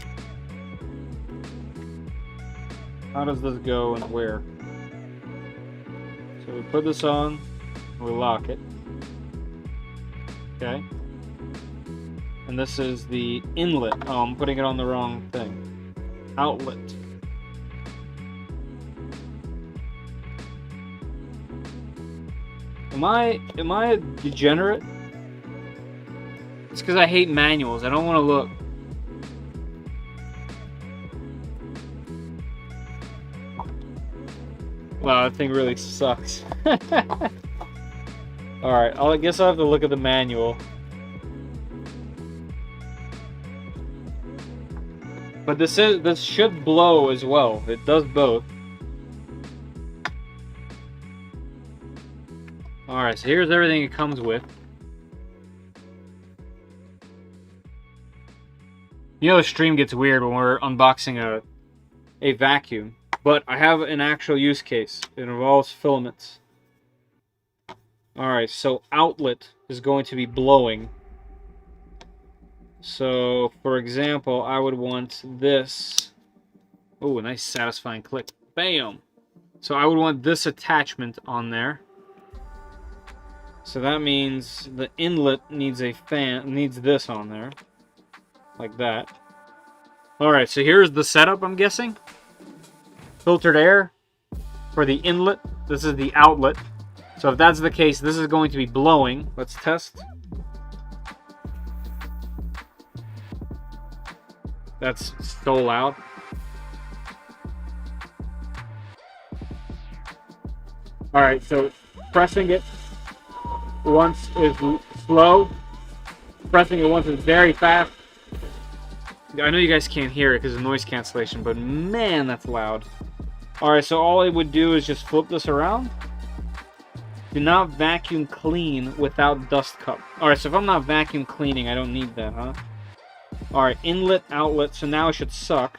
How does this go and where? So we put this on, we lock it. Okay. And this is the inlet. Oh, I'm putting it on the wrong thing. Outlet. Am I a degenerate? It's because I hate manuals. I don't want to look. Wow, that thing really sucks. Alright, I guess I'll have to look at the manual. But this should blow as well. It does both. Alright, so here's everything it comes with. You know the stream gets weird when we're unboxing a vacuum, but I have an actual use case. It involves filaments. Alright, so outlet is going to be blowing. So, for example, I would want this. Oh, a nice satisfying click. Bam! So I would want this attachment on there. So that means the inlet needs a fan, needs this on there. like that. All right, so here's the setup, I'm guessing. Filtered air for the inlet. This is the outlet. So if that's the case, this is going to be blowing. Let's test. That's so loud. All right, so pressing it once is slow. Pressing it once is very fast. I know you guys can't hear it because of noise cancellation, but man, that's loud. All right, so all I would do is just flip this around. Do not vacuum clean without dust cup. All right, so if I'm not vacuum cleaning, I don't need that, huh? All right, inlet, outlet, so now it should suck.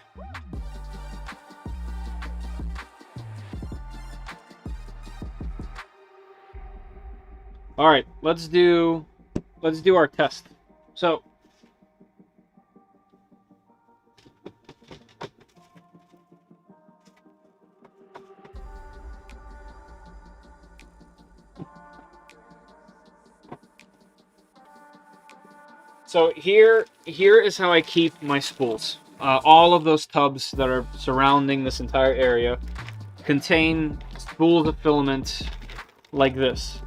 All right, let's do our test. So here is how I keep my spools. All of those tubs that are surrounding this entire area contain spools of filament like this.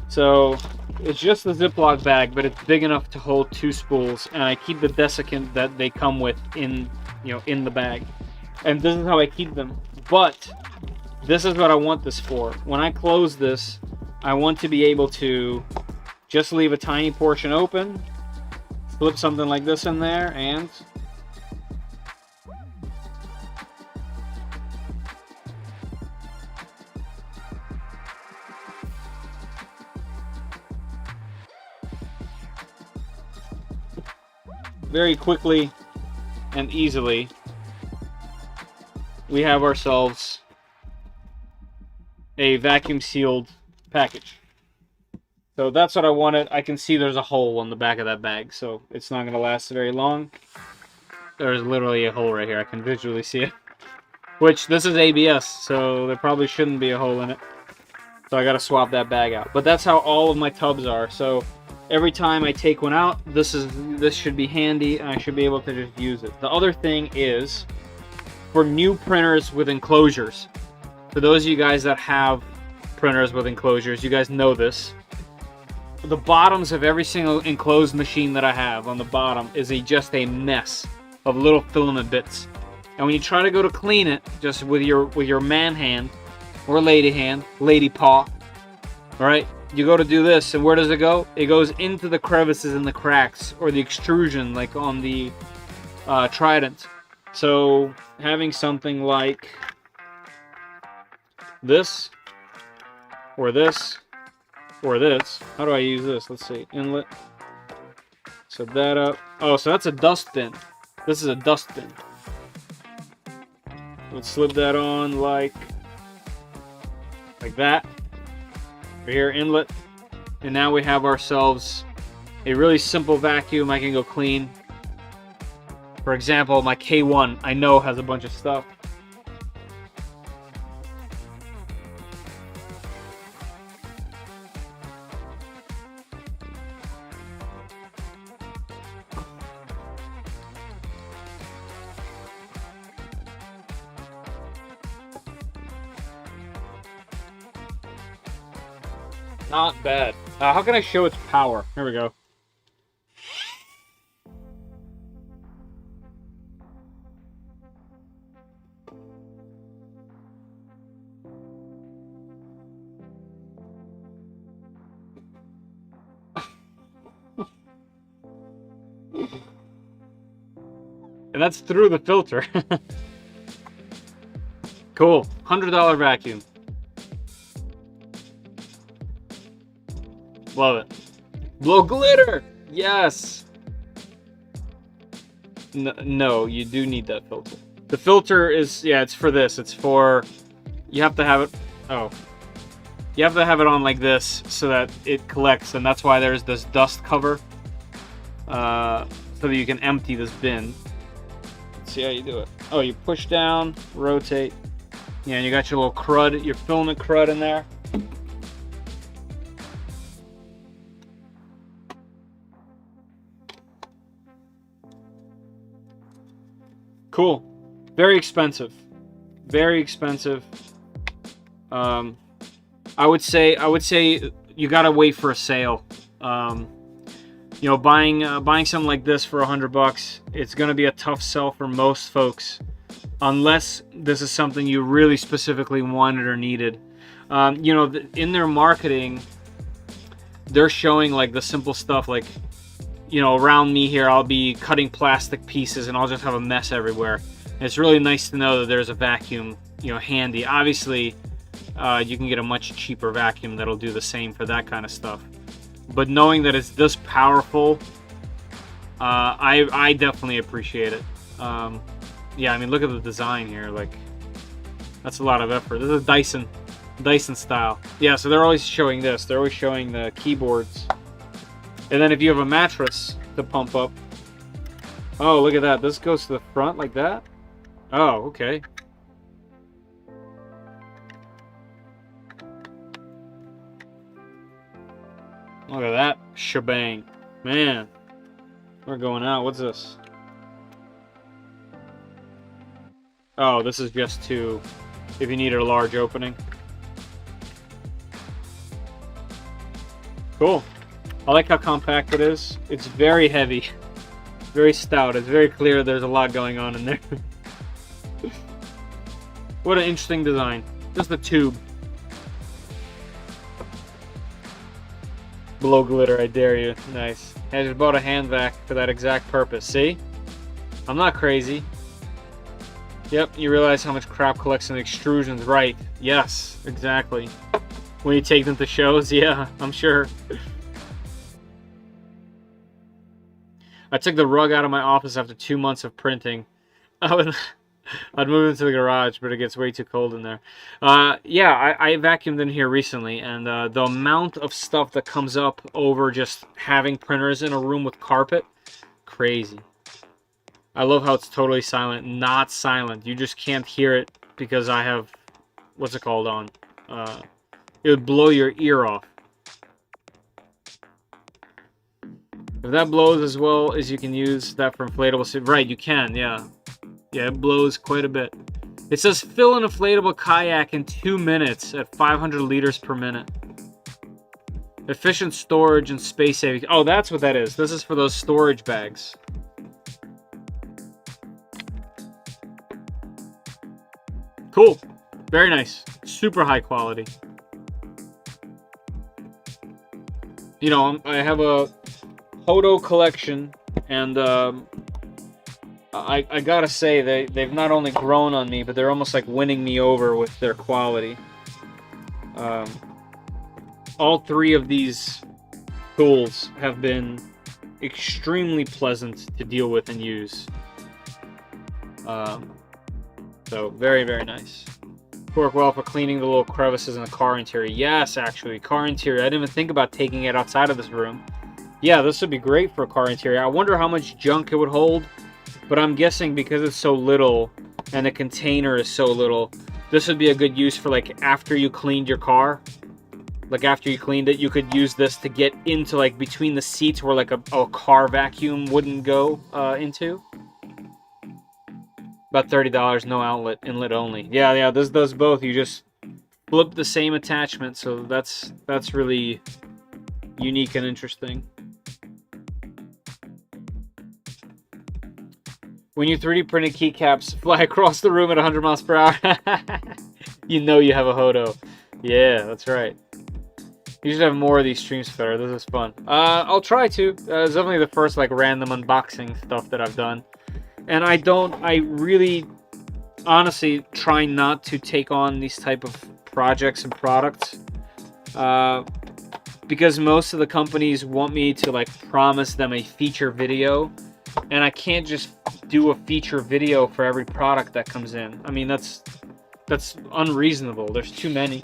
So it's just a Ziploc bag, but it's big enough to hold 2 spools, and I keep the desiccant that they come with in the bag. And this is how I keep them. But this is what I want this for. When I close this, I want to be able to just leave a tiny portion open, flip something like this in there, and very quickly and easily we have ourselves a vacuum sealed package. So that's what I wanted. I can see there's a hole on the back of that bag, so it's not going to last very long. There's literally a hole right here. I can visually see it. Which, this is ABS, so there probably shouldn't be a hole in it. So I got to swap that bag out. But that's how all of my tubs are. So every time I take one out, this should be handy, and I should be able to just use it. The other thing is, for new printers with enclosures, for those of you guys that have printers with enclosures, you guys know this. The bottoms of every single enclosed machine that I have on the bottom is just a mess of little filament bits. And when you try to go to clean it, just with your man hand or lady hand, lady paw, all right, you go to do this, and where does it go? It goes into the crevices and the cracks, or the extrusion, like on the Trident. So having something like this, or this, or this. How do I use this? Let's see. Inlet. Set that up. Oh, so that's a dust bin. This is a dust bin. Let's slip that on like that. Right here, inlet. And now we have ourselves a really simple vacuum I can go clean. For example, my K1 I know has a bunch of stuff. Not bad. How can I show its power? Here we go. And that's through the filter. Cool. $100 vacuum. Love it. Blow glitter! Yes! No, you do need that filter. The filter is, yeah, it's for this. It's for, you have to have it, you have to have it on like this so that it collects, and that's why there's this dust cover, so that you can empty this bin. Let's see how you do it. Oh, you push down, rotate. Yeah, and you got your little crud, your filament crud in there. Cool. Very expensive. Very expensive. I would say you gotta wait for a sale. You know, buying something like this for $100, it's gonna be a tough sell for most folks, unless this is something you really specifically wanted or needed. You know, in their marketing, they're showing like the simple stuff, like, you know, around me here, I'll be cutting plastic pieces and I'll just have a mess everywhere. And it's really nice to know that there's a vacuum, you know, handy. Obviously, you can get a much cheaper vacuum that'll do the same for that kind of stuff. But knowing that it's this powerful, I definitely appreciate it. Yeah, I mean, look at the design here. Like, that's a lot of effort. This is Dyson style. Yeah, so they're always showing this. They're always showing the keyboards. And then if you have a mattress to pump up. Oh, look at that. This goes to the front like that? Oh, okay. Look at that shebang. Man, we're going out. What's this? Oh, this is just to, if you need a large opening. Cool. I like how compact it is. It's very heavy. Very stout. It's very clear there's a lot going on in there. What an interesting design. Just the tube. Blow glitter, I dare you. Nice. I just bought a hand vac for that exact purpose. See? I'm not crazy. Yep, you realize how much crap collects in extrusions, right? Yes, exactly. When you take them to shows, yeah, I'm sure. I took the rug out of my office after 2 months of printing. I'd move into the garage, but it gets way too cold in there. Yeah, I vacuumed in here recently, and the amount of stuff that comes up over just having printers in a room with carpet, crazy. I love how it's totally silent. Not silent. You just can't hear it because I have, what's it called on? It would blow your ear off. If that blows as well as you can use that for inflatable... Right, you can, yeah. Yeah, it blows quite a bit. It says fill an inflatable kayak in 2 minutes at 500 liters per minute. Efficient storage and space saving. Oh, that's what that is. This is for those storage bags. Cool. Very nice. Super high quality. You know, I have a Hodo collection, and I gotta say, they've not only grown on me, but they're almost like winning me over with their quality. All three of these tools have been extremely pleasant to deal with and use. So very, very nice. Work well for cleaning the little crevices in the car interior. Yes, actually, car interior. I didn't even think about taking it outside of this room. Yeah, this would be great for a car interior. I wonder how much junk it would hold, but I'm guessing because it's so little and the container is so little, this would be a good use for like after you cleaned your car. Like after you cleaned it, you could use this to get into like between the seats where like a car vacuum wouldn't go into. About $30, no outlet, inlet only. Yeah, this does both. You just flip the same attachment, so that's really unique and interesting. When you 3D printed keycaps fly across the room at 100 miles per hour, you know you have a Hodo. Yeah, that's right. You should have more of these streams, Feder. This is fun. I'll try to. It's definitely the first like random unboxing stuff that I've done. And I really, honestly, try not to take on these type of projects and products. Because most of the companies want me to like promise them a feature video. And I can't just do a feature video for every product that comes in. I mean, that's unreasonable. There's too many.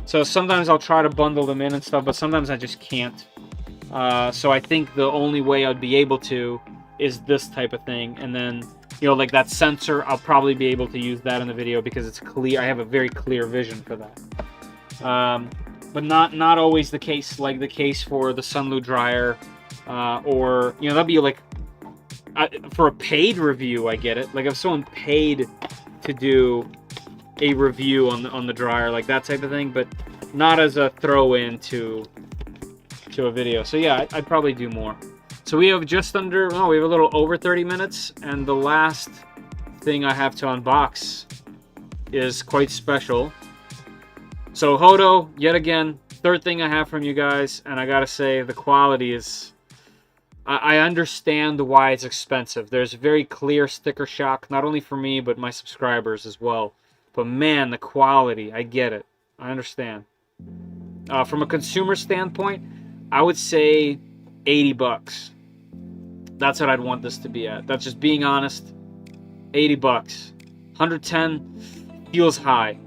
So sometimes I'll try to bundle them in and stuff, but sometimes I just can't. So I think the only way I'd be able to is this type of thing. And then, you know, like that sensor, I'll probably be able to use that in the video because it's clear. I have a very clear vision for that. But not always the case, like the case for the Sunlu dryer, or, you know, that'd be like for a paid review, I get it. Like if someone paid to do a review on the dryer, like that type of thing, but not as a throw-in to a video. So yeah, I'd probably do more. So we have we have a little over 30 minutes, and the last thing I have to unbox is quite special. So Hodo, yet again, third thing I have from you guys, and I gotta say the quality is, I understand why it's expensive. There's very clear sticker shock, not only for me, but my subscribers as well. But man, the quality, I get it. I understand. From a consumer standpoint, I would say 80 bucks. That's what I'd want this to be at. That's just being honest. 80 bucks. 110 feels high.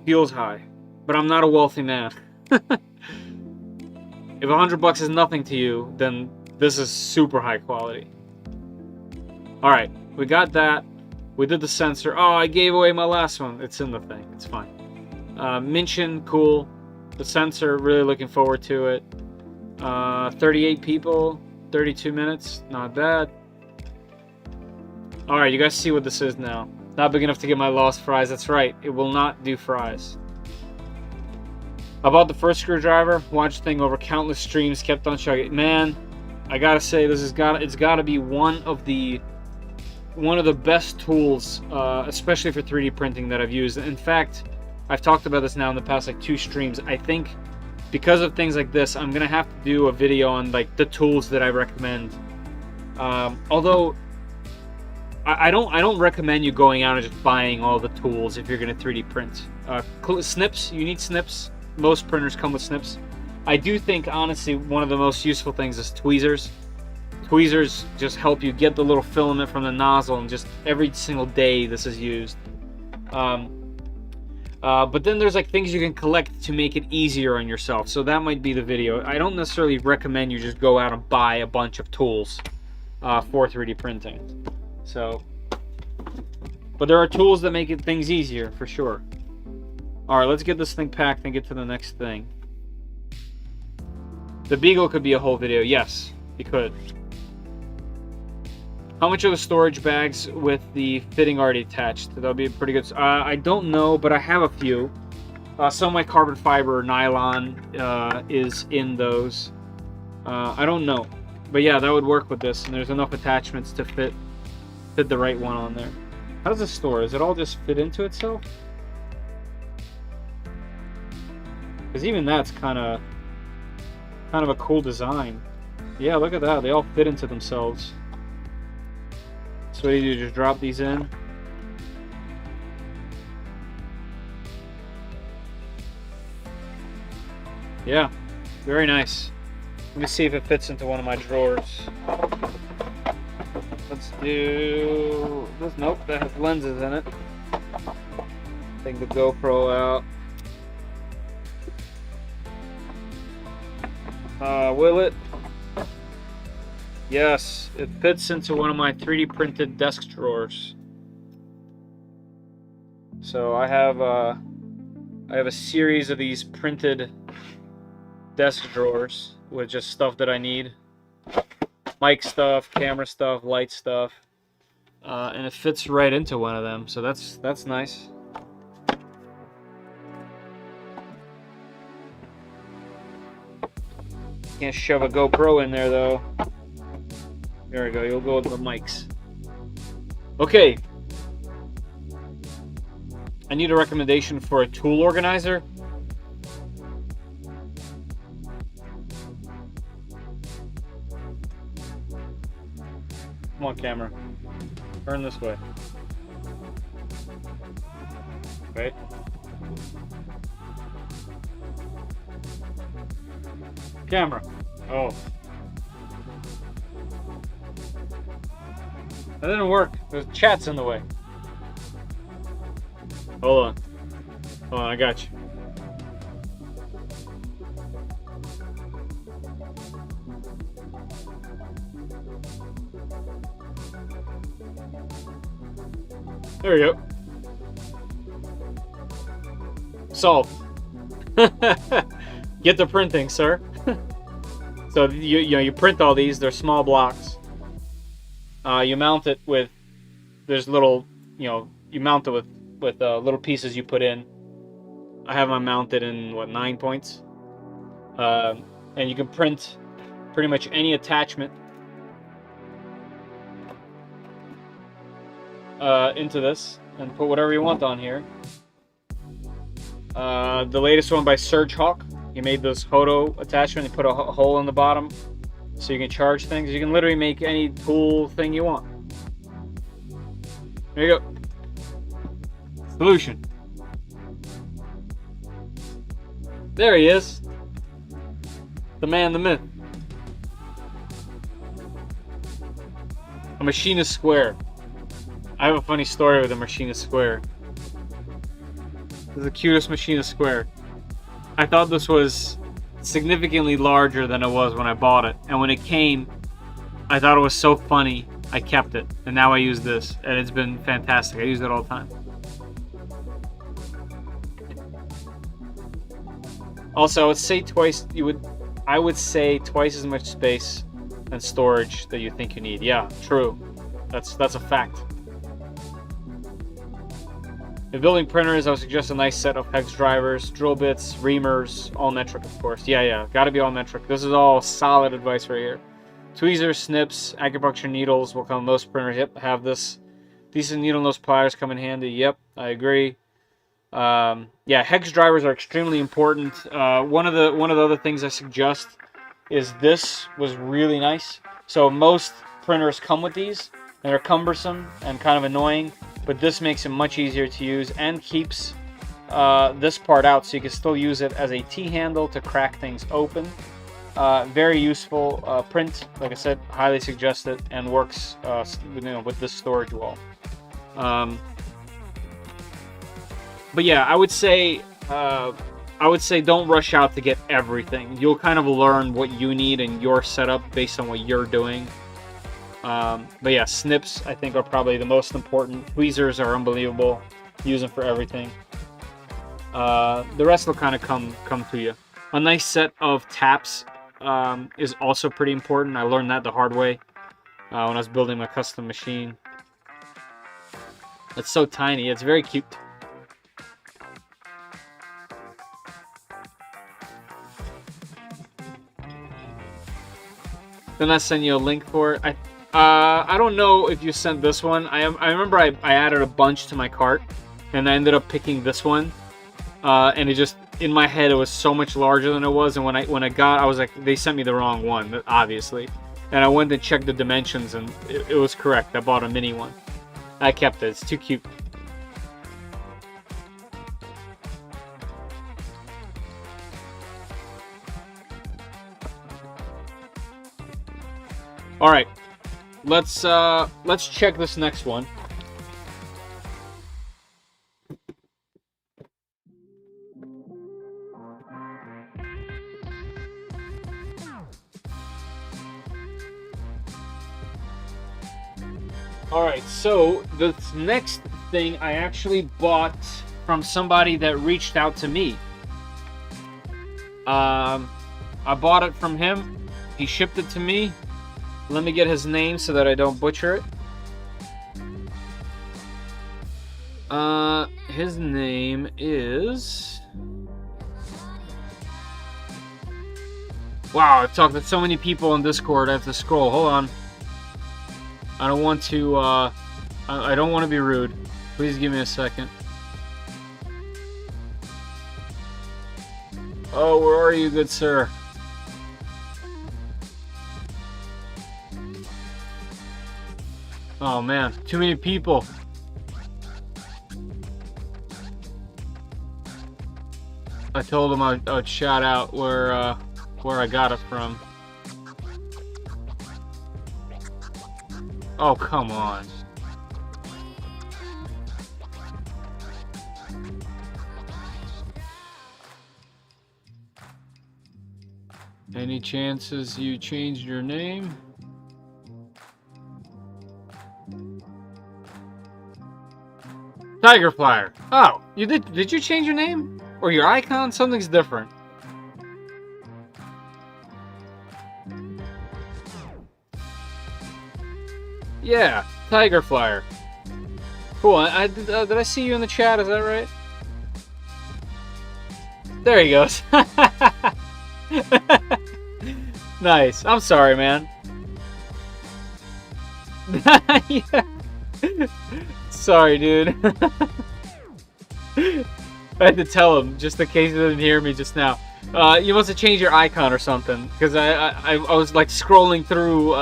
Feels high. But I'm not a wealthy man. If 100 bucks is nothing to you, then this is super high quality. Alright, we got that. We did the sensor. Oh, I gave away my last one. It's in the thing. It's fine. Mintion, cool. The sensor, really looking forward to it. 38 people, 32 minutes. Not bad. Alright, you guys see what this is now. Not big enough to get my lost fries. That's right. It will not do fries. About the first screwdriver, watched the thing over countless streams, kept on chugging. Man, I gotta say, it's gotta be one of the best tools, especially for 3D printing, that I've used. In fact, I've talked about this now in the past like 2 streams. I think because of things like this, I'm gonna have to do a video on like the tools that I recommend. Although I don't recommend you going out and just buying all the tools if you're gonna 3D print. Snips, you need snips. Most printers come with snips. I do think, honestly, one of the most useful things is tweezers. Tweezers just help you get the little filament from the nozzle, and just every single day this is used. But then there's like things you can collect to make it easier on yourself. So that might be the video. I don't necessarily recommend you just go out and buy a bunch of tools for 3D printing. So, but there are tools that make things easier for sure. All right, let's get this thing packed and get to the next thing. The Beagle could be a whole video. Yes, it could. How much are the storage bags with the fitting already attached? That'll be pretty good. I don't know, but I have a few. Some of my carbon fiber nylon is in those. I don't know, but yeah, that would work with this, and there's enough attachments to fit the right one on there. How does it store? Does it all just fit into itself? Because even that's kind of a cool design. Yeah, look at that. They all fit into themselves. So what do you do? Just drop these in. Yeah, very nice. Let me see if it fits into one of my drawers. Let's do this. Nope, that has lenses in it. Take the GoPro out. Will it? Yes, it fits into one of my 3D printed desk drawers. So I have a series of these printed desk drawers with just stuff that I need. Mic stuff, camera stuff, light stuff. And it fits right into one of them, so that's nice. Can't shove a GoPro in there though. There we go, you'll go with the mics. Okay. I need a recommendation for a tool organizer. Come on, camera. Turn this way. Right. Camera. Oh. That didn't work. There's chats in the way. Hold on. Hold on, I got you. There you go. Solved. Get to printing, sir. So you print all these. They're small blocks. You mount it with, there's little, you mount it with little pieces you put in. I have mine mounted in, what, 9 points? And you can print pretty much any attachment into this and put whatever you want on here. The latest one by Surge Hawk, he made this Hodo attachment. He put a hole in the bottom so you can charge things. You can literally make any cool thing you want. There you go. Solution. There he is. The man, the myth. A machinist square. I have a funny story with a machinist square. This is the cutest machinist square. I thought this was significantly larger than it was when I bought it. And when it came, I thought it was so funny, I kept it. And now I use this, and it's been fantastic. I use it all the time. Also, I would say twice as much space and storage that you think you need. Yeah, true. That's a fact. If building printers, I would suggest a nice set of hex drivers, drill bits, reamers, all metric, of course. Yeah, gotta be all metric. This is all solid advice right here. Tweezers, snips, acupuncture needles will come in most printers. Yep, have this. Decent needle nose pliers come in handy. Yep, I agree. Yeah, hex drivers are extremely important. One of the other things I suggest is this was really nice. So most printers come with these, and they're cumbersome and kind of annoying, but this makes it much easier to use and keeps this part out, so you can still use it as a T-handle to crack things open. Very useful print, like I said, highly suggest it, and works with this storage wall. But yeah, I would say don't rush out to get everything. You'll kind of learn what you need in your setup based on what you're doing. But yeah, snips I think are probably the most important. Tweezers are unbelievable. Use them for everything. The rest will kind of come to you. A nice set of taps is also pretty important. I learned that the hard way when I was building my custom machine. It's so tiny. It's very cute. Then I send you a link for it. I don't know if you sent this one. I remember I added a bunch to my cart, and I ended up picking this one. And it just, in my head, it was so much larger than it was. And when I got, I was like, they sent me the wrong one, obviously. And I went and checked the dimensions, and it was correct. I bought a mini one. I kept it. It's too cute. All right, let's check this next one. All right, so the next thing I actually bought from somebody that reached out to me. I bought it from him. He shipped it to me. Let me get his name so that I don't butcher it. His name is... Wow, I've talked to so many people on Discord. I have to scroll. Hold on. I don't want to, I don't want to be rude. Please give me a second. Oh, where are you, good sir? Oh man, too many people. I told him I'd shout out where I got it from. Oh, come on. Any chances you changed your name? Tiger Flyer. Oh, you did you change your name? Or your icon? Something's different. Yeah, Tiger Flyer. Cool. Did I see you in the chat? Is that right? There he goes. Nice. I'm sorry, man. Yeah. Sorry, dude. I had to tell him just in case he didn't hear me just now. You must have changed your icon or something, because I was like scrolling through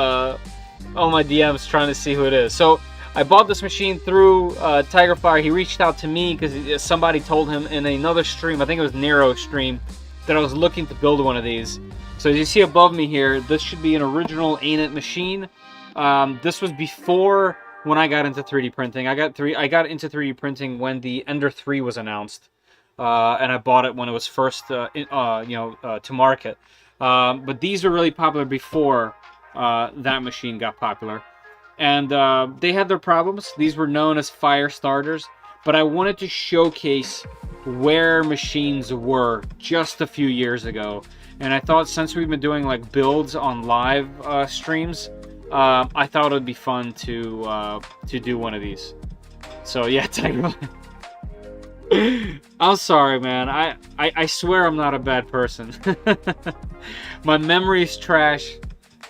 all my DMs trying to see who it is. So I bought this machine through Tiger Fire. He reached out to me because somebody told him in another stream, I think it was Nero's stream, that I was looking to build one of these. So as you see above me here, this should be an original Anet machine. This was before when I got into 3D printing. I got into 3D printing when the Ender 3 was announced, and I bought it when it was first, to market. But these were really popular before that machine got popular, and they had their problems. These were known as fire starters, but I wanted to showcase where machines were just a few years ago. And I thought, since we've been doing like builds on live streams, I thought it would be fun to do one of these. So yeah, I'm sorry, man. I swear I'm not a bad person. My memory's trash.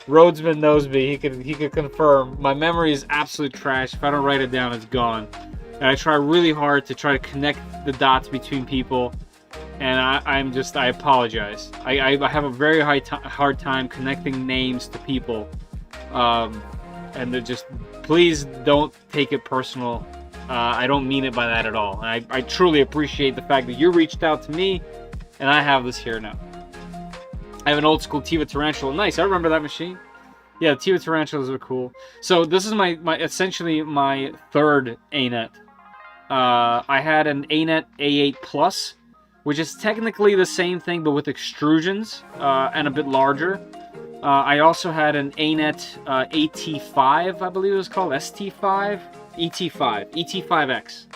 Rhodesman knows me. He could confirm. My memory is absolute trash. If I don't write it down, it's gone. And I try really hard to try to connect the dots between people. And I apologize. I have a very hard time connecting names to people. And just, please don't take it personal. I don't mean it by that at all. And I truly appreciate the fact that you reached out to me, and I have this here now. I have an old school Tiva Tarantula. Nice, I remember that machine. Yeah, Tiva Tarantulas are cool. So this is my essentially my third Anet. I had an Anet A8 Plus, which is technically the same thing but with extrusions and a bit larger. I also had an Anet AT5, I believe it was called, ST5? ET5, ET5X.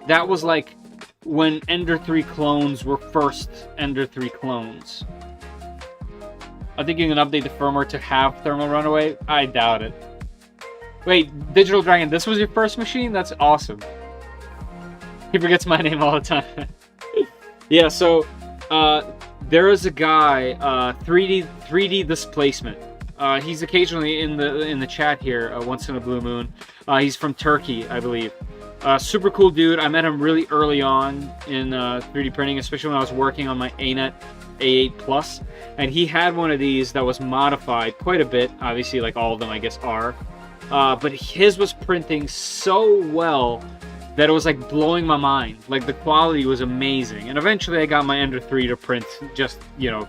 That was like when Ender 3 clones were first Ender 3 clones. I think you can update the firmware to have thermal runaway. I doubt it. Wait, Digital Dragon, this was your first machine? That's awesome. He forgets my name all the time. Yeah, so there is a guy, 3D Displacement. He's occasionally in the chat here, once in a blue moon. He's from Turkey, I believe. Super cool dude. I met him really early on in 3D printing, especially when I was working on my Anet A8 Plus. And he had one of these that was modified quite a bit. Obviously, like all of them, I guess, are. But his was printing so well that it was like blowing my mind. Like the quality was amazing. And eventually I got my Ender 3 to print just,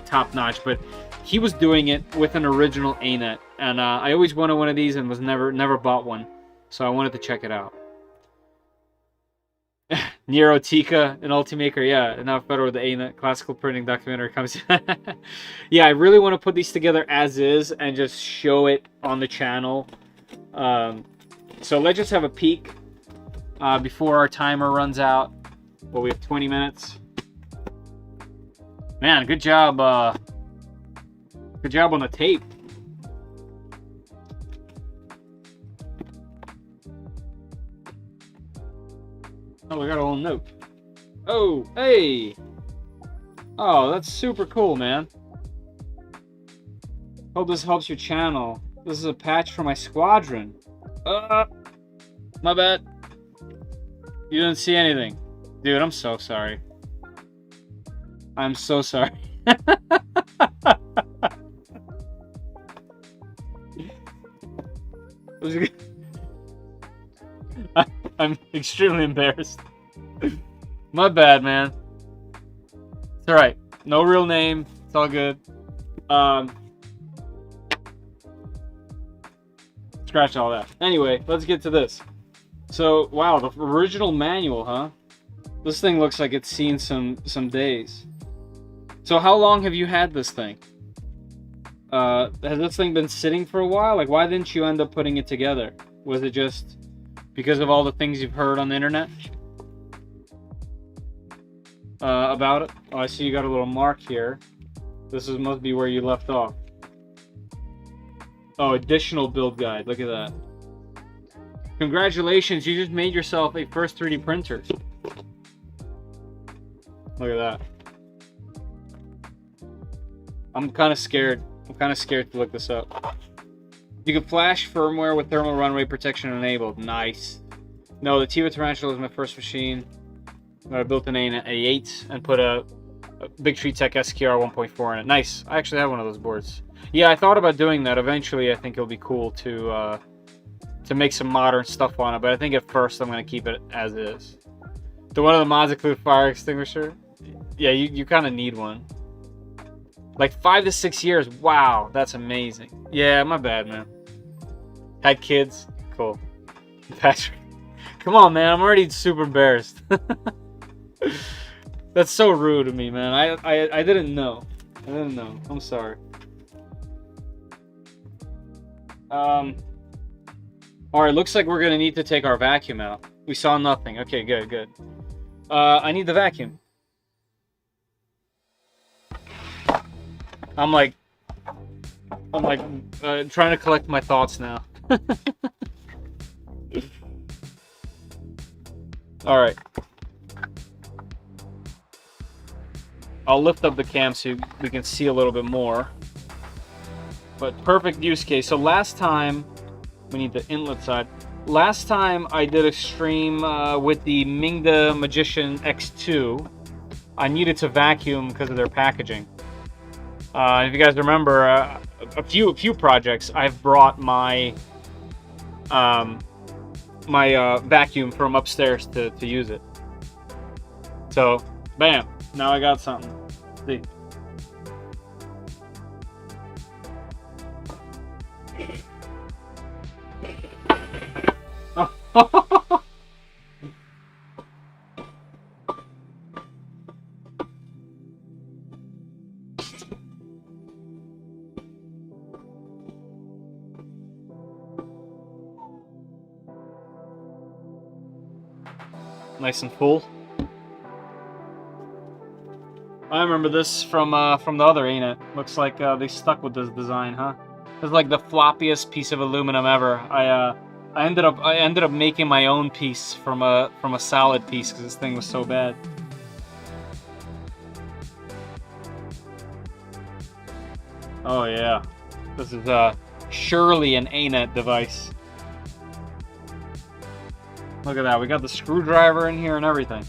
top notch. But he was doing it with an original Anet. And I always wanted one of these and was never bought one. So I wanted to check it out. Nero Tika and Ultimaker, yeah, and now Federal with the Anet classical printing documentary comes. Yeah, I really want to put these together as is and just show it on the channel. So let's just have a peek before our timer runs out. Well, we have 20 minutes. Man, good job. Good job on the tape. Oh, we got a little note. Oh, hey! Oh, that's super cool, man. Hope this helps your channel. This is a patch for my squadron. My bad. You didn't see anything. Dude, I'm so sorry. I'm so sorry. I'm extremely embarrassed. My bad, man. It's alright. No real name. It's all good. Scratch all that. Anyway, let's get to this. So, wow, the original manual, huh? This thing looks like it's seen some days. So how long have you had this thing? Has this thing been sitting for a while? Like, why didn't you end up putting it together? Was it just because of all the things you've heard on the internet about it? Oh, I see you got a little mark here. This must be where you left off. Oh, additional build guide. Look at that. Congratulations, you just made yourself a first 3D printer. Look at that. I'm kind of scared. I'm kind of scared to look this up. You can flash firmware with thermal runaway protection enabled. Nice. No, the Tiva Tarantula is my first machine. I built an Anet A8 and put a Big Tree Tech SKR 1.4 in it. Nice. I actually have one of those boards. Yeah, I thought about doing that. Eventually, I think it'll be cool to make some modern stuff on it. But I think at first I'm going to keep it as is. Do one of the mods include fire extinguisher? Yeah, you kind of need one. Like 5 to 6 years. Wow, that's amazing. Yeah, my bad, man. Had kids. Cool. Patrick. Come on, man. I'm already super embarrassed. That's so rude of me, man. I didn't know. I didn't know. I'm sorry. Alright, looks like we're gonna need to take our vacuum out. We saw nothing. Okay, good, good. I need the vacuum. I'm like trying to collect my thoughts now. Alright. I'll lift up the cam so we can see a little bit more. But perfect use case. So last time, we need the inlet side. Last time I did a stream with the MINGDA Magician X2, I needed to vacuum because of their packaging. If you guys remember, a few projects, I've brought my vacuum from upstairs to use it. So, bam! Now I got something. See. Nice and full. I remember this from the other Anet. Looks like they stuck with this design, huh? It's like the floppiest piece of aluminum ever. I ended up making my own piece from a solid piece because this thing was so bad. Oh yeah, this is surely an Anet device. Look at that, we got the screwdriver in here and everything.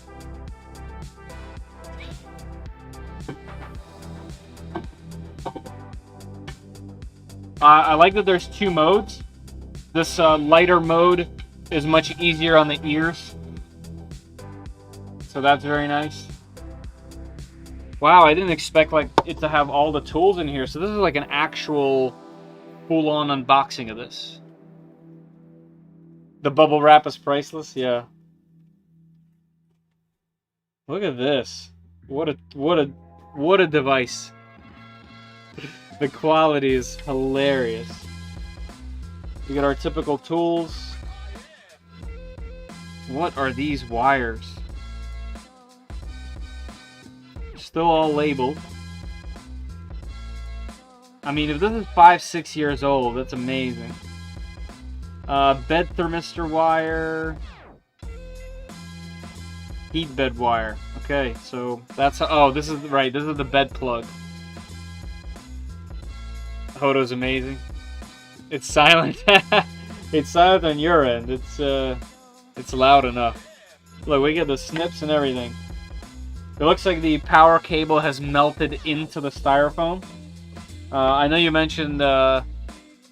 I like that there's 2 modes. This lighter mode is much easier on the ears. So that's very nice. Wow, I didn't expect like it to have all the tools in here. So this is like an actual full-on unboxing of this. The bubble wrap is priceless, yeah. Look at this. What a device. The quality is hilarious. We got our typical tools. What are these wires? Still all labeled. I mean, if this is 5-6 years old, that's amazing. Bed thermistor wire. Heat bed wire. Okay, so that's oh, this is right. This is the bed plug. Hodo's amazing. It's silent. It's silent on your end. It's loud enough. Look, we get the snips and everything. It looks like the power cable has melted into the styrofoam. I know you mentioned where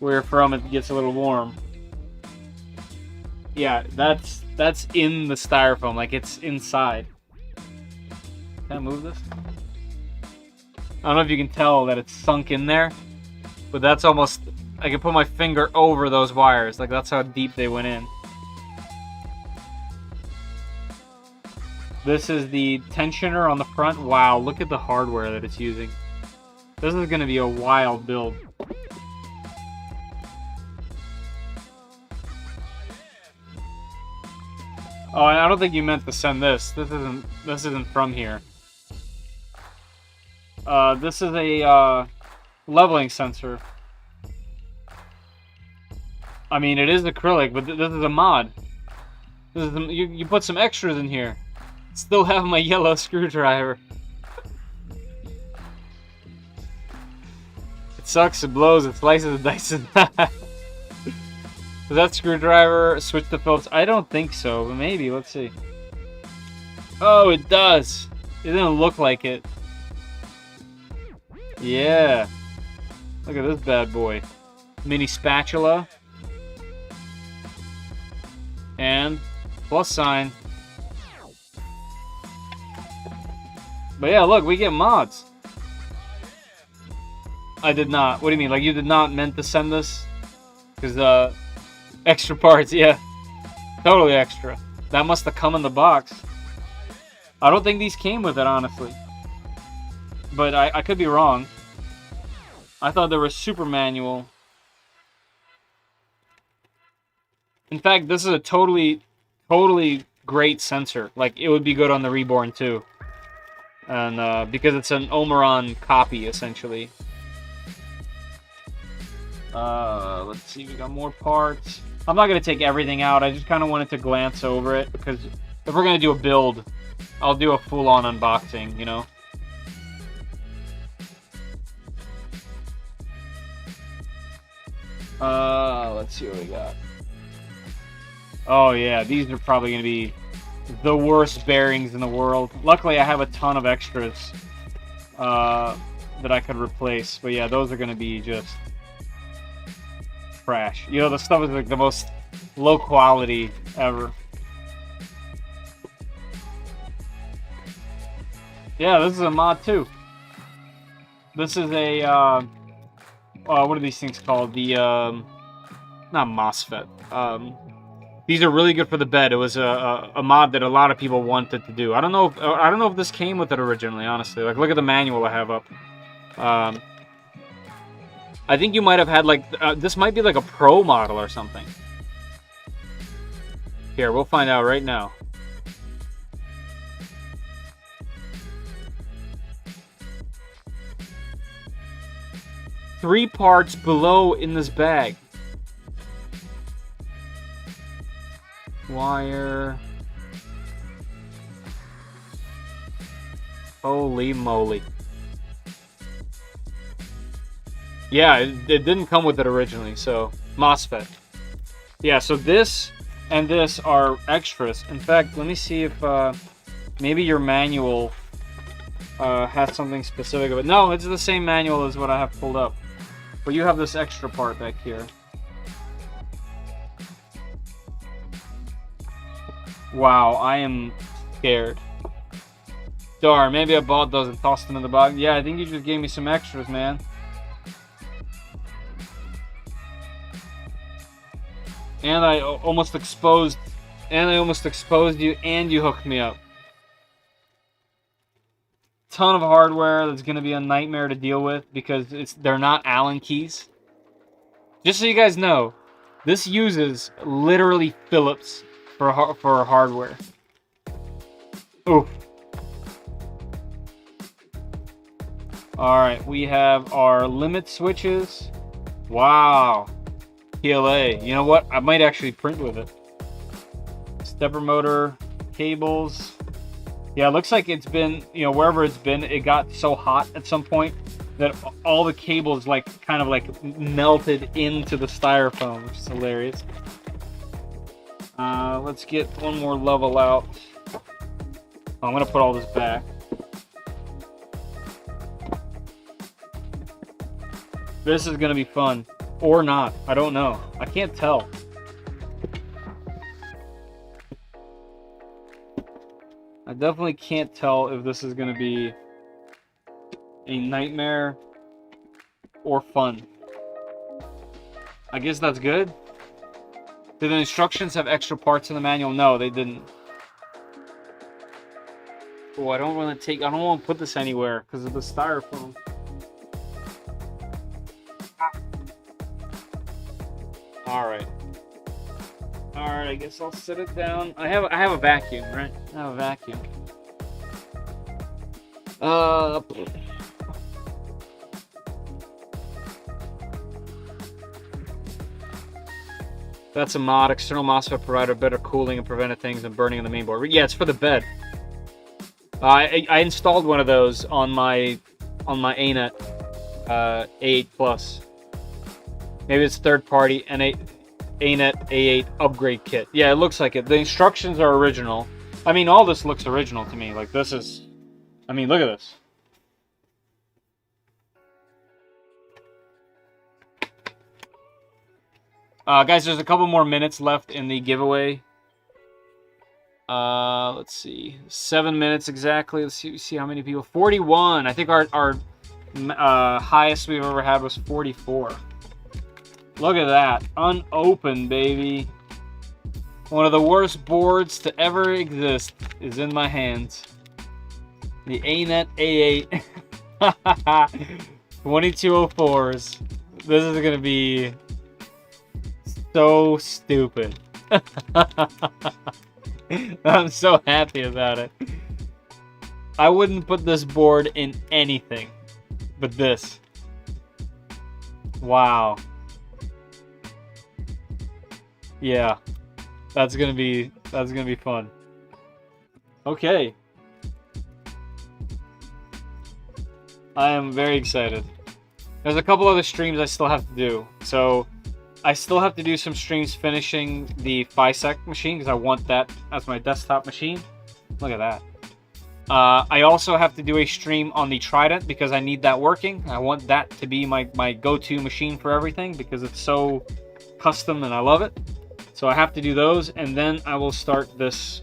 you're from, it gets a little warm. Yeah, that's in the styrofoam, like it's inside. Can I move this? I don't know if you can tell that it's sunk in there, but that's almost, I can put my finger over those wires, like that's how deep they went in. This is the tensioner on the front. Wow, look at the hardware that it's using. This is going to be a wild build. Oh, I don't think you meant to send this. This isn't from here. This is a leveling sensor. I mean, it is acrylic, but this is a mod. This is you put some extras in here. Still have my yellow screwdriver. It sucks, it blows, it slices and dices. Does that screwdriver switch the Phillips? I don't think so, but maybe. Let's see. Oh, it does. It didn't look like it. Yeah. Look at this bad boy. Mini spatula. And plus sign. But yeah, look, we get mods. I did not. What do you mean? Like, you did not meant to send this? Because, extra parts, yeah. Totally extra. That must have come in the box. I don't think these came with it, honestly. But I could be wrong. I thought they were super manual. In fact, this is a totally great sensor. Like, it would be good on the Reborn, too. And, because it's an Omeron copy, essentially. Let's see, we got more parts. I'm not going to take everything out. I just kind of wanted to glance over it, because if we're going to do a build, I'll do a full-on unboxing, you know? Let's see what we got. Oh, yeah, these are probably going to be the worst bearings in the world. Luckily, I have a ton of extras that I could replace. But yeah, those are going to be just trash. You know, the stuff is like the most low quality ever. Yeah, this is a mod too. This is a what are these things called? The not MOSFET. These are really good for the bed. It was a mod that a lot of people wanted to do. I don't know if this came with it originally, honestly. Like, look at the manual I have up. I think you might have had, like, this might be like a pro model or something. Here, we'll find out right now. Three parts below in this bag. Wire. Holy moly. Yeah, it didn't come with it originally, so MOSFET. Yeah, so this and this are extras. In fact, let me see if maybe your manual has something specific of it. No, it's the same manual as what I have pulled up. But you have this extra part back here. Wow, I am scared. Darn, maybe I bought those and tossed them in the box. Yeah, I think you just gave me some extras, man. And I almost exposed you, and you hooked me up. Ton of hardware that's going to be a nightmare to deal with because they're not Allen keys. Just so you guys know, this uses literally Phillips for hardware. Oof. Alright, we have our limit switches. Wow. PLA. You know what? I might actually print with it. Stepper motor, cables. Yeah, it looks like it's been, you know, wherever it's been, it got so hot at some point that all the cables kind of melted into the styrofoam, which is hilarious. Let's get one more level out. I'm gonna put all this back. This is gonna be fun. Or not. I don't know. I can't tell. I definitely can't tell if this is going to be a nightmare or fun. I guess that's good. Did the instructions have extra parts in the manual? No, they didn't. Oh, I don't want to put this anywhere because of the styrofoam. Alright, I guess I'll set it down. I have a vacuum, right? I have a vacuum. That's a mod. External MOSFET provider better cooling and prevented things than burning on the main board. Yeah, it's for the bed. I installed one of those on my Anet A8 Plus. Maybe it's third party Anet A8 upgrade kit. Yeah, it looks like it. The instructions are original. I mean, all this looks original to me. Like, this is... I mean, look at this. Guys, there's a couple more minutes left in the giveaway. Let's see. 7 minutes exactly. Let's see how many people. 41. I think our highest we've ever had was 44. Look at that. Unopened, baby. One of the worst boards to ever exist is in my hands. The Anet A8. 2204s. This is going to be so stupid. I'm so happy about it. I wouldn't put this board in anything but this. Wow. Yeah. That's gonna be fun. Okay. I am very excited. There's a couple other streams I still have to do. So I still have to do some streams finishing the FISEC machine because I want that as my desktop machine. Look at that. I also have to do a stream on the Trident because I need that working. I want that to be my go-to machine for everything because it's so custom and I love it. So I have to do those, and then I will start this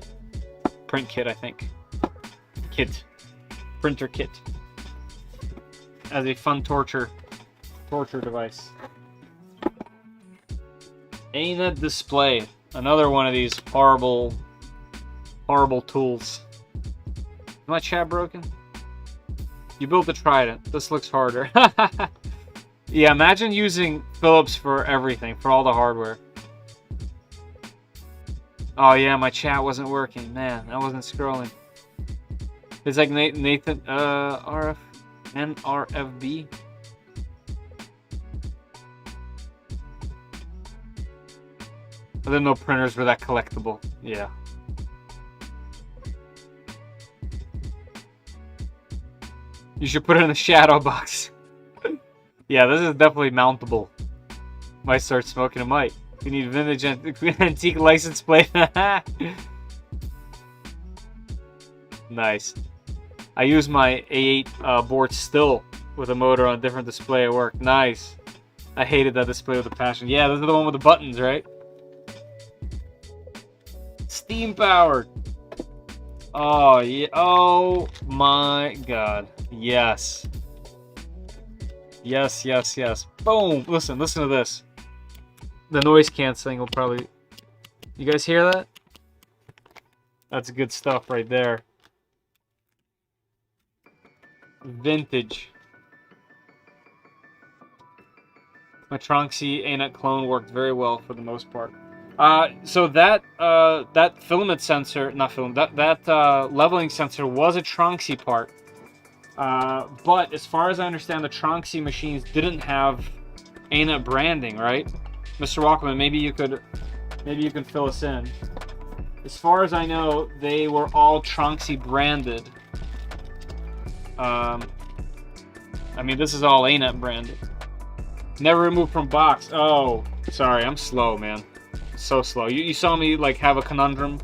print kit, I think. Printer kit. As a fun torture device. Anet display. Another one of these horrible tools. Is my chat broken? You built the Trident. This looks harder. Yeah, imagine using Philips for everything, for all the hardware. Oh yeah, my chat wasn't working. Man, I wasn't scrolling. It's like Nathan, NRFB. I didn't know printers were that collectible. Yeah. You should put it in the shadow box. Yeah, this is definitely mountable. Might start smoking, it might. We need vintage antique license plate. Nice. I use my A8 board still with a motor on a different display at work. Nice. I hated that display with a passion. Yeah, this is the one with the buttons, right? Steam powered. Oh yeah. Oh my god. Yes. Yes, yes, yes. Boom. Listen to this. The noise canceling will probably... You guys hear that? That's good stuff right there. Vintage. My Tronxy Anet clone worked very well for the most part. So that filament sensor, not filament, that leveling sensor was a Tronxy part. But as far as I understand, the Tronxy machines didn't have Anet branding, right? Mr. Walkman, maybe you can fill us in. As far as I know, they were all Tronxy branded. I mean, this is all Anet branded. Never removed from box. Oh, sorry, I'm slow, man. So slow. You saw me like have a conundrum.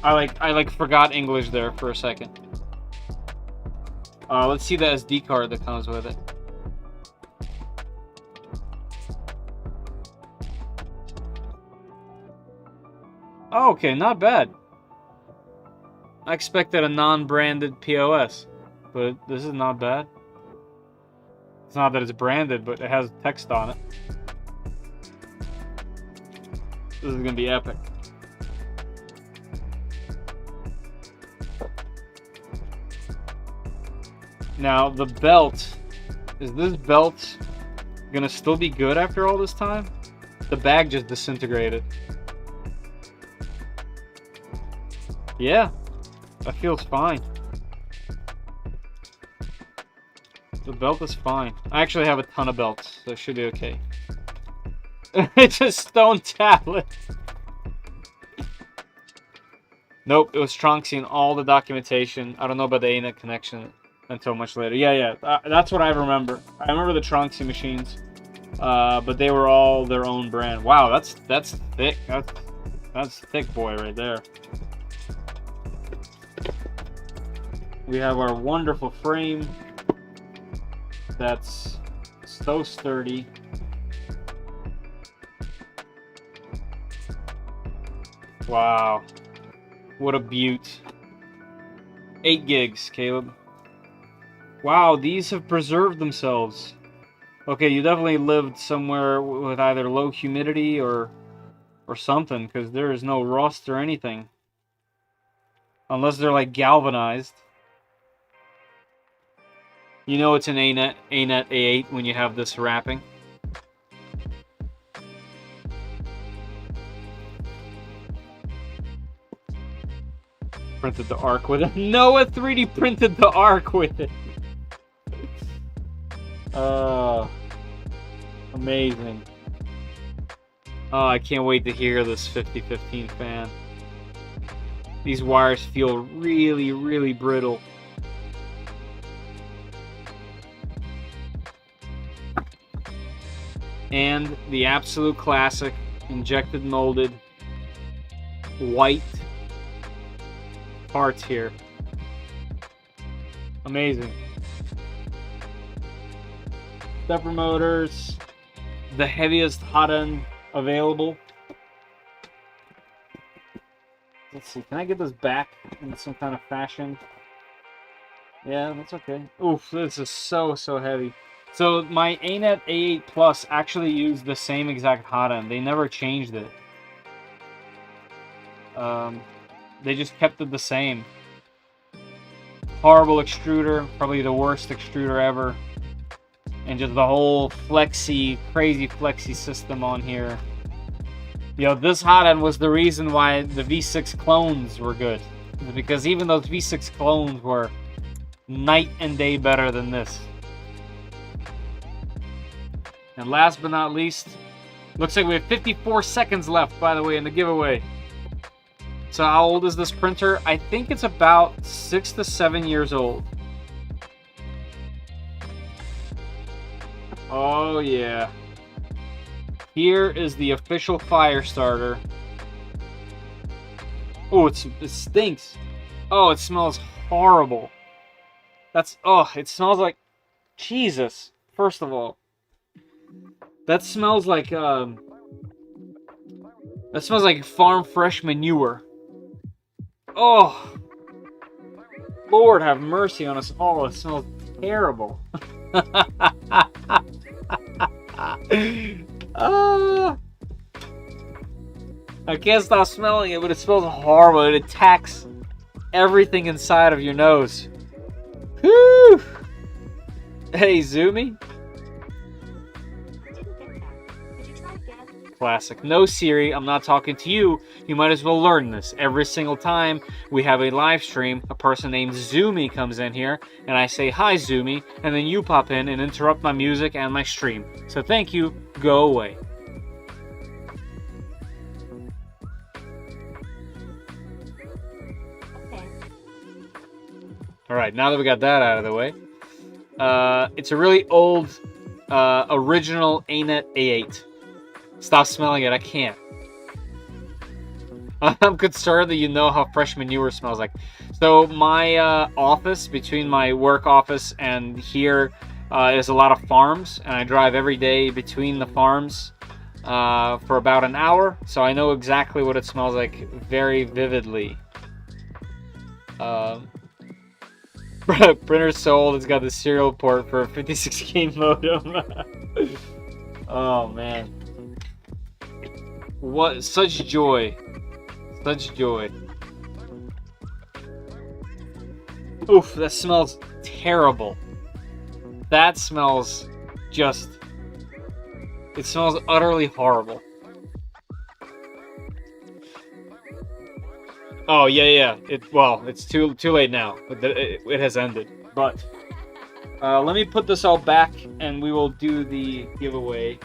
I forgot English there for a second. Let's see the SD card that comes with it. Oh, okay, not bad. I expected a non-branded POS, but this is not bad. It's not that it's branded, but it has text on it. This is gonna be epic. Now, the belt. Is this belt gonna still be good after all this time? The bag just disintegrated. Yeah, that feels fine. The belt is fine. I actually have a ton of belts, so it should be okay. It's a stone tablet. Nope, it was trunking all the documentation. I don't know about the ANET connection until much later. Yeah. That's what I remember. I remember the trunking machines, but they were all their own brand. Wow, that's thick. That's thick boy right there. We have our wonderful frame. That's so sturdy. Wow. What a beaut. 8 gigs, Caleb. Wow, these have preserved themselves. Okay, you definitely lived somewhere with either low humidity or something, because there is no rust or anything. Unless they're like galvanized. You know it's an Anet A8 when you have this wrapping. Printed the arc with it. Noah 3D printed the arc with it. Amazing. Oh, I can't wait to hear this 5015 fan. These wires feel really, really brittle. And the absolute classic injected molded white parts here. Amazing. Stepper motors, the heaviest hot end available. Let's see, can I get this back in some kind of fashion? Yeah, that's okay. Oof, this is so heavy. So my Anet A8 Plus actually used the same exact hot end. They never changed it. They just kept it the same. Horrible extruder, probably the worst extruder ever. And just the whole crazy flexi system on here. You know, this hot end was the reason why the V6 clones were good. Because even those V6 clones were night and day better than this. And last but not least, looks like we have 54 seconds left, by the way, in the giveaway. So how old is this printer? I think it's about 6 to 7 years old. Oh yeah. Here is the official fire starter. Oh, it stinks. Oh, it smells horrible. It smells like Jesus. First of all, that smells like farm fresh manure. Oh, Lord have mercy on us all. It smells terrible. I can't stop smelling it, but it smells horrible. It attacks everything inside of your nose. Whew. Hey, Zoomy. Classic. No, Siri, I'm not talking to you. You might as well learn this. Every single time we have a live stream, a person named Zoomy comes in here, and I say, hi, Zoomy, and then you pop in and interrupt my music and my stream. So thank you. Go away. Alright, now that we got that out of the way, it's a really old, original Anet A8. Stop smelling it, I can't. I'm concerned that you know how fresh manure smells like. So my office, between my work office and here, is a lot of farms, and I drive every day between the farms for about an hour, so I know exactly what it smells like very vividly. Printer's so old, it's got the serial port for a 56K modem. Oh man. What, such joy. Such joy. Oof, that smells terrible. That smells just... It smells utterly horrible. Oh, yeah. It's too late now. It has ended. But, let me put this all back and we will do the giveaway.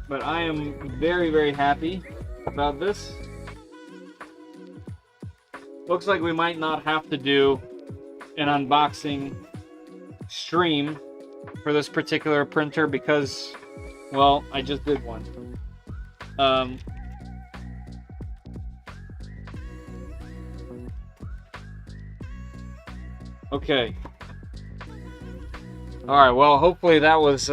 But I am very, very happy about this. Looks like we might not have to do an unboxing stream for this particular printer because, well, I just did one. Okay. All right. Well, hopefully that was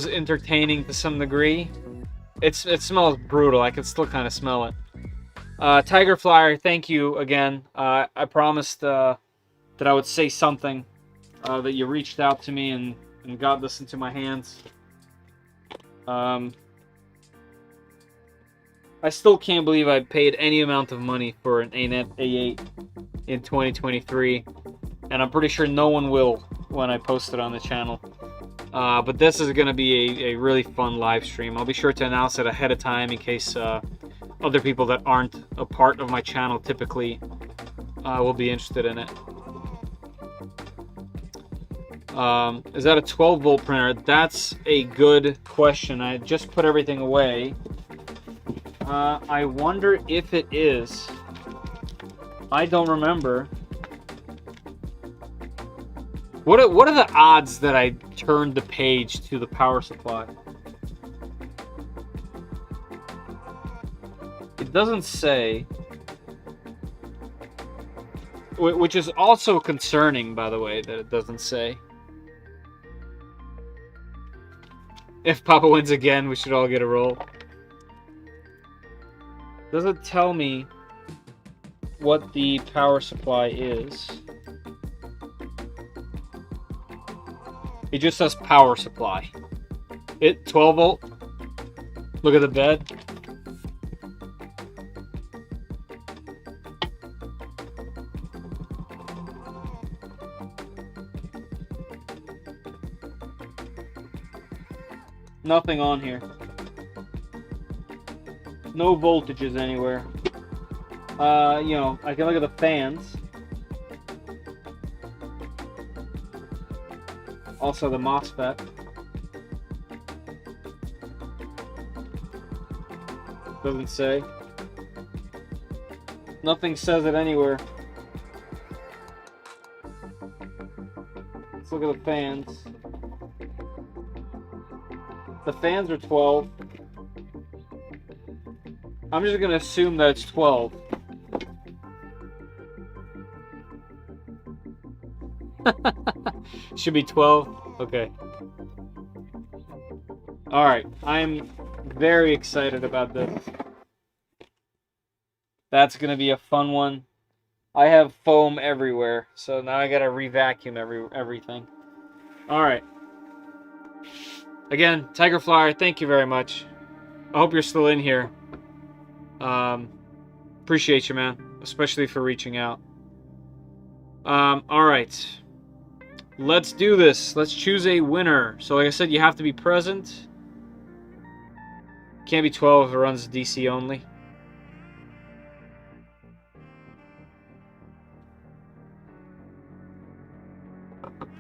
entertaining to some degree. It smells brutal. I can still kind of smell it. Tiger Flyer, thank you again. I promised that I would say something, that you reached out to me and got this into my hands. I still can't believe I paid any amount of money for an Anet A8 in 2023, and I'm pretty sure no one will when I post it on the channel. But this is going to be a really fun live stream. I'll be sure to announce it ahead of time in case other people that aren't a part of my channel typically will be interested in it. Is that a 12-volt printer? That's a good question. I just put everything away. I wonder if it is. I don't remember. What are the odds that I turned the page to the power supply? It doesn't say. Which is also concerning, by the way, that it doesn't say. If Papa wins again, we should all get a roll. Does it tell me what the power supply is? It just says power supply. It 12 volt. Look at the bed. Nothing on here. No voltages anywhere. You know, I can look at the fans. Also the MOSFET. Doesn't say. Nothing says it anywhere. Let's look at the fans. The fans are 12. I'm just gonna assume that it's 12. Should be 12. Okay. Alright, I'm very excited about this. That's gonna be a fun one. I have foam everywhere, so now I gotta re-vacuum everything. Alright. Again, Tiger Flyer, thank you very much. I hope you're still in here. Appreciate you, man. Especially for reaching out. Alright. Let's do this. Let's choose a winner. So like I said, you have to be present. Can't be 12 if it runs DC only.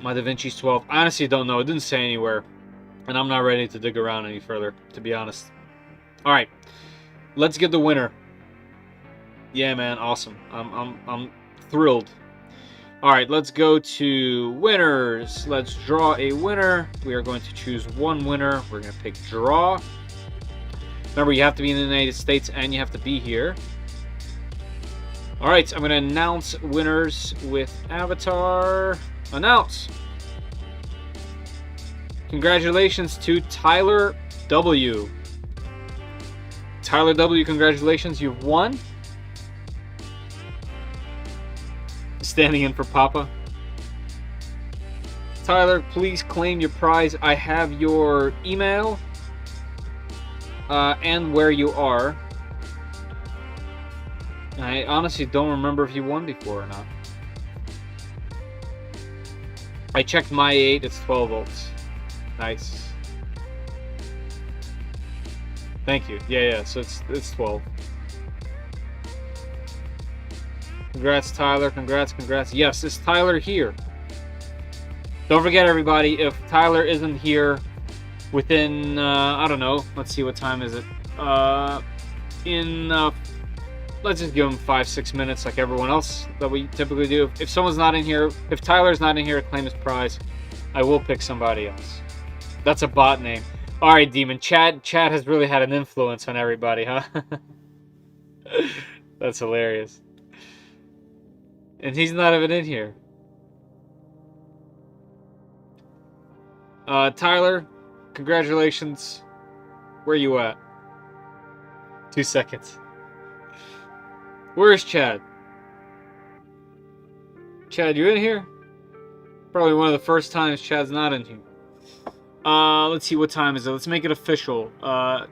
My DaVinci's 12. I honestly don't know. It didn't say anywhere. And I'm not ready to dig around any further, to be honest. Alright. Let's get the winner. Yeah, man, awesome. I'm thrilled. Alright, let's go to winners. Let's draw a winner. We are going to choose one winner. We're going to pick draw. Remember, you have to be in the United States and you have to be here. Alright, I'm going to announce winners with avatar. Announce. Congratulations to Tyler W. Tyler W, congratulations, you've won. Standing in for Papa. Tyler, please claim your prize. I have your email and where you are. I honestly don't remember if you won before or not. I checked my 8, it's 12 volts. Nice. Thank you. Yeah, so it's 12. Congrats, Tyler. Congrats. Yes, is Tyler here? Don't forget, everybody, if Tyler isn't here, within, I don't know, let's see, what time is it? Let's just give them 5-6 minutes like everyone else that we typically do. If someone's not in here, if Tyler's not in here to claim his prize, I will pick somebody else. That's a bot name. All right, Demon. Chad has really had an influence on everybody, huh? That's hilarious. And he's not even in here. Tyler, congratulations. Where you at? 2 seconds. Where is Chad? Chad, you in here? Probably one of the first times Chad's not in here. Let's see, what time is it? Let's make it official.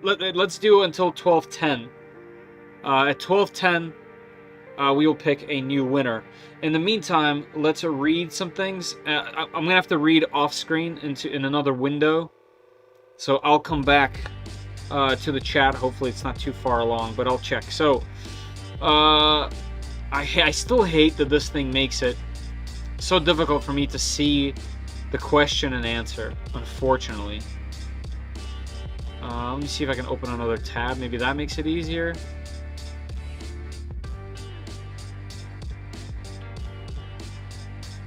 Let's do it until 12:10. At 12:10, we will pick a new winner. In the meantime, let's read some things. I'm gonna have to read off screen in another window, so I'll come back to the chat. Hopefully, it's not too far along, but I'll check. So, I still hate that this thing makes it so difficult for me to see the question and answer, unfortunately. Let me see if I can open another tab. Maybe that makes it easier.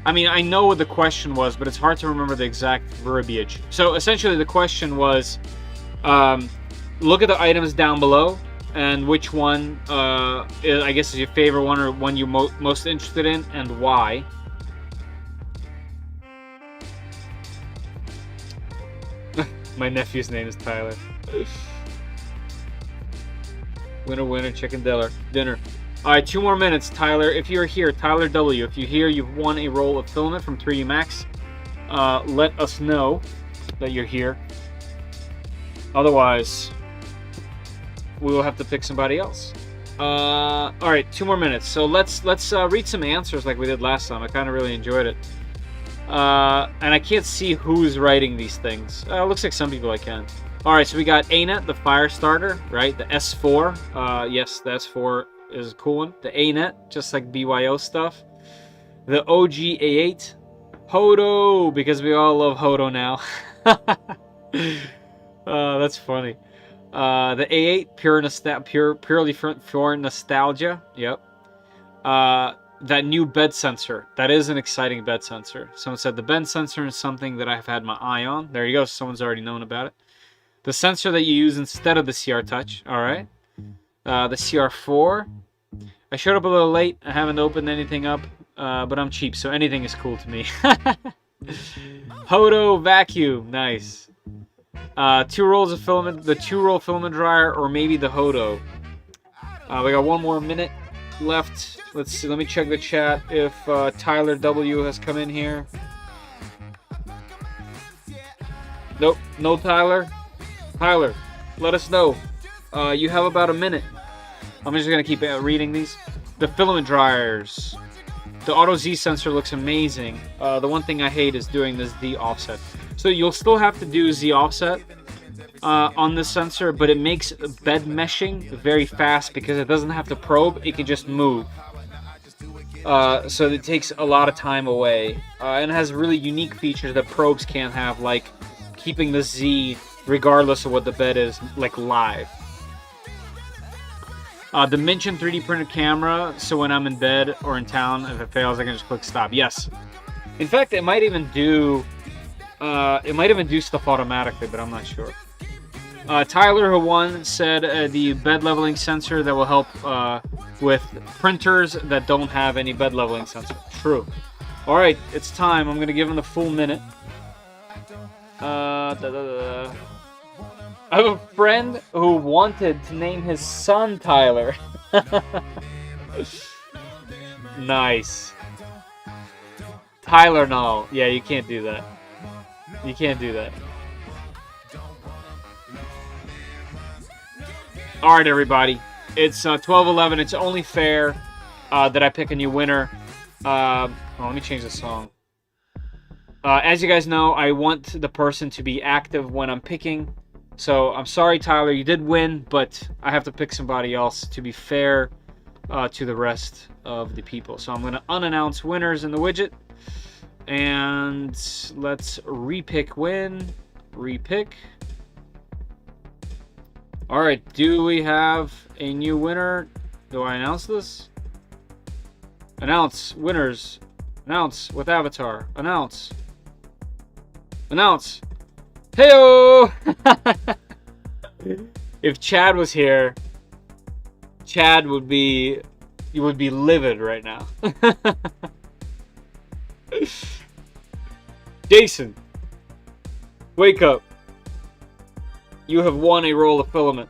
I mean, I know what the question was, but it's hard to remember the exact verbiage. So essentially the question was, look at the items down below, and which one, I guess, is your favorite one or one you're most interested in, and why. My nephew's name is Tyler. Winner, winner, chicken dinner. All right, 2 more minutes, Tyler. If you're here, Tyler W. If you're here, you've won a roll of filament from 3D Max. Let us know that you're here. Otherwise, we will have to pick somebody else. All right, 2 more minutes. So let's read some answers like we did last time. I kind of really enjoyed it. And I can't see who's writing these things. Looks like some people I can. All right, so we got Anet, the fire starter, right? The S4. Yes, the S4 is a cool one. The Anet, just like BYO stuff. The OG A8. Hodo, because we all love Hodo now. That's funny. The A8, purely for nostalgia. Yep. That new bed sensor. That is an exciting bed sensor. Someone said the bed sensor is something that I've had my eye on. There you go. Someone's already known about it. The sensor that you use instead of the CR Touch. All right. The CR4. I showed up a little late. I haven't opened anything up, but I'm cheap, so anything is cool to me. Hodo vacuum. Nice. 2 rolls of filament. The 2-roll filament dryer, or maybe the Hodo. We got 1 more minute left. Let's see. Let me check the chat if Tyler W has come in here. Nope. No Tyler. Tyler, let us know. You have about a minute. I'm just going to keep reading these. The filament dryers. The Auto Z sensor looks amazing. The one thing I hate is doing this Z offset. So you'll still have to do Z offset on this sensor, but it makes bed meshing very fast because it doesn't have to probe. It can just move. So it takes a lot of time away. And it has really unique features that probes can't have, like keeping the Z regardless of what the bed is, like live. The Mintion 3D printed camera, so when I'm in bed or in town, if it fails, I can just click stop. Yes. In fact, it might even do stuff automatically, but I'm not sure. Tyler, who won, said the bed leveling sensor that will help with printers that don't have any bed leveling sensor. True. All right, it's time. I'm gonna give him the full minute. I have a friend who wanted to name his son Tyler. Nice. Tyler, no. Yeah, you can't do that. You can't do that. Alright, everybody. It's 12:11. It's only fair that I pick a new winner. Let me change the song. As you guys know, I want the person to be active when I'm picking. So, I'm sorry, Tyler, you did win, but I have to pick somebody else to be fair to the rest of the people. So, I'm going to unannounce winners in the widget. And let's repick win. Repick. All right, do we have a new winner? Do I announce this? Announce winners. Announce with avatar. Announce. Announce. Heyo! If Chad was here, Chad would be, you would be livid right now. Jason, wake up. You have won a roll of filament.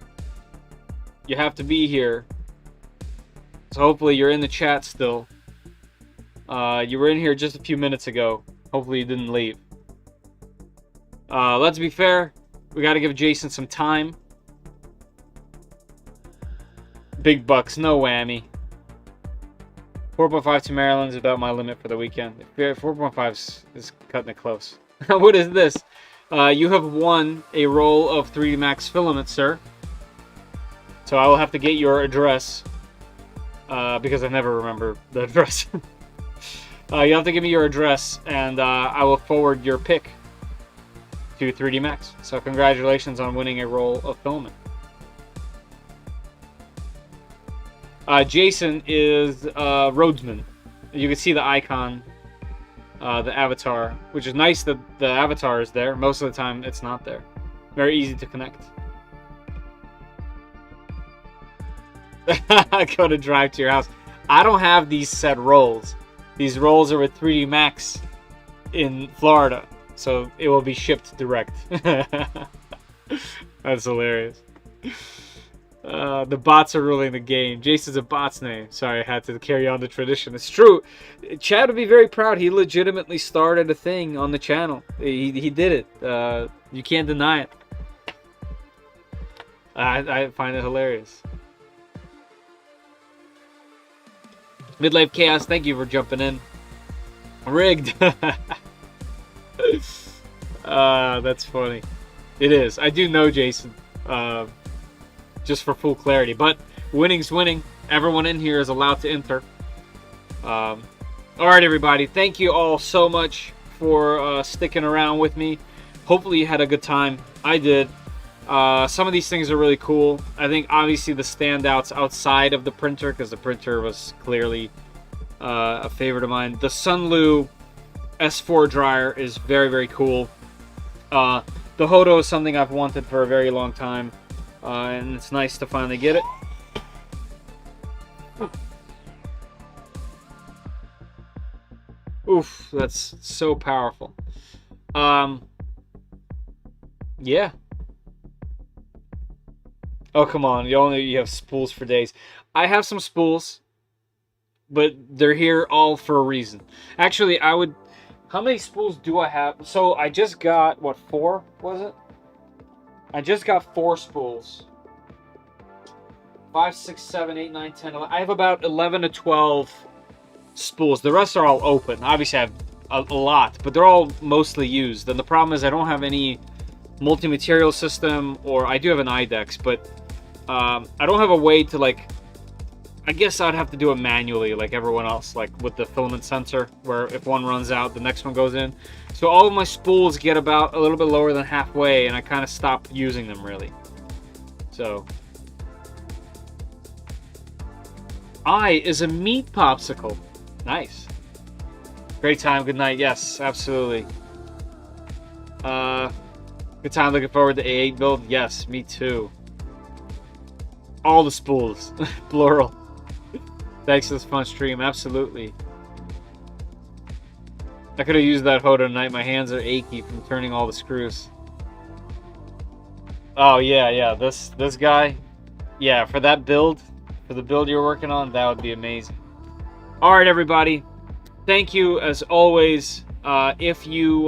You have to be here. So hopefully you're in the chat still. You were in here just a few minutes ago. Hopefully you didn't leave. Let's be fair. We got to give Jason some time. Big bucks, no whammy. 4.5 to Maryland is about my limit for the weekend. 4.5 is cutting it close. What is this? You have won a roll of 3D Max filament, sir. So I will have to get your address. Because I never remember the address. You have to give me your address, and I will forward your pick to 3D Max. So congratulations on winning a roll of filament. Jason is Rhodesman. You can see the icon, the avatar, which is nice that the avatar is there. Most of the time, it's not there. Very easy to connect. Go to drive to your house. I don't have these set rolls. These rolls are with 3D Max in Florida, so it will be shipped direct. That's hilarious. The bots are ruling the game. Jason's a bot's name. Sorry, I had to carry on the tradition. It's true. Chad would be very proud. He legitimately started a thing on the channel. He did it. You can't deny it. I find it hilarious. Midlife Chaos, thank you for jumping in. Rigged. That's funny. It is. I do know Jason. Just for full clarity. But winning's winning. Everyone in here is allowed to enter. Alright, everybody. Thank you all so much for sticking around with me. Hopefully you had a good time. I did. Some of these things are really cool. I think obviously the standouts outside of the printer, because the printer was clearly a favorite of mine. The Sunlu S4 dryer is very, very cool. The Hodo is something I've wanted for a very long time, and it's nice to finally get it. Oof, that's so powerful. Yeah. Oh, come on. You have spools for days. I have some spools, but they're here all for a reason. Actually, how many spools do I have? So I just got, what, 4, was it? I just got 4 spools. 5, 6, 7, 8, 9, 10, 11. I have about 11 to 12 spools. The rest are all open. Obviously, I have a lot, but they're all mostly used. And the problem is I don't have any multi-material system, or I do have an IDEX, but I don't have a way to, like, I guess I'd have to do it manually like everyone else, like with the filament sensor, where if one runs out, the next one goes in. So all of my spools get about a little bit lower than halfway, and I kind of stop using them, really. So I is a meat popsicle. Nice. Great time, good night. Yes, absolutely. Good time, looking forward to A8 build. Yes, me too. All the spools, plural. Thanks for this fun stream, absolutely. I could have used that Hodo tonight. My hands are achy from turning all the screws. Oh yeah, this guy. Yeah, for that build, for the build you're working on, that would be amazing. All right, everybody. Thank you as always. If you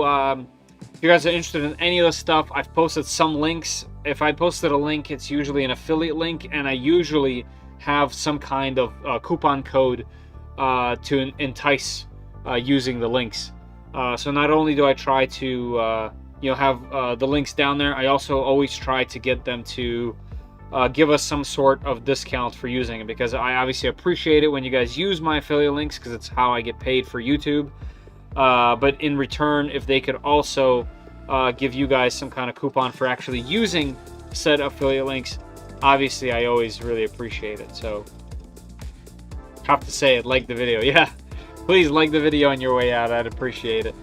guys are interested in any of this stuff, I've posted some links. If I posted a link, it's usually an affiliate link, and I usually have some kind of coupon code to entice using the links. So not only do I try to have the links down there, I also always try to get them to give us some sort of discount for using it, because I obviously appreciate it when you guys use my affiliate links, because it's how I get paid for YouTube. But in return, if they could also give you guys some kind of coupon for actually using said affiliate links, obviously I always really appreciate it. So have to say it, like the video. Yeah, please like the video on your way out. I'd appreciate it.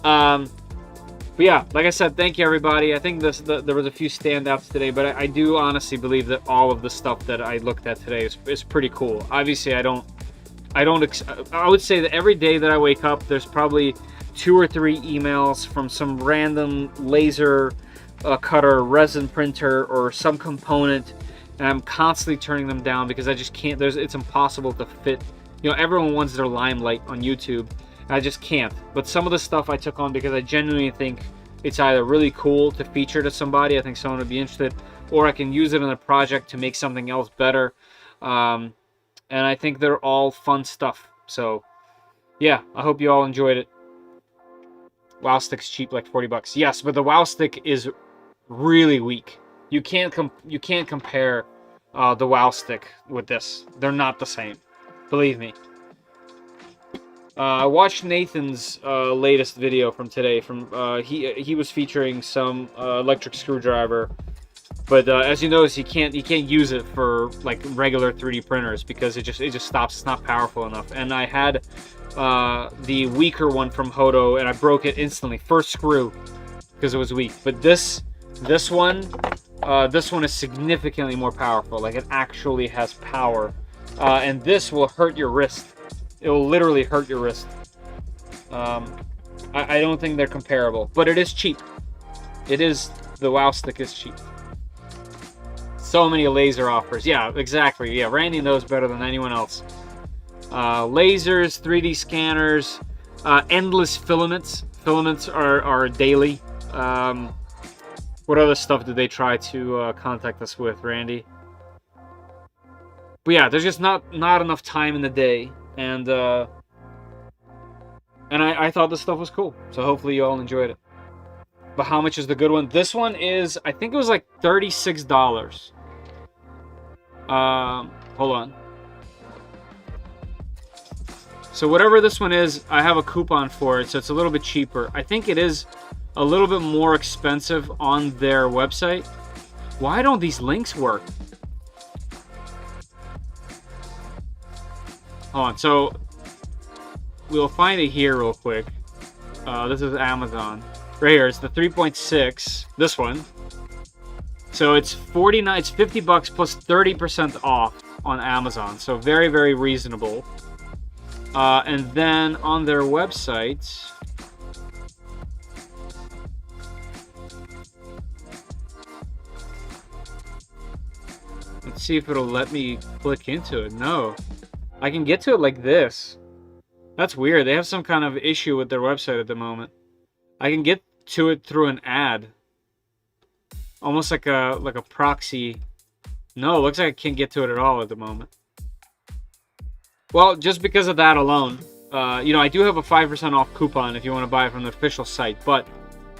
But yeah, like I said, thank you everybody. I think there was a few standouts today, but I do honestly believe that all of the stuff that I looked at today is pretty cool. Obviously, I would say that every day that I wake up, there's probably 2 or 3 emails from some random laser cutter, resin printer, or some component, and I'm constantly turning them down because I just can't. It's impossible to fit. You know, everyone wants their limelight on YouTube. I just can't. But some of the stuff I took on because I genuinely think it's either really cool to feature to somebody, I think someone would be interested, or I can use it in a project to make something else better. And I think they're all fun stuff. So yeah, I hope you all enjoyed it. WoW Stick's cheap, like 40 bucks. Yes, but the WoW Stick is really weak. You can't compare the WoW Stick with this. They're not the same. Believe me. I watched Nathan's latest video from today. He was featuring some electric screwdriver, but as you notice, he can't use it for like regular 3D printers because it just stops. It's not powerful enough. And I had the weaker one from Hodo, and I broke it instantly, first screw, because it was weak. But this one is significantly more powerful. Like, it actually has power, and this will hurt your wrist. It will literally hurt your wrist. I don't think they're comparable, but it is cheap. The WoW Stick is cheap. So many laser offers. Yeah, exactly. Yeah, Randy knows better than anyone else. Lasers, 3D scanners, endless filaments. Filaments are daily. What other stuff did they try to contact us with, Randy? But yeah, there's just not enough time in the day. And I thought this stuff was cool, so hopefully you all enjoyed it. But how much is the good one? This one is, I think it was like $36. Hold on. So whatever this one is, I have a coupon for it, so it's a little bit cheaper. I think it is a little bit more expensive on their website. Why don't these links work? Hold on, so we'll find it here real quick. This is Amazon. Right here, it's the 3.6, this one. So it's 50 bucks plus 30% off on Amazon. So very, very reasonable. And then on their website, let's see if it'll let me click into it. No. I can get to it like this. That's weird. They have some kind of issue with their website at the moment. I can get to it through an ad. Almost like a proxy. No, it looks like I can't get to it at all at the moment. Well, just because of that alone, you know, I do have a 5% off coupon if you want to buy it from the official site, but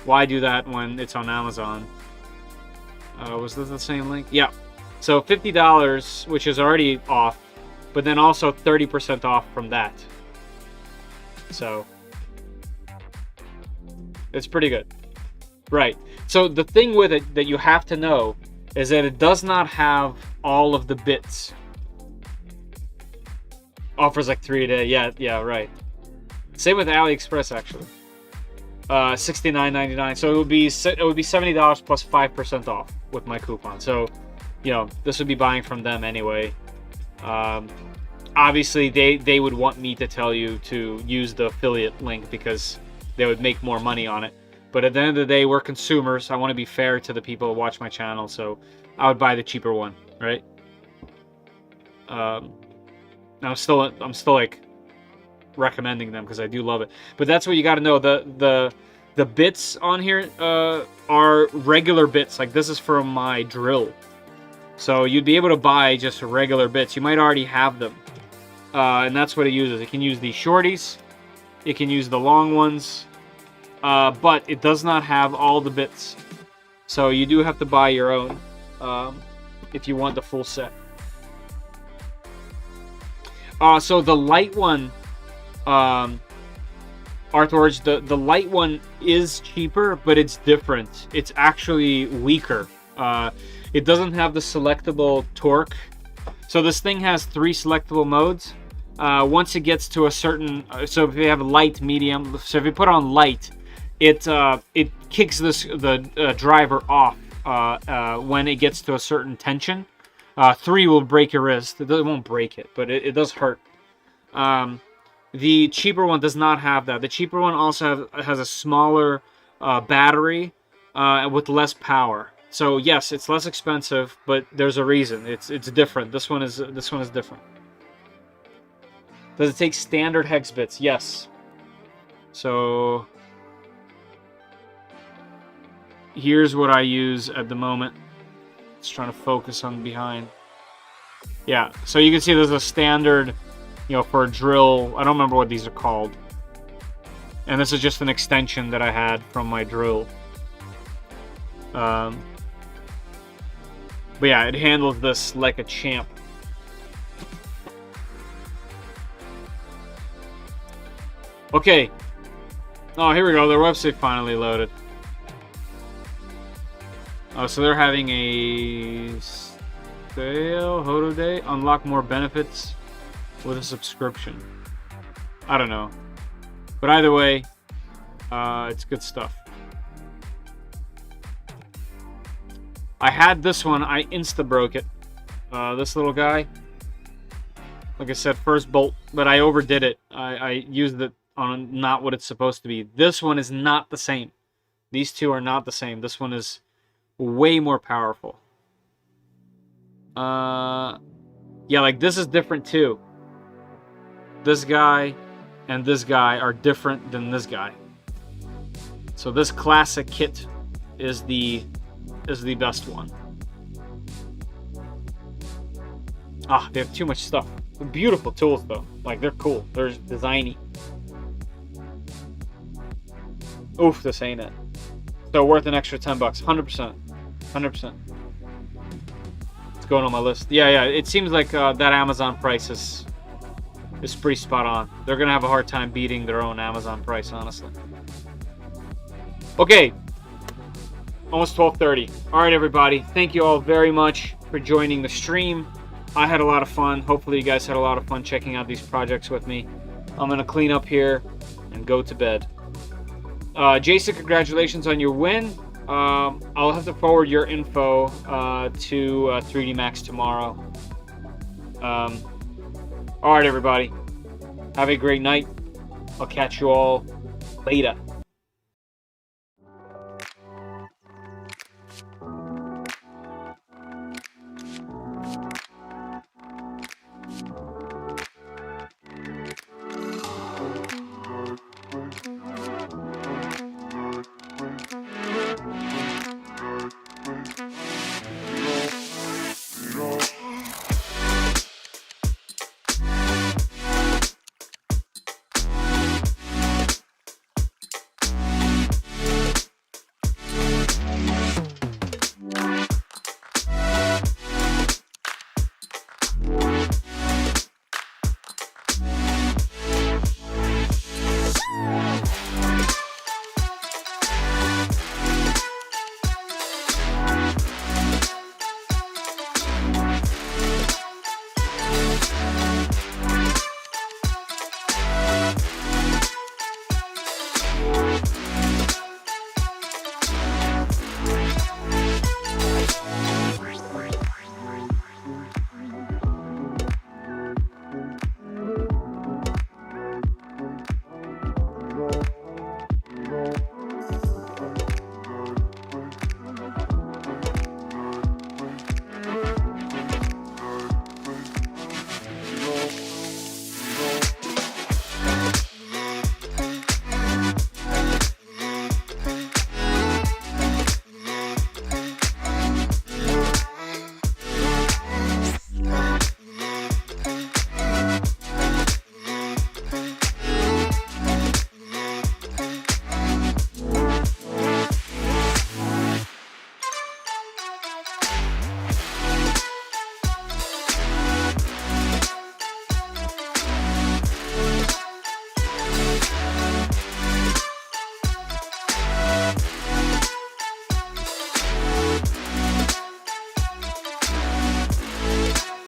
why do that when it's on Amazon? Was this the same link? Yeah. So $50, which is already off, but then also 30% off from that. So it's pretty good. Right. So the thing with it that you have to know is that it does not have all of the bits. Offers like 3 a day. Yeah, right. Same with AliExpress actually. $69.99. So it would be $70 plus 5% off with my coupon. So, you know, this would be buying from them anyway. Obviously, they would want me to tell you to use the affiliate link because they would make more money on it. But at the end of the day, we're consumers. I want to be fair to the people who watch my channel, so I would buy the cheaper one, right? I'm still like recommending them because I do love it. But that's what you got to know. The bits on here are regular bits. Like this is from my drill, so you'd be able to buy just regular bits. You might already have them. And that's what it uses. It can use the shorties, it can use the long ones, but it does not have all the bits. So you do have to buy your own if you want the full set. So the light one Arthurge, the light one is cheaper, but it's different. It's actually weaker. It doesn't have the selectable torque. So this thing has 3 selectable modes. Once it gets to a certain, so if you have light, medium, so if you put on light, it kicks the driver off when it gets to a certain tension. 3 will break your wrist. It won't break it, but it does hurt. The cheaper one does not have that. The cheaper one also has a smaller battery with less power. So yes, it's less expensive, but there's a reason. It's different. This one is different. Does it take standard hex bits? Yes. So here's what I use at the moment. Just trying to focus on behind. Yeah, so you can see there's a standard, you know, for a drill. I don't remember what these are called. And this is just an extension that I had from my drill. But yeah, it handles this like a champ. Okay. Oh, here we go. Their website finally loaded. Oh, so they're having a sale, Hodo Day. Unlock more benefits with a subscription. I don't know. But either way, it's good stuff. I had this one. I insta-broke it. This little guy. Like I said, first bolt. But I overdid it. I used it on not what it's supposed to be. This one is not the same. These two are not the same. This one is way more powerful. Yeah, like this is different too. This guy and this guy are different than this guy. So this classic kit is the best one. Ah, they have too much stuff. They're beautiful tools though. Like they're cool. They're designy. Oof, this ain't it. So worth an extra $10. 100%. 100%. It's going on my list. Yeah. It seems like that Amazon price is pretty spot on. They're gonna have a hard time beating their own Amazon price, honestly. Okay. Almost 12:30. All right, everybody. Thank you all very much for joining the stream. I had a lot of fun. Hopefully, you guys had a lot of fun checking out these projects with me. I'm gonna clean up here and go to bed. Jason, congratulations on your win. I'll have to forward your info to 3D Max tomorrow. All right, everybody. Have a great night. I'll catch you all later.